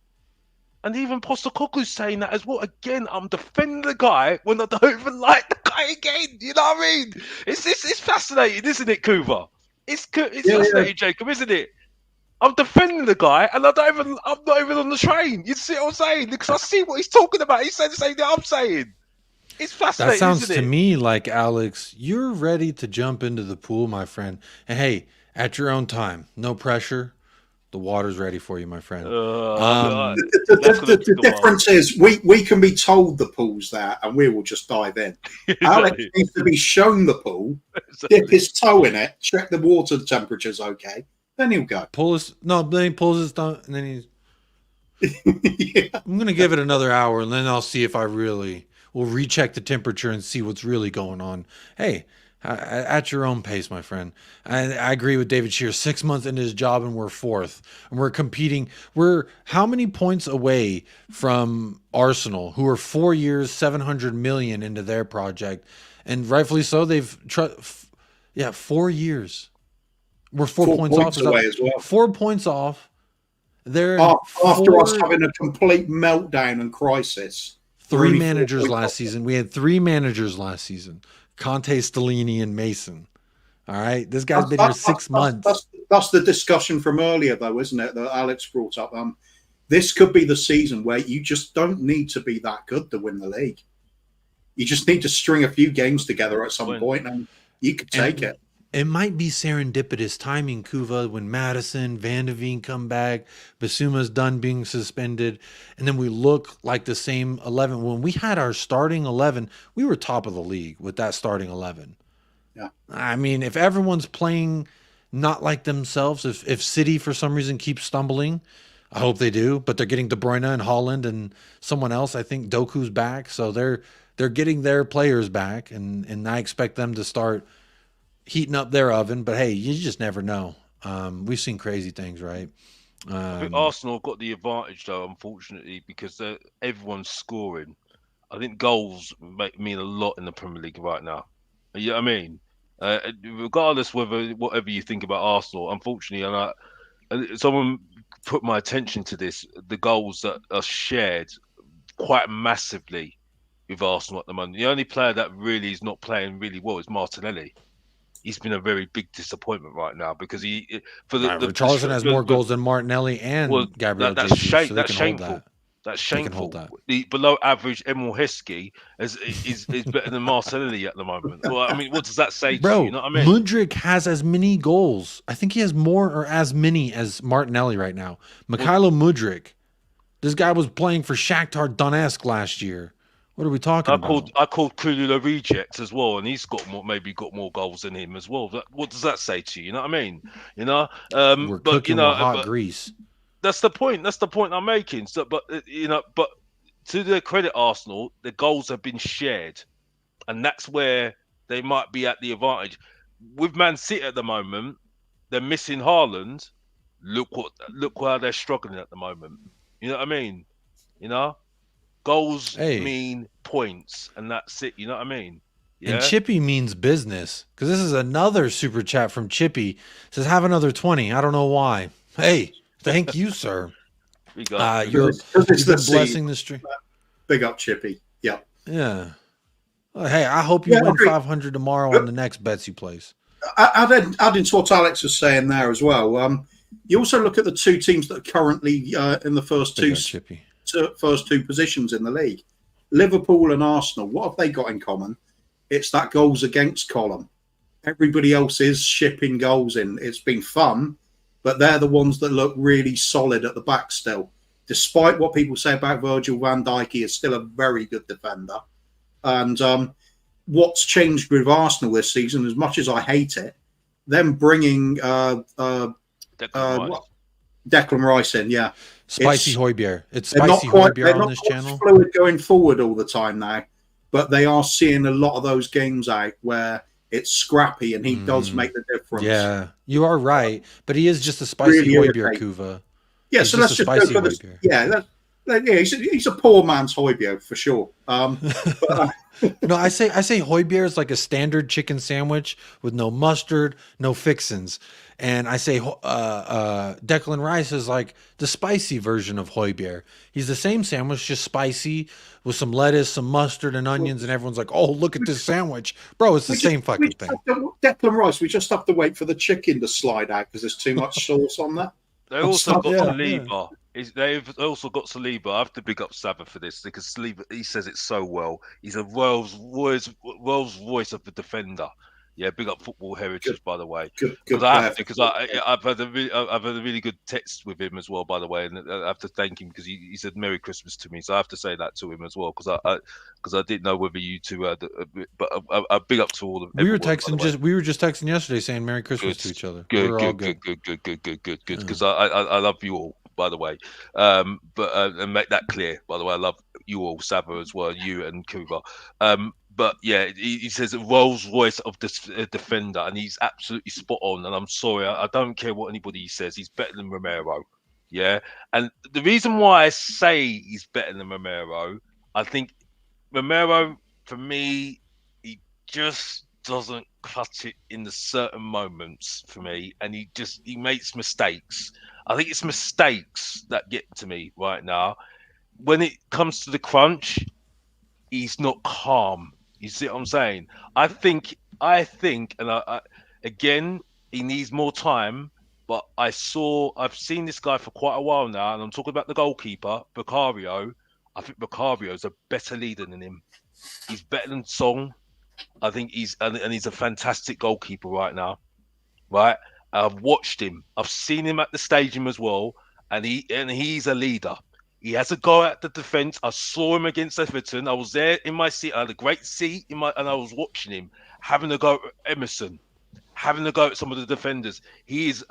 Speaker 4: And even Postecoglou's saying that as well. Again, I'm defending the guy when I don't even like the guy again. You know what I mean? It's fascinating, isn't it, Kuva? It's fascinating, Jacob, isn't it? I'm defending the guy, and I'm not even on the train. You see what I'm saying? Because I see what he's talking about. He's saying the same thing I'm saying. It's fascinating.
Speaker 2: That sounds to me like, Alex, you're ready to jump into the pool, my friend. And hey, at your own time, no pressure. The water's ready for you, my friend.
Speaker 3: The difference is we can be told the pool's there, and we will just dive in. Alex needs to be shown the pool, dip his toe in it, check the water temperature's okay. Then he'll go.
Speaker 2: Then he pulls his thumb, and then he's...
Speaker 3: Yeah.
Speaker 2: I'm gonna give it another hour, and then I'll see if I really will recheck the temperature and see what's really going on. Hey, at your own pace, my friend. I agree with David Shear. 6 months into his job, and we're fourth, and we're competing. We're how many points away from Arsenal, who are 4 years, 700 million into their project, and rightfully so. They've 4 years. We're 4 points off.
Speaker 3: away as well.
Speaker 2: 4 points off. They're
Speaker 3: After us having a complete meltdown and crisis.
Speaker 2: Three managers last season. We had 3 managers last season. Conte, Stellini, and Mason. All right. This guy's been here 6 months.
Speaker 3: That's the discussion from earlier, though, isn't it? That Alex brought up. This could be the season where you just don't need to be that good to win the league. You just need to string a few games together at some point, and you could take it.
Speaker 2: It might be serendipitous timing, Kuva, when Madison, Van de Veen come back, Basuma's done being suspended, and then we look like the same 11. When we had our starting 11, we were top of the league with that starting 11.
Speaker 3: Yeah.
Speaker 2: I mean, if everyone's playing not like themselves, if City for some reason keeps stumbling, I hope they do, but they're getting De Bruyne and Holland and someone else. I think Doku's back, so they're getting their players back, and I expect them to start heating up their oven. But hey, you just never know. We've seen crazy things, right?
Speaker 4: I think Arsenal got the advantage though, unfortunately, because everyone's scoring. I think goals mean a lot in the Premier League right now. You know what I mean? Regardless whatever you think about Arsenal, unfortunately, and someone put my attention to this, the goals that are shared quite massively with Arsenal at the moment. The only player that really is not playing really well is Martinelli. He's been a very big disappointment right now because
Speaker 2: Richarlison has more goals than Martinelli and Gabriel Jesus.
Speaker 4: That's shameful. That's shameful. The below average Emil Heskey is better than Martinelli at the moment. Well, I mean, what does that say to you? You know what I mean?
Speaker 2: Mudryk has as many goals. I think he has more or as many as Martinelli right now. Mikhailo Mudryk. This guy was playing for Shakhtar Donetsk last year. What are we talking about?
Speaker 4: I called Kulula reject as well, and he's got more goals than him as well. What does that say to you? You know what I mean? You know,
Speaker 2: we're cooking with hot grease.
Speaker 4: That's the point. That's the point I'm making. So, but to their credit, Arsenal, the goals have been shared, and that's where they might be at the advantage. With Man City at the moment, they're missing Haaland. Look how they're struggling at the moment. You know what I mean? You know. Goals mean points, and that's it. You know what I mean? Yeah?
Speaker 2: And Chippy means business, because this is another super chat from Chippy. It says, have another 20. I don't know why. Hey, thank you, sir. You've been blessing the stream.
Speaker 3: Big up, Chippy. Yeah.
Speaker 2: Yeah. Well, hey, I hope you win 500 tomorrow on the next bets you place.
Speaker 3: Adding to what Alex was saying there as well, you also look at the two teams that are currently in the first two positions in the league. Liverpool and Arsenal, what have they got in common? It's that goals against column. Everybody else is shipping goals in. It's been fun, but they're the ones that look really solid at the back still. Despite what people say about Virgil van Dijk, he is still a very good defender. And what's changed with Arsenal this season, as much as I hate it, them bringing Declan Rice in, yeah.
Speaker 2: Spicy Højbjerg. It's Spicy Højbjerg on this channel.
Speaker 3: Fluid going forward all the time now, but they are seeing a lot of those games out where it's scrappy and he does make the difference.
Speaker 2: Yeah, you are right, but he is just a Spicy Højbjerg, Kuva.
Speaker 3: Yeah, so let's just go for this. Yeah, he's a poor man's Højbjerg for sure.
Speaker 2: No, I say Højbjerg is like a standard chicken sandwich with no mustard, no fixins. And I say Declan Rice is like the spicy version of Højbjerg. He's the same sandwich, just spicy with some lettuce, some mustard, and onions. And everyone's like, "Oh, look at this sandwich, bro! It's the same fucking thing."
Speaker 3: Declan Rice. We just have to wait for the chicken to slide out because there's too much sauce on that.
Speaker 4: They also got Saliba. They've also got Saliba. I have to big up Sava for this because Saliba, he says it so well. He's a Rolls Royce of the defender. Yeah, big up Football Heritage, by the way. Because I've had a really good text with him as well, by the way, and I have to thank him because he said Merry Christmas to me, so I have to say that to him as well because I didn't know whether you two had, but I big up to all of.
Speaker 2: We were just texting yesterday saying Merry Christmas to each other.
Speaker 4: Good. Because I love you all. by the way. But and make that clear, by the way. I love you all, Saba as well, you and Kuba. But yeah, he says a Rolls Royce of this defender, and he's absolutely spot on. And I'm sorry, I don't care what anybody says. He's better than Romero. Yeah, and the reason why I say he's better than Romero, I think Romero, for me, he just doesn't cut it in the certain moments for me, and he makes mistakes. I think it's mistakes that get to me right now. When it comes to the crunch, he's not calm. You see what I'm saying? I think, and I again, he needs more time. But I've seen this guy for quite a while now, and I'm talking about the goalkeeper, Vicario. I think Vicario's a better leader than him. He's better than Song. I think he's a fantastic goalkeeper right now. Right? I've watched him. I've seen him at the stadium as well, and he's a leader. He has a go at the defense. I saw him against Everton. I was there in my seat. I had a great seat and I was watching him having a go at Emerson, having a go at some of the defenders. He's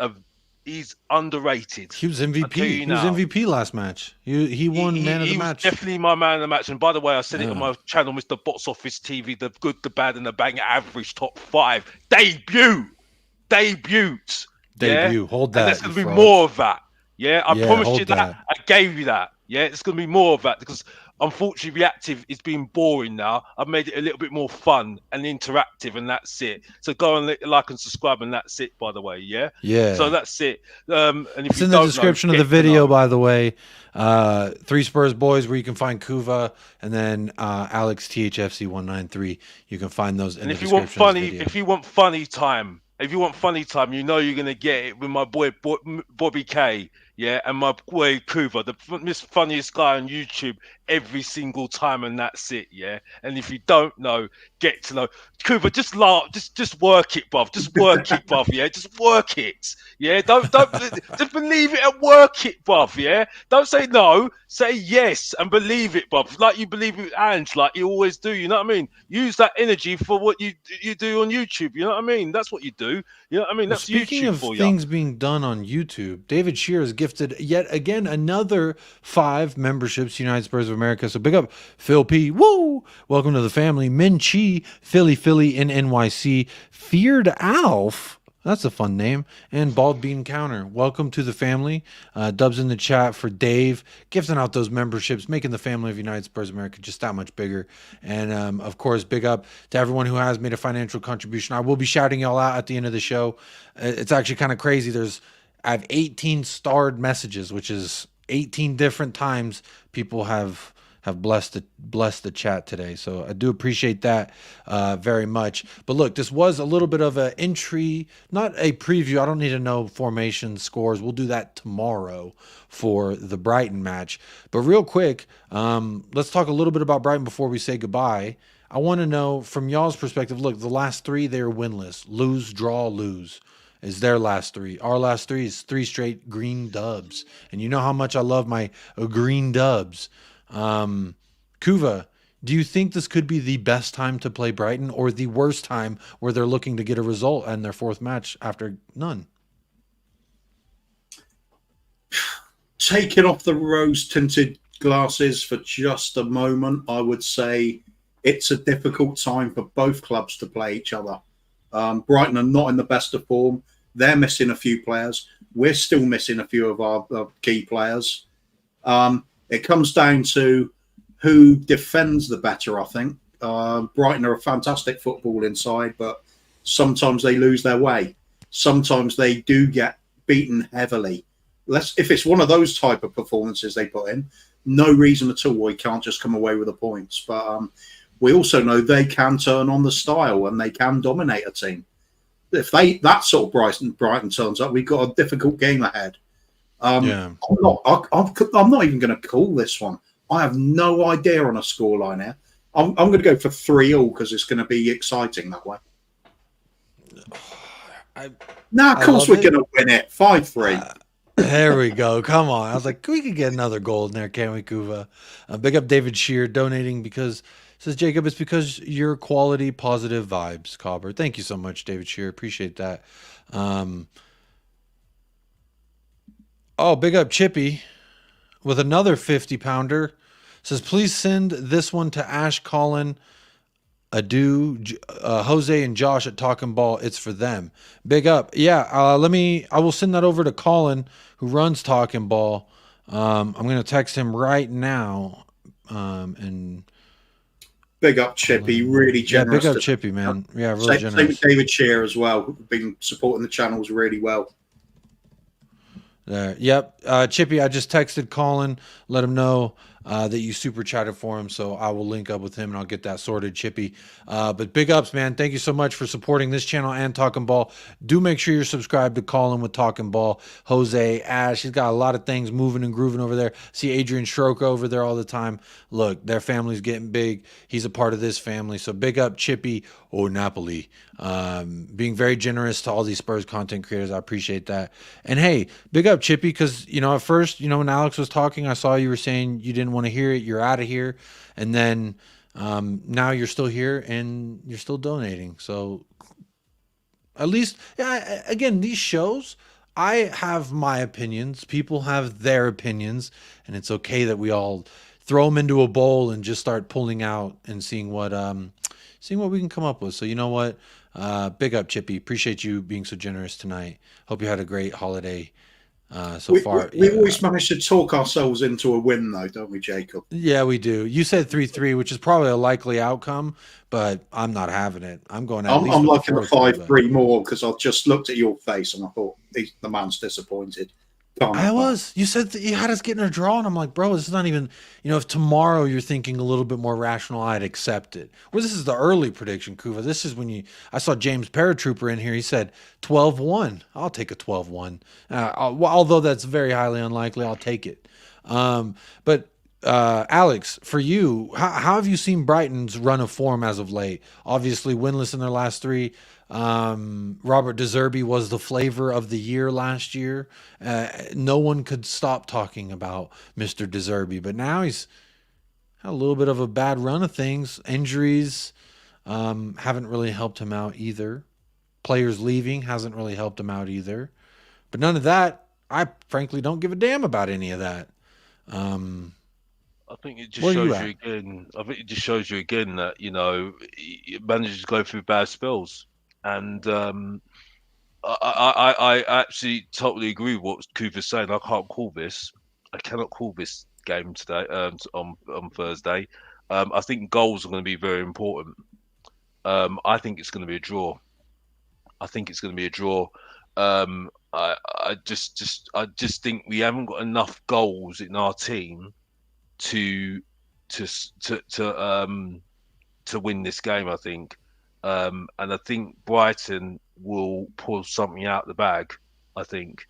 Speaker 4: underrated.
Speaker 2: He was MVP. He was MVP last match. He won man of the match.
Speaker 4: He was definitely my man of the match. And by the way, I said it on my channel, Mr. Box Office TV, the good, the bad, and the bang average top 5. Debut. Yeah?
Speaker 2: Hold that.
Speaker 4: And there's going to be more of that. Yeah, I promised you that. I gave you that. Yeah, it's going to be more of that because unfortunately Reactive is being boring now. I've made it a little bit more fun and interactive, and that's it. So go and like and subscribe, and that's it, by the way. Yeah. So that's it. And if
Speaker 2: it's in the description of the video, by the way. 3 Spurs Boys, where you can find Kuva, and then Alex THFC193. You can find those in the description.
Speaker 4: If you want funny time, you know you're gonna get it with my boy Bobby K. Yeah, and my boy Kuva, the funniest guy on YouTube every single time, and that's it. Yeah, and if you don't know, get to know. Kuva, just laugh, just work it, bruv. Just work it, bruv. Yeah, just work it. Yeah, don't just believe it and work it, bruv. Yeah, don't say no, say yes and believe it, bruv. Like you believe with Ange, like you always do. You know what I mean? Use that energy for what you do on YouTube. You know what I mean? That's what you do. You know what I mean? That's
Speaker 2: speaking
Speaker 4: YouTube
Speaker 2: of
Speaker 4: for
Speaker 2: things being done on YouTube, David Shearer has gifted yet again another 5 memberships to United Spurs of America. So big up Phil P. Woo! Welcome to the family. Min Chi, Philly in NYC, Feared Alf. That's a fun name. And Bald Bean Counter. Welcome to the family. Dubs in the chat for Dave. Gifting out those memberships, making the family of United Spurs of America just that much bigger. And, of course, big up to everyone who has made a financial contribution. I will be shouting y'all out at the end of the show. It's actually kind of crazy. I have 18 starred messages, which is 18 different times people have blessed the chat today. So I do appreciate that very much. But look, this was a little bit of an entry, not a preview. I don't need to know formation scores. We'll do that tomorrow for the Brighton match. But real quick, let's talk a little bit about Brighton before we say goodbye. I want to know from y'all's perspective. Look, the last 3, they were winless. Lose, draw, lose is their last 3. Our last 3 is 3 straight green dubs. And you know how much I love my green dubs. Kuva, do you think this could be the best time to play Brighton or the worst time where they're looking to get a result in their 4th match after none?
Speaker 3: Taking off the rose-tinted glasses for just a moment, I would say it's a difficult time for both clubs to play each other. Brighton are not in the best of form. They're missing a few players. We're still missing a few of our key players. It comes down to who defends the better, I think. Brighton are a fantastic football inside, but sometimes they lose their way. Sometimes they do get beaten heavily. If it's one of those type of performances they put in, no reason at all why you can't just come away with the points. But we also know they can turn on the style and they can dominate a team. If that sort of Brighton turns up, we've got a difficult game ahead. I'm not even going to call this one. I have no idea on a scoreline here. I'm going to go for 3-3 because it's going to be exciting that way. Of course we're going to win it. 5-3.
Speaker 2: There we go. Come on. I was like, we could get another goal in there, can't we, Kuva? Big up David Shear donating because, says Jacob, it's because you're quality, positive vibes, Cobber. Thank you so much, David Shear. Appreciate that. Oh, big up Chippy with another 50-pounder. Says, please send this one to Ash, Colin, Adu, Jose, and Josh at Talking Ball. It's for them. Big up. Yeah, I will send that over to Colin, who runs Talking Ball. I'm going to text him right now. And
Speaker 3: Big up Chippy, really generous.
Speaker 2: Yeah, big up Chippy, man. Yeah, really
Speaker 3: same
Speaker 2: generous.
Speaker 3: with David Shear as well, who've been supporting the channels really well.
Speaker 2: There. Yep. Chippy, I just texted Colin, let him know that you super chatted for him. So I will link up with him and I'll get that sorted, Chippy. But big ups, man. Thank you so much for supporting this channel and Talking Ball. Do make sure you're subscribed to Colin with Talking Ball. Jose, Ash, he's got a lot of things moving and grooving over there. See Adrian Schroka over there all the time. Look, their family's getting big. He's a part of this family. So big up Chippy or Napoli. Being very generous to all these Spurs content creators. I appreciate that. And hey, big up Chippy, because at first, when Alex was talking, I saw you were saying you didn't want to hear it, you're out of here, and then now you're still here and you're still donating. So at least, yeah, again, these shows, I have my opinions, people have their opinions, and it's okay that we all throw them into a bowl and just start pulling out and seeing what we can come up with. So you know what, big up Chippy, appreciate you being so generous tonight. Hope you had a great holiday far.
Speaker 3: We always manage to talk ourselves into a win, though, don't we, Jacob?
Speaker 2: Yeah, we do. You said 3-3, which is probably a likely outcome, but I'm not having it. I'm going.
Speaker 3: I'm liking the 5-3 more because I just looked at your face and I thought the man's disappointed.
Speaker 2: I was. You said that you had us getting a draw, and I'm like, bro, this is not even. If tomorrow you're thinking a little bit more rational, I'd accept it. Well, this is the early prediction, Kuva. This is when I saw James Paratrooper in here. He said 12-1. I'll take a 12-1. Although that's very highly unlikely, I'll take it. But Alex, for you, how have you seen Brighton's run of form as of late? Obviously, winless in their last 3. Robert De Zerbi was the flavor of the year last year. No one could stop talking about Mr. De Zerbi, but now he's had a little bit of a bad run of things. Injuries haven't really helped him out either. Players leaving hasn't really helped him out either. But none of that, I frankly don't give a damn about any of that.
Speaker 4: I think it just shows you again. I think it just shows you again that managers go through bad spells. And I actually totally agree with what Cooper's saying. I cannot call this game today on Thursday. I think goals are going to be very important. I think it's going to be a draw. I just think we haven't got enough goals in our team to win this game, I think. And I think Brighton will pull something out the bag, I think,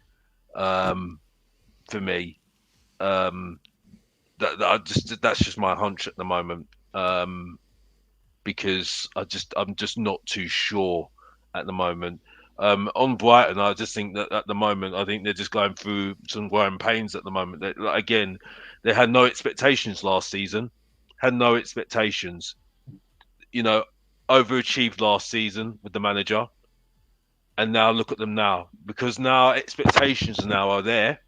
Speaker 4: for me. That's just my hunch at the moment, because I'm just not too sure at the moment. On Brighton, I just think that at the moment, I think they're just going through some growing pains at the moment. Again, they had no expectations last season, overachieved last season with the manager, and now look at them now, because now expectations now are there.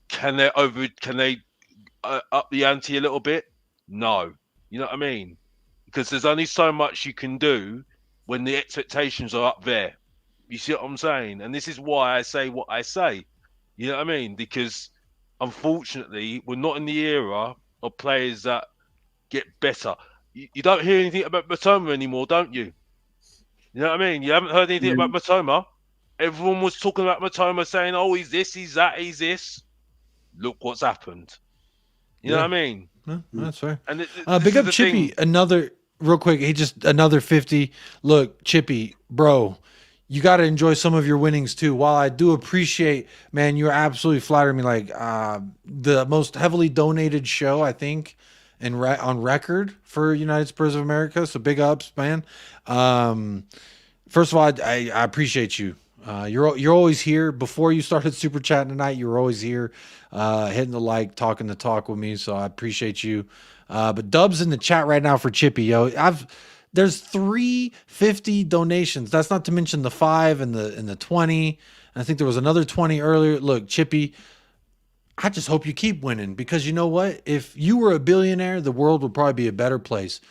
Speaker 4: Can they up the ante a little bit? No, you know what I mean, because there's only so much you can do when the expectations are up there. You see what I'm saying? And this is why I say what I say. You know what I mean? Because unfortunately, we're not in the era of players that get better. You don't hear anything about Matoma anymore, don't you? You know what I mean? You haven't heard anything about Matoma. Everyone was talking about Matoma, saying, "Oh, he's this, he's that, he's this." Look what's happened. You know what I mean?
Speaker 2: No, that's right.
Speaker 4: And
Speaker 2: big up Chippy. Another real quick. He just another 50. Look, Chippy, bro, you got to enjoy some of your winnings too. While I do appreciate, man, you're absolutely flattering me. Like the most heavily donated show, I think, on record for United Spurs of America. So big ups, man. First of all, I appreciate you. You're always here. Before you started super chatting tonight, you were always here, hitting the like, talking the talk with me. So I appreciate you. But Dub's in the chat right now for Chippy. Yo, there's 350 donations. That's not to mention the 5 and the 20. And I think there was another 20 earlier. Look, Chippy, I just hope you keep winning, because you know what? If you were a billionaire, the world would probably be a better place,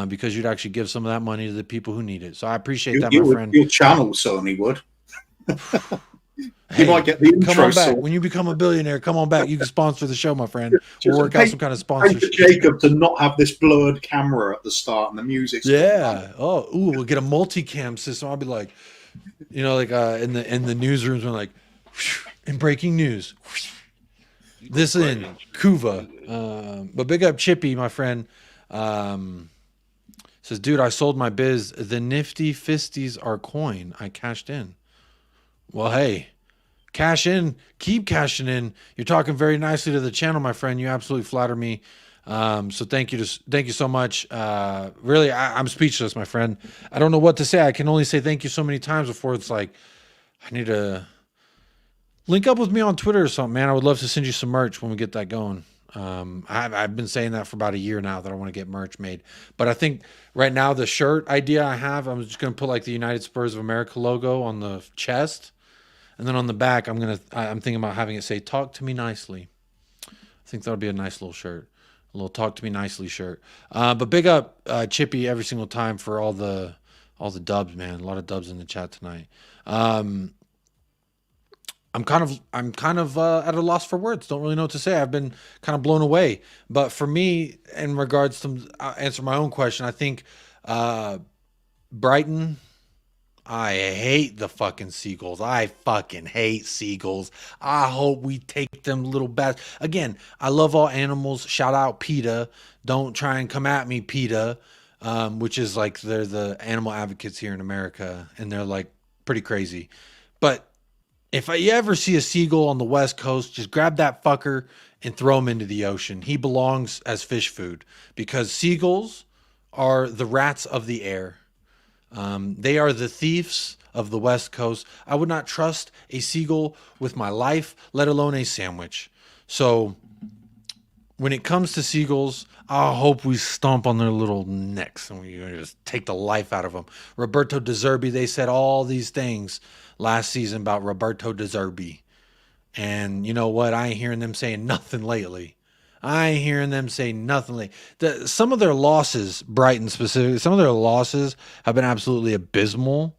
Speaker 2: because you'd actually give some of that money to the people who need it. So I appreciate that, my friend.
Speaker 3: Your channel certainly would.
Speaker 2: Hey,
Speaker 3: you might get the intro.
Speaker 2: Come on back.
Speaker 3: song.
Speaker 2: When you become a billionaire, come on back. You can sponsor the show, my friend. We'll work out some kind of
Speaker 3: Pay
Speaker 2: sponsorship.
Speaker 3: for Jacob to not have this blurred camera at the start and the music's
Speaker 2: Yeah. Oh, ooh, we'll get a multicam system. I'll be like, you know, like in the newsrooms, we're like, in breaking news, this in Kuva. But big up Chippy, my friend. Says, dude, I sold my biz. The nifty fisties are coin. I cashed in. Well, hey, cash in. Keep cashing in. You're talking very nicely to the channel, my friend. You absolutely flatter me. So thank you so much. Really, I'm speechless, my friend. I don't know what to say. I can only say thank you so many times before it's like, I need to link up with me on Twitter or something, man. I would love to send you some merch when we get that going. I've been saying that for about a year now that I want to get merch made. But I think right now the shirt idea I have, I'm just going to put like the United Spurs of America logo on the chest. And then on the back, I'm thinking about having it say, talk to me nicely. I think that'll be a nice little shirt. A little talk to me nicely shirt. But big up Chippy every single time for all the dubs, man. A lot of dubs in the chat tonight. I'm kind of at a loss for words. Don't really know what to say. I've been kind of blown away. But for me, in regards to answer my own question, I think Brighton. I hate the fucking Seagulls. I fucking hate Seagulls. I hope we take them little bats. Again, I love all animals. Shout out PETA. Don't try and come at me, PETA. Which is like, they're the animal advocates here in America. And they're like pretty crazy. But if you ever see a seagull on the West Coast, just grab that fucker and throw him into the ocean. He belongs as fish food, because seagulls are the rats of the air. They are the thieves of the West Coast. I would not trust a seagull with my life, let alone a sandwich. So when it comes to seagulls, I hope we stomp on their little necks and we just take the life out of them. Roberto De Zerbi, they said all these things last season about Roberto De Zerbi. And you know what? I ain't hearing them saying nothing lately. I ain't hearing them say nothing. Like some of their losses, Brighton specifically, some of their losses have been absolutely abysmal.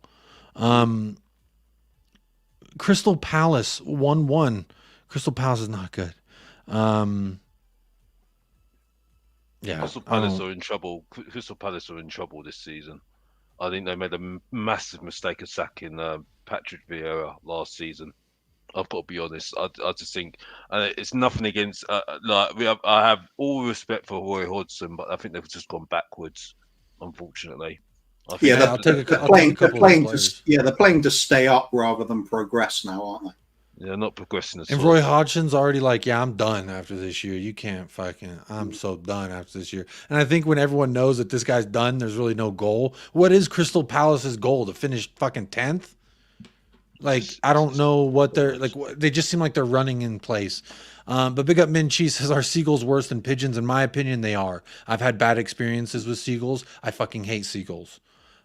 Speaker 2: Crystal Palace 1-1. Crystal Palace is not good. Yeah,
Speaker 4: Crystal Palace are in trouble. Crystal Palace are in trouble this season. I think they made a massive mistake of sacking Patrick Vieira last season. I've got to be honest. I just think it's nothing against I have all respect for Roy Hodgson, but I think they've just gone backwards, unfortunately.
Speaker 3: Yeah,
Speaker 2: they're
Speaker 3: playing to stay up rather than progress now, aren't they?
Speaker 4: They're not progressing at all.
Speaker 2: And Roy Hodgson's already like, yeah, I'm done after this year. You can't fucking, I'm so done after this year. And I think when everyone knows that this guy's done, there's really no goal. What is Crystal Palace's goal? To finish fucking 10th? Like, I don't know what they're like. They just seem like they're running in place. But big up Min Chi says, are seagulls worse than pigeons? In my opinion, they are. I've had bad experiences with seagulls. I fucking hate seagulls.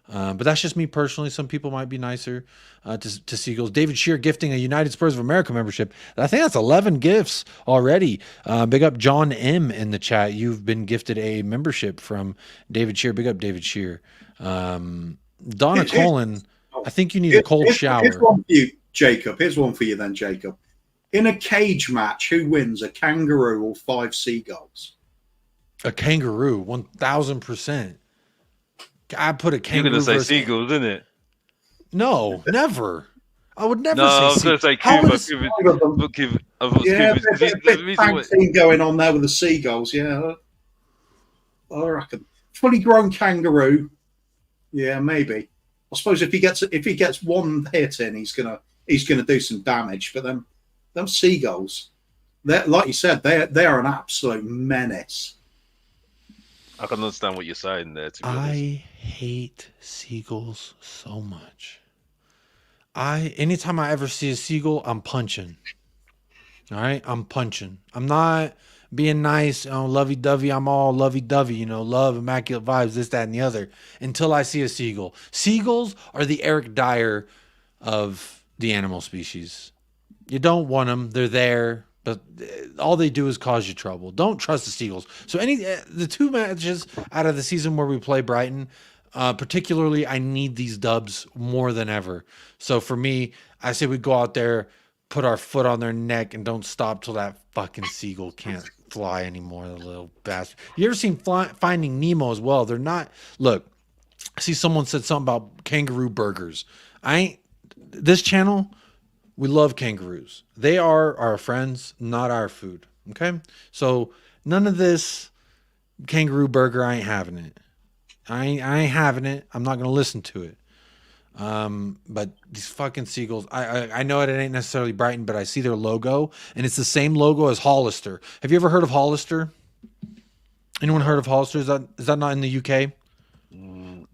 Speaker 2: But that's just me personally. Some people might be nicer to seagulls. David Shear gifting a United Spurs of America membership. I think that's 11 gifts already. Big up John M in the chat. You've been gifted a membership from David Shear. Big up David Shear. Donna Colin, I think you need a cold shower.
Speaker 3: Here's one for you, Jacob. Here's one for you then, Jacob. In a cage match, who wins, a kangaroo or 5 seagulls?
Speaker 2: A kangaroo, 1000%. I put a kangaroo.
Speaker 4: You're going to say seagulls, isn't it?
Speaker 2: No, never. I would never
Speaker 4: No,
Speaker 2: say
Speaker 4: I was going to say Cuba.
Speaker 3: Big tag team going on there with the seagulls. Yeah, I reckon fully grown kangaroo. Yeah, maybe. I suppose if he gets one hit in, he's gonna do some damage. But then them seagulls, they're, like you said, they're an absolute menace.
Speaker 4: I can understand what you're saying there. To be honest.
Speaker 2: I hate seagulls so much. Anytime I ever see a seagull, I'm punching. All right, I'm punching. I'm not being nice, lovey-dovey. I'm all lovey-dovey, love, immaculate vibes, this, that, and the other, until I see a seagull. Seagulls are the Eric Dyer of the animal species. You don't want them. They're there, but all they do is cause you trouble. Don't trust the seagulls. So the 2 matches out of the season where we play Brighton, particularly, I need these dubs more than ever. So for me, I say we go out there, put our foot on their neck, and don't stop till that fucking seagull can't fly anymore, the little bastard. You ever seen Finding Nemo as well? They're not... Look, I see someone said something about kangaroo burgers. This channel... We love kangaroos. They are our friends, not our food. Okay? So none of this kangaroo burger, I ain't having it. I ain't having it. I'm not going to listen to it. But these fucking seagulls, I know it ain't necessarily Brighton, but I see their logo, and it's the same logo as Hollister. Have you ever heard of Hollister? Anyone heard of Hollister? Is that not in the UK?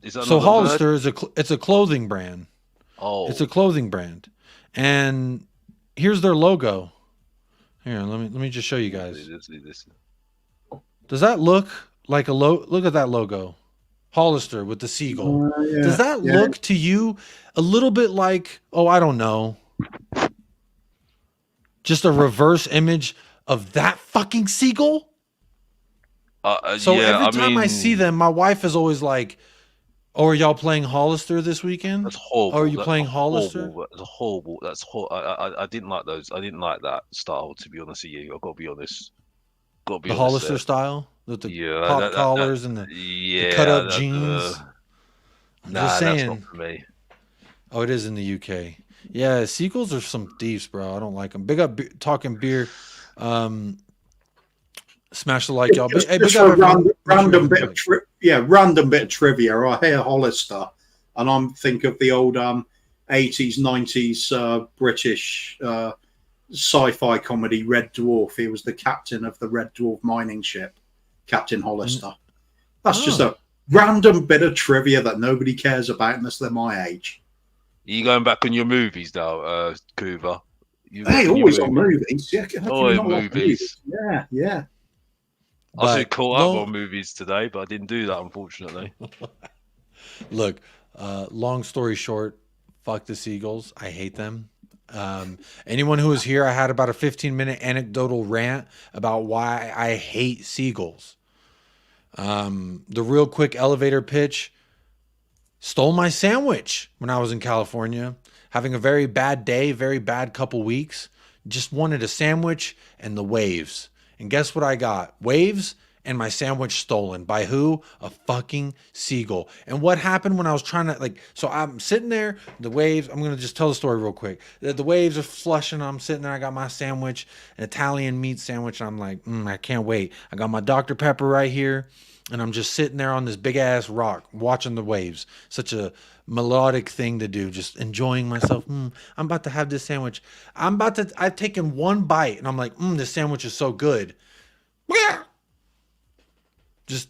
Speaker 2: So Hollister it's a clothing brand. Oh. It's a clothing brand. And here's their logo. Here, let me just show you guys. Does that look like a look at that logo? Hollister with the seagull. Yeah, does that look to you a little bit like, oh, I don't know, just a reverse image of that fucking seagull? So every time I see them, my wife is always like, oh, are y'all playing Hollister this weekend?
Speaker 4: That's horrible.
Speaker 2: Oh, are you playing Hollister?
Speaker 4: That's horrible. That's horrible. I didn't like those. I didn't like that style, to be honest with you. I've got to be honest.
Speaker 2: The Hollister style? With the pop collars and the cut-up jeans? I'm just saying. That's not for me. Oh, it is in the UK. Yeah, seagulls are some thieves, bro. I don't like them. Big up Talking Beer. Smash the like, y'all.
Speaker 3: Just a random bit of random bit of trivia. I hear Hollister, and I'm think of the old 80s, 90s British sci-fi comedy Red Dwarf. He was the captain of the Red Dwarf mining ship, Captain Hollister. That's just a random bit of trivia that nobody cares about unless they're my age.
Speaker 4: Are you going back on your movies now, Coover?
Speaker 3: Hey, always on movies. Yeah,
Speaker 4: always movies.
Speaker 3: Yeah.
Speaker 4: I should caught up on movies today, but I didn't do that, unfortunately.
Speaker 2: Look, long story short, fuck the seagulls. I hate them. Anyone who was here, I had about a 15-minute anecdotal rant about why I hate seagulls. The real quick elevator pitch: stole my sandwich when I was in California, having a very bad day, very bad couple weeks. Just wanted a sandwich and the waves. And guess what I got? Waves and my sandwich stolen. By who? A fucking seagull. And what happened when I was trying to, so I'm sitting there, the waves, I'm going to just tell the story real quick. The waves are flushing. I'm sitting there. I got my sandwich, an Italian meat sandwich. And I'm like, I can't wait. I got my Dr. Pepper right here. And I'm just sitting there on this big ass rock watching the waves. Such a melodic thing to do, just enjoying myself. I'm about to have this sandwich. I've taken one bite and I'm like, this sandwich is so good. Just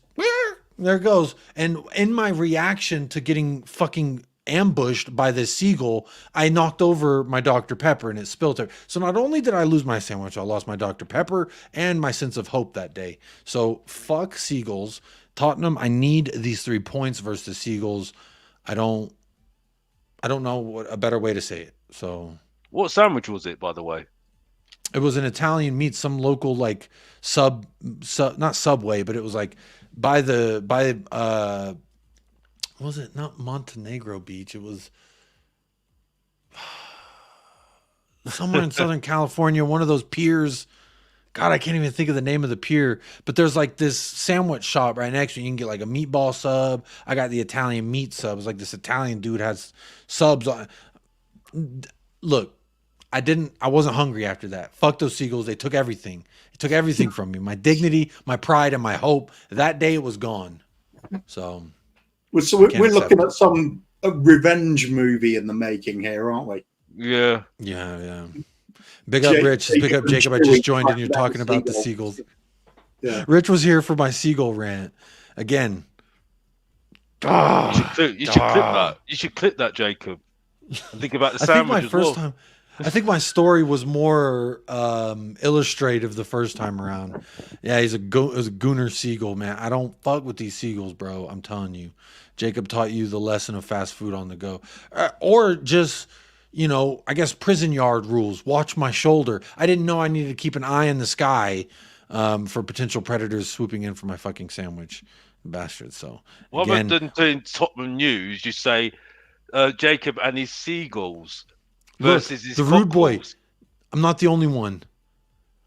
Speaker 2: there it goes. And in my reaction to getting fucking ambushed by this seagull, I knocked over my Dr. Pepper and it spilled there. So not only did I lose my sandwich, I lost my Dr. Pepper and my sense of hope that day. So fuck seagulls. Tottenham, I need these 3 points versus the seagulls. I don't know what a better way to say it. So
Speaker 4: what sandwich was it, by the way?
Speaker 2: It was an Italian meat, some local sub not Subway, but it was by was it not Montenegro Beach? It was somewhere in Southern California, one of those piers. God, I can't even think of the name of the pier, but there's this sandwich shop right next to you. You can get a meatball sub. I got the Italian meat sub. It's this Italian dude has subs on. Look, I wasn't hungry after that. Fuck those seagulls. They took everything. It took everything from me. My dignity, my pride, and my hope. That day it was gone. So
Speaker 3: we're looking at some revenge movie in the making here, aren't we?
Speaker 4: Yeah.
Speaker 2: Big up Rich. Big up Jacob. I just joined and you're talking about the seagulls. Yeah. Rich was here for my seagull rant. Again.
Speaker 4: You should clip that. You should clip that, Jacob. And think about the sandwich as well.
Speaker 2: I think my story was more illustrative the first time around. Yeah, it was a gooner seagull, man. I don't fuck with these seagulls, bro. I'm telling you. Jacob taught you the lesson of fast food on the go. Or just you know, I guess prison yard rules. Watch my shoulder. I didn't know I needed to keep an eye in the sky for potential predators swooping in for my fucking sandwich. Bastards. So
Speaker 4: What
Speaker 2: again,
Speaker 4: about doing Tottenham news? You say Jacob and his seagulls
Speaker 2: look,
Speaker 4: versus his
Speaker 2: the rude boy.
Speaker 4: cockerels.
Speaker 2: I'm not the only one.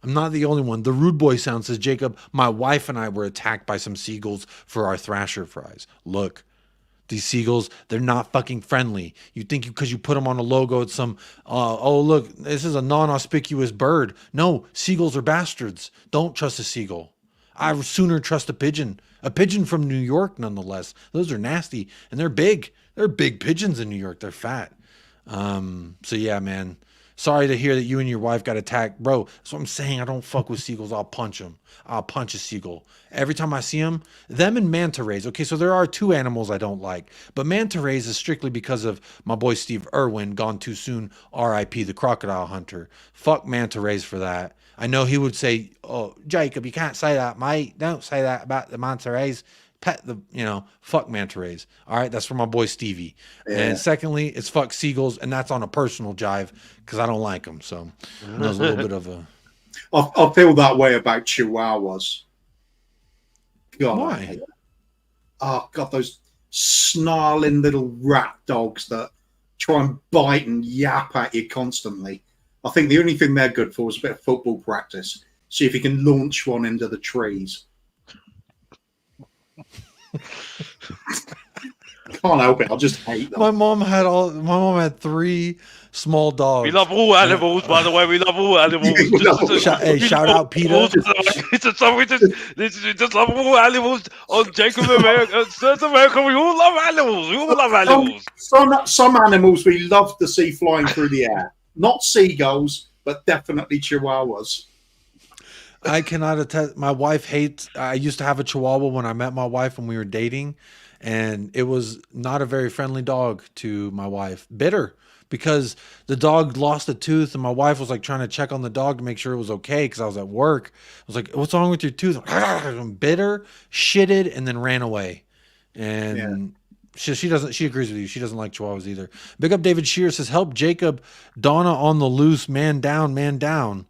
Speaker 2: I'm not the only one. The rude boy sound says, Jacob, my wife and I were attacked by some seagulls for our thrasher fries. Look, these seagulls, they're not fucking friendly. You think because you put them on a logo, it's some, oh, look, this is a non-auspicious bird. No, seagulls are bastards. Don't trust a seagull. I would sooner trust a pigeon. A pigeon from New York, nonetheless. Those are nasty, and they're big. They're big pigeons in New York. They're fat. So yeah, man. Sorry to hear that you and your wife got attacked. Bro, that's what I'm saying. I don't fuck with seagulls. I'll punch them. I'll punch a seagull. Every time I see them and manta rays. Okay, so there are two animals I don't like. But manta rays is strictly because of my boy Steve Irwin, gone too soon, R.I.P. the crocodile hunter. Fuck manta rays for that. I know he would say, oh, Jacob, you can't say that, mate. Don't say that about the manta rays. Pet the, you know, fuck manta rays. All right, that's for my boy Stevie. Yeah. And secondly, it's fuck seagulls, and that's on a personal jive because I don't like them. So there's a little bit of a.
Speaker 3: I feel that way about chihuahuas. God,
Speaker 2: why?
Speaker 3: Oh God, those snarling little rat dogs that try and bite and yap at you constantly. I think the only thing they're good for is a bit of football practice. See if you can launch one into the trees. Can't help it. I just hate them.
Speaker 2: My mom had 3 small dogs.
Speaker 4: We love all animals, by the way. We love all animals.
Speaker 2: Shout out Peter.
Speaker 4: We just love all animals on Jacob America, South America. We all love animals. We all love animals.
Speaker 3: Some animals we love to see flying through the air. Not seagulls, but definitely chihuahuas.
Speaker 2: I cannot attest. My wife hates. I used to have a chihuahua when I met my wife when we were dating, and it was not a very friendly dog to my wife. Bitter because the dog lost a tooth, and my wife was like trying to check on the dog to make sure it was okay because I was at work. I was like, "What's wrong with your tooth?" I'm bitter, shitted, and then ran away. And she doesn't. She agrees with you. She doesn't like chihuahuas either. Big up David Shear says, "Help Jacob, Donna on the loose, man down, man down."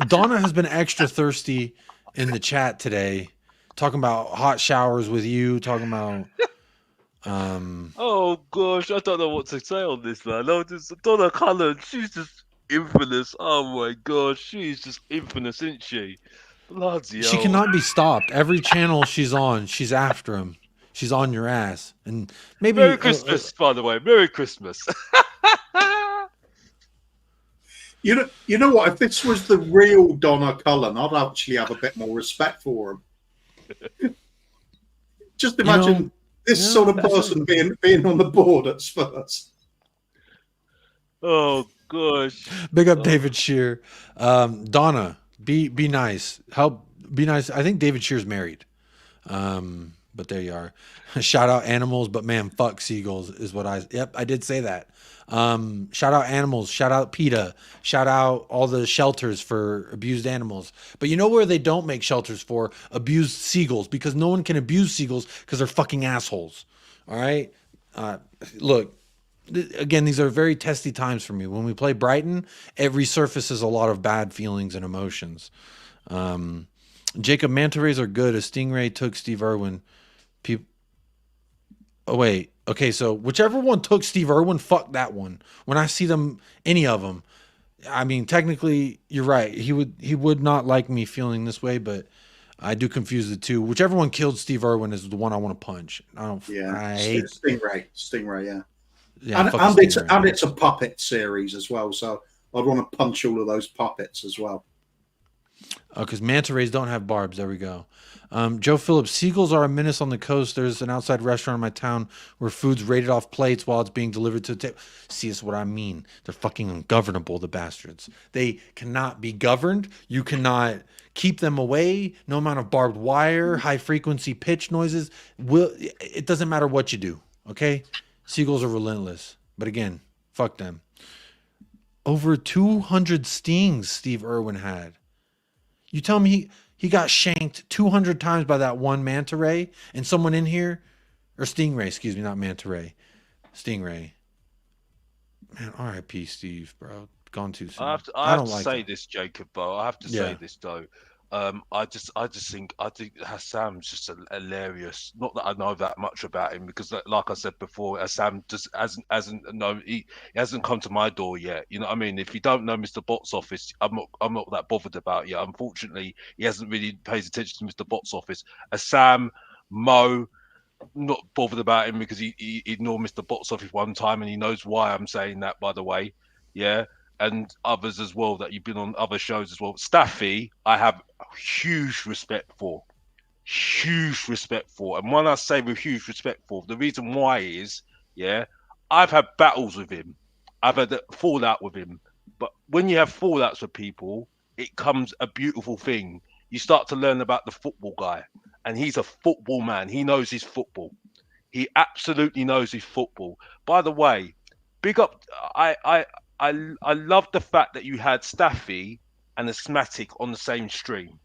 Speaker 2: Donna has been extra thirsty in the chat today, talking about hot showers with you, talking about
Speaker 4: oh gosh, I don't know what to say on this, man. No, this Donna Cullen, she's just infamous. Oh my gosh, she's just infamous, isn't she? Bloody
Speaker 2: she
Speaker 4: hell.
Speaker 2: cannot be stopped. Every channel she's on, she's after him. She's on your ass. And maybe
Speaker 4: Merry Christmas, by the way. Merry Christmas.
Speaker 3: You know what? If this was the real Donna Cullen, I'd actually have a bit more respect for him. Just imagine this sort of person being on the board at Spurs.
Speaker 4: Oh gosh!
Speaker 2: Big up David Shear. Donna, be nice. Help be nice. I think David Shear's married. But there you are. Shout out animals, but man, fuck seagulls is what I did say that. Shout out animals, shout out PETA, shout out all the shelters for abused animals. But you know where they don't make shelters for? Abused seagulls, because no one can abuse seagulls because they're fucking assholes. All right. Look, again, these are very testy times for me. When we play Brighton, it resurfaces a lot of bad feelings and emotions. Jacob, manta rays are good. A stingray took Steve Irwin. Oh wait, okay. So whichever one took Steve Irwin, fuck that one. When I see them, any of them, I mean, technically, you're right. He would not like me feeling this way, but I do confuse the two. Whichever one killed Steve Irwin is the one I want to punch. I hate
Speaker 3: Stingray. And it's a puppet series as well. So I'd want to punch all of those puppets as well.
Speaker 2: Oh, because manta rays don't have barbs. There we go. Joe Phillips, seagulls are a menace on the coast. There's an outside restaurant in my town where food's raided off plates while it's being delivered to the table. See, that's what I mean. They're fucking ungovernable, the bastards. They cannot be governed. You cannot keep them away. No amount of barbed wire, high frequency pitch noises. It doesn't matter what you do, okay? Seagulls are relentless. But again, fuck them. Over 200 stings Steve Irwin had. You tell me he got shanked 200 times by that one manta ray, and someone in here, or stingray, excuse me, not manta ray, stingray. Man, R.I.P. Steve, bro. Gone too soon.
Speaker 4: I have
Speaker 2: don't
Speaker 4: to
Speaker 2: like
Speaker 4: say
Speaker 2: him.
Speaker 4: this, Jacob. Though I have to say this though. I think Hassam's just hilarious. Not that I know that much about him because, like I said before, Hassam just he hasn't come to my door yet. You know what I mean? If you don't know Mr. Box Office, I'm not that bothered about you. Unfortunately, he hasn't really paid attention to Mr. Box Office. Hassam, Mo, not bothered about him because he ignored Mr. Box Office one time and he knows why I'm saying that, by the way. Yeah. And others as well that you've been on other shows as well. Staffy, I have huge respect for. Huge respect for. And when I say with huge respect for, the reason why is, yeah, I've had battles with him. I've had a fallout with him. But when you have fallouts with people, it comes a beautiful thing. You start to learn about the football guy. And he's a football man. He knows his football. He absolutely knows his football. By the way, big up. I love the fact that you had Staffy and Asthmatic on the same stream.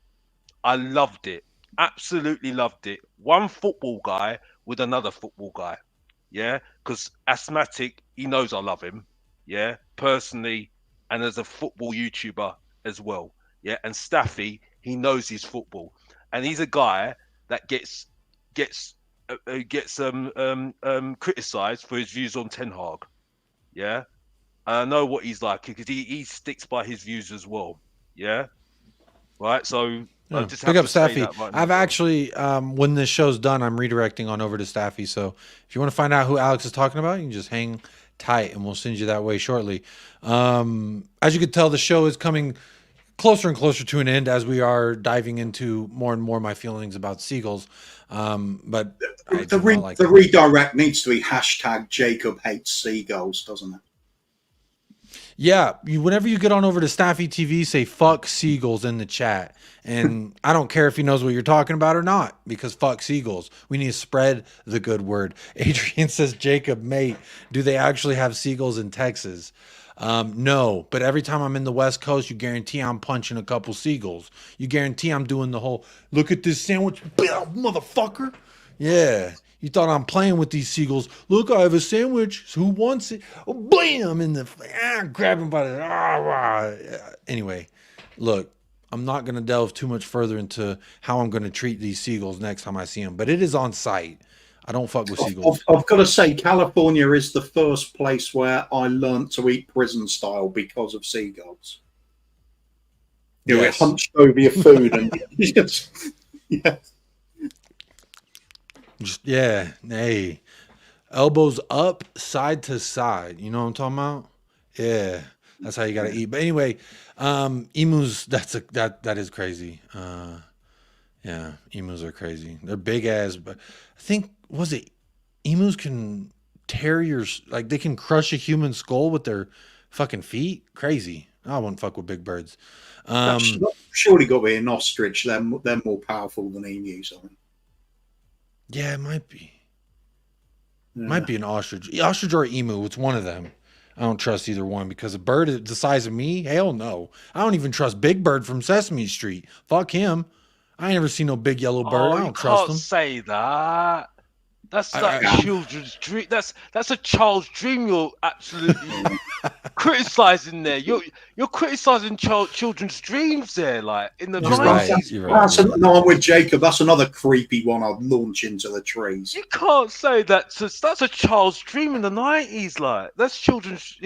Speaker 4: I loved it. Absolutely loved it. One football guy with another football guy. Yeah. Because Asthmatic, he knows I love him. Yeah. Personally, and as a football YouTuber as well. Yeah. And Staffy, he knows his football. And he's a guy that gets criticized for his views on Ten Hag. Yeah. I know what he's like because he sticks by his views as well. Yeah. Right. So I just
Speaker 2: Big
Speaker 4: have
Speaker 2: up
Speaker 4: to say
Speaker 2: Staffy.
Speaker 4: that right now.
Speaker 2: I've actually, when this show's done, I'm redirecting on over to Staffy. So if you want to find out who Alex is talking about, you can just hang tight and we'll send you that way shortly. As you can tell, the show is coming closer and closer to an end as we are diving into more and more my feelings about seagulls. But
Speaker 3: the redirect needs to be hashtag Jacob hates seagulls, doesn't it?
Speaker 2: Yeah, whenever you get on over to Staffy TV, say fuck seagulls in the chat. And I don't care if he knows what you're talking about or not, because fuck seagulls. We need to spread the good word. Adrian says, Jacob, mate, do they actually have seagulls in Texas? No, but every time I'm in the West Coast, you guarantee I'm punching a couple seagulls. You guarantee I'm doing the whole, look at this sandwich, motherfucker. Yeah. You thought I'm playing with these seagulls. Look, I have a sandwich. Who wants it? Oh, bam! In the grab him by the Anyway, look, I'm not going to delve too much further into how I'm going to treat these seagulls next time I see them. But it is on site. I don't fuck with seagulls.
Speaker 3: I've got to say, California is the first place where I learned to eat prison style because of seagulls. You know, hunched over your food and yeah.
Speaker 2: Yeah, hey, elbows up, side to side. You know what I'm talking about? Yeah, that's how you gotta eat. But anyway, emus. That is crazy. Yeah, emus are crazy. They're big ass. But I think emus can tear they can crush a human skull with their fucking feet. Crazy. I wouldn't fuck with big birds.
Speaker 3: Surely got to be an ostrich. They're more powerful than emus, I think.
Speaker 2: Yeah, it might be. Might be an ostrich. Ostrich or emu. It's one of them. I don't trust either one because a bird the size of me, hell no. I don't even trust Big Bird from Sesame Street. Fuck him. I ain't never seen no big yellow bird. I don't trust him.
Speaker 4: You can't say that. That's like children's dream. That's a child's dream. You're absolutely criticizing there. You're criticizing children's dreams there, like in the 90s.
Speaker 3: No, I'm with Jacob. That's another creepy one I'd launch into the trees.
Speaker 4: You can't say that's a child's dream in the 90s. Like that's children's,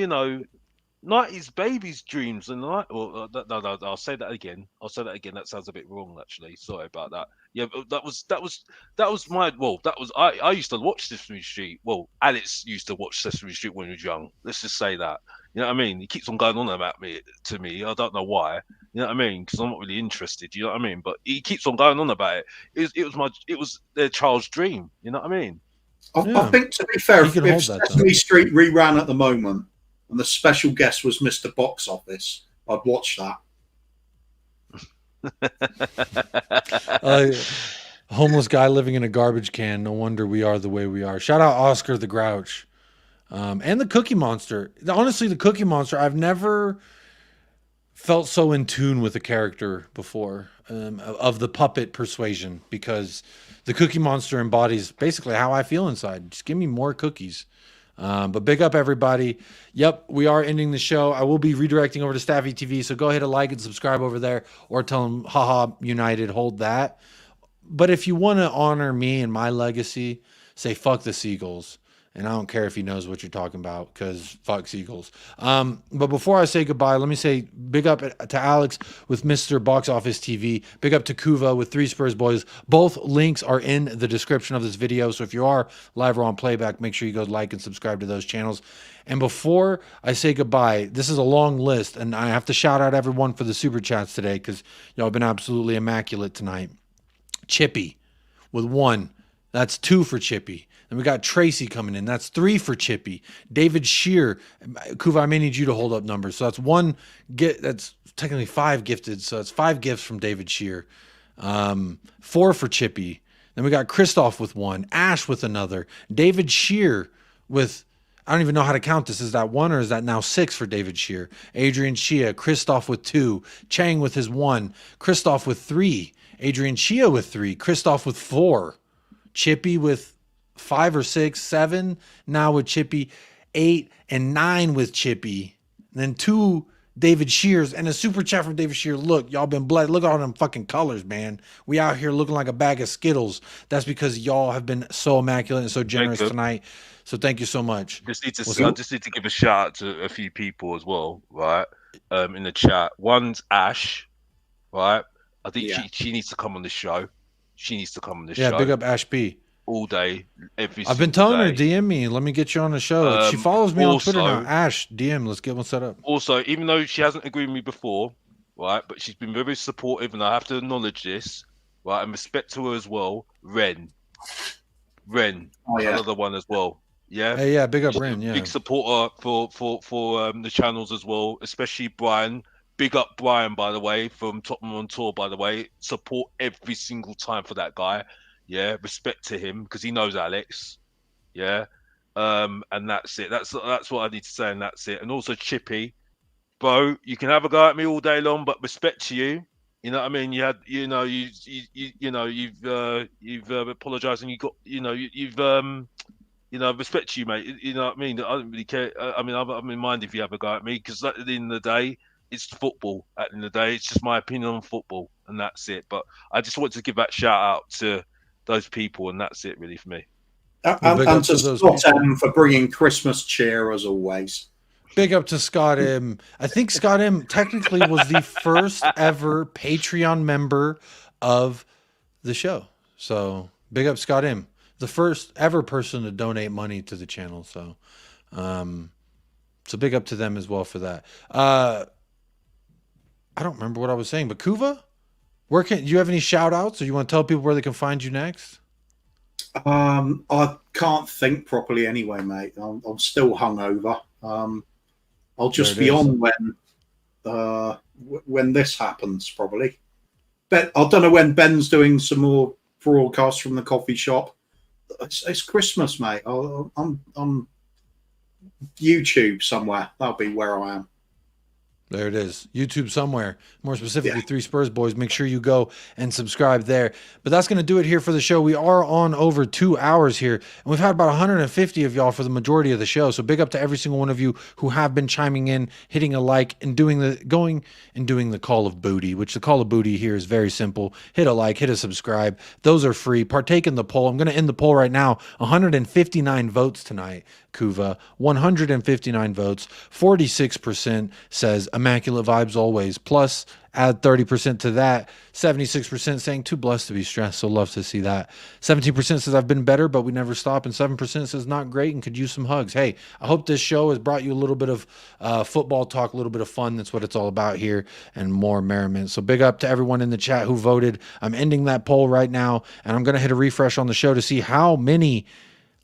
Speaker 4: 90s babies' dreams in the night. Well, no, I'll say that again. That sounds a bit wrong, actually. Sorry about that. Yeah, but that was my. Well, I used to watch Sesame Street. Well, Alex used to watch Sesame Street when he was young. Let's just say that. You know what I mean? He keeps on going on about to me. I don't know why. You know what I mean? Because I'm not really interested. You know what I mean? But he keeps on going on about it. It was their child's dream. You know what I mean?
Speaker 3: I think, to be fair, if Sesame Street reran at the moment and the special guest was Mr. Box Office, I'd watch that.
Speaker 2: Homeless guy living in a garbage can. No wonder we are the way we are. Shout out Oscar the Grouch. And the Cookie Monster. Honestly, the Cookie Monster, I've never felt so in tune with a character before of the puppet persuasion, because the Cookie Monster embodies basically how I feel inside. Just give me more cookies. But big up everybody. Yep, we are ending the show. I will be redirecting over to Staffy TV, so go ahead and like and subscribe over there, or tell them, haha, United, hold that. But if you want to honor me and my legacy, say fuck the Seagulls. And I don't care if he knows what you're talking about, because fuck Seagulls. But before I say goodbye, let me say big up to Alex with Mr. Box Office TV. Big up to Kuva with 3 Spurs Boys. Both links are in the description of this video. So if you are live or on playback, make sure you go like and subscribe to those channels. And before I say goodbye, this is a long list, and I have to shout out everyone for the super chats today, because y'all have been absolutely immaculate tonight. Chippy with 1. That's 2 for Chippy. Then we got Tracy coming in. That's 3 for Chippy. David Shear. Kuva, I may need you to hold up numbers. So that's 1. That's technically 5 gifted. So that's 5 gifts from David Shear. 4 for Chippy. Then we got Christoph with 1. Ash with another. David Shear with, I don't even know how to count this. Is that 1 or is that now 6 for David Shear? Adrian Shia. Christoph with 2. Chang with his 1. Christoph with 3. Adrian Shia with 3. Christoph with 4. Chippy with 5 or 6, 7 now with Chippy, 8 and 9 with Chippy, and then 2 David Shears and a super chat from David Shears. Look, y'all been blessed. Look at all them fucking colors, man. We out here looking like a bag of Skittles. That's because y'all have been so immaculate and so generous tonight. So thank you so much.
Speaker 4: I just need to give a shout out to a few people as well, right? In the chat. One's Ash, right? I think she needs to come on the show. She needs to come on the show.
Speaker 2: Yeah, big up Ash B.
Speaker 4: All day, every
Speaker 2: I've been telling her, DM me, let me get you on the show. She follows me on Twitter now. Ash, DM, let's get one set up.
Speaker 4: Also, even though she hasn't agreed with me before, right, but she's been very supportive, and I have to acknowledge this, right, and respect to her as well. Ren, another one as well. Yeah,
Speaker 2: hey, yeah, big up Ren. Yeah,
Speaker 4: big supporter for the channels as well, especially Brian. Big up Brian, by the way, from Tottenham on tour. By the way, support every single time for that guy. Yeah, respect to him because he knows Alex. Yeah, and that's it. That's what I need to say, and that's it. And also Chippy, bro, you can have a go at me all day long, but respect to you. You know what I mean? You've apologized and respect to you, mate. You know what I mean? I don't really care. I mean, I'm in mind if you have a go at me, because at the end of the day, it's football. At the end of the day, it's just my opinion on football, and that's it. But I just want to give that shout out to those people, and that's it really for me.
Speaker 3: And to Scott M for bringing Christmas cheer as always.
Speaker 2: Big up to Scott M. I think Scott M technically was the first ever Patreon member of the show. So big up Scott M, the first ever person to donate money to the channel. So, so big up to them as well for that. I don't remember what I was saying, but Kuva, do you have any shout outs, or you want to tell people where they can find you next?
Speaker 3: I can't think properly anyway, mate. I'm still hungover. I'll just be on when this happens, probably. But I don't know when Ben's doing some more broadcasts from the coffee shop. It's Christmas, mate. I'm YouTube somewhere. That'll be where I am.
Speaker 2: There it is. YouTube somewhere. More specifically, 3 Spurs Boys. Make sure you go and subscribe there. But that's going to do it here for the show. We are on over 2 hours here, and we've had about 150 of y'all for the majority of the show. So big up to every single one of you who have been chiming in, hitting a like, and doing the call of booty, which the call of booty here is very simple. Hit a like, hit a subscribe. Those are free. Partake in the poll. I'm going to end the poll right now. 159 votes tonight, Kuva. 159 votes. 46% says immaculate vibes always. Plus, add 30% to that. 76% saying too blessed to be stressed. So love to see that. 17% says I've been better, but we never stop. And 7% says not great and could use some hugs. Hey, I hope this show has brought you a little bit of football talk, a little bit of fun. That's what it's all about here, and more merriment. So big up to everyone in the chat who voted. I'm ending that poll right now, and I'm going to hit a refresh on the show to see how many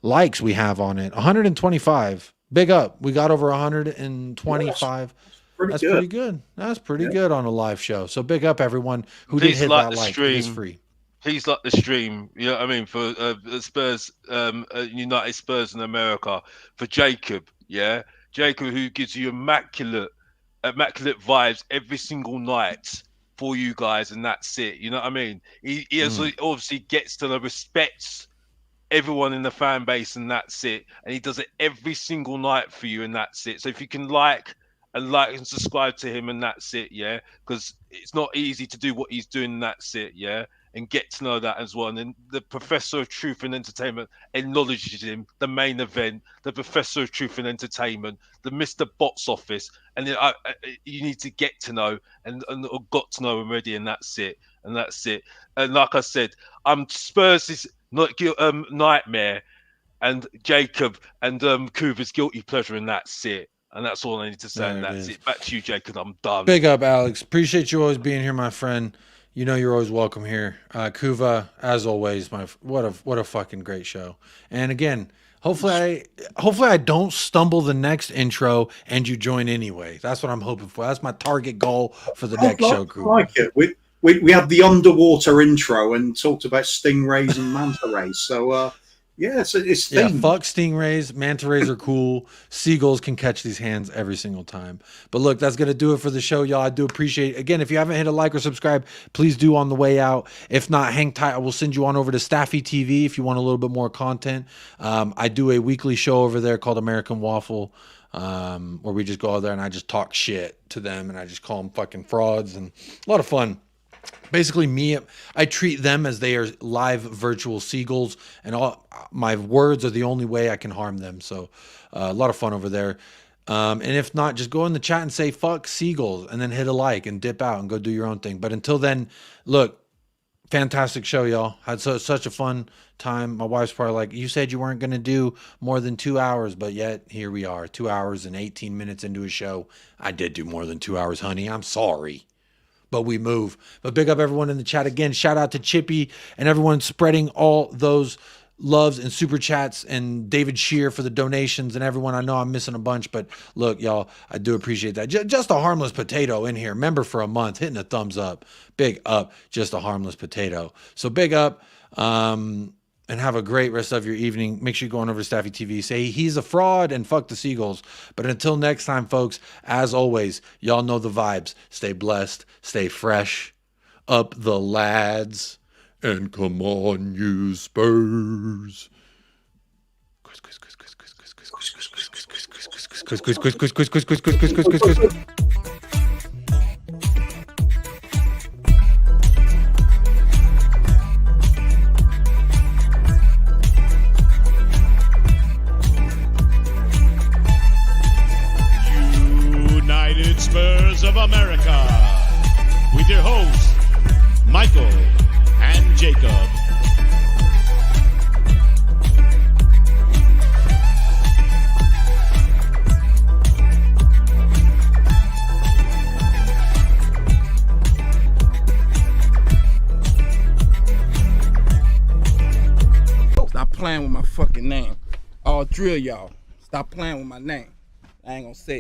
Speaker 2: likes we have on it. 125. Big up. We got over 125. That's pretty good. That's pretty good on a live show. So big up everyone who did hit that like. It is free.
Speaker 4: Please like the stream. You know what I mean? For Spurs, United Spurs in America. For Jacob, yeah, Jacob, who gives you immaculate vibes every single night for you guys, and that's it. You know what I mean? He obviously gets to the respects everyone in the fan base, and that's it. And he does it every single night for you, and that's it. So if you can like and subscribe to him, and that's it, yeah, because it's not easy to do what he's doing, and that's it, yeah, and get to know that as well. And then the Professor of Truth and Entertainment acknowledges him, the main event, the Professor of Truth and Entertainment, the Mr. Box Office, and then you need to get to know and got to know him already, and that's it, and that's it. And like I said, Spurs' nightmare, and Jacob and Kuva's guilty pleasure, and that's it. And that's all I need to say.
Speaker 2: There
Speaker 4: And
Speaker 2: it
Speaker 4: that's
Speaker 2: is.
Speaker 4: it. Back to you, Jacob. I'm done.
Speaker 2: Big up, Alex. Appreciate you always being here, my friend. You know you're always welcome here. Kuva, as always, what a fucking great show. And again, hopefully I don't stumble the next intro and you join anyway. That's what I'm hoping for. That's my target goal for the next show, Kuva.
Speaker 3: I like it. We had the underwater intro and talked about stingrays and manta rays. So yeah, it's themed.
Speaker 2: Fuck stingrays. Manta rays are cool. Seagulls can catch these hands every single time. But look, that's going to do it for the show, y'all. I do appreciate it. Again, if you haven't hit a like or subscribe, please do on the way out. If not, hang tight. I will send you on over to Staffy TV if you want a little bit more content. I do a weekly show over there called American Waffle, where we just go out there and I just talk shit to them and I just call them fucking frauds, and a lot of fun. Basically, I treat them as they are live virtual seagulls, and all my words are the only way I can harm them. So a lot of fun over there. And if not, just go in the chat and say, fuck seagulls, and then hit a like and dip out and go do your own thing. But until then, look, fantastic show, y'all. Had such a fun time. My wife's probably like, you said you weren't going to do more than 2 hours, but yet here we are, 2 hours and 18 minutes into a show. I did do more than 2 hours, honey. I'm sorry. But we move. But big up everyone in the chat again. Shout out to Chippy and everyone spreading all those loves and super chats, and David Shear for the donations, and everyone. I know I'm missing a bunch, but look, y'all, I do appreciate that. Just a harmless potato in here. Member for a month, hitting a thumbs up. Big up, just a harmless potato. So big up. And have a great rest of your evening. Make sure you go on over to Staffy TV. Say he's a fraud and fuck the seagulls. But until next time, folks, as always, y'all know the vibes. Stay blessed. Stay fresh. Up the lads. And come on, you Spurs.
Speaker 1: United Spurs of America, with your hosts, Michael and Jacob.
Speaker 6: Stop playing with my fucking name. I'll drill y'all. Stop playing with my name. I ain't gonna say it.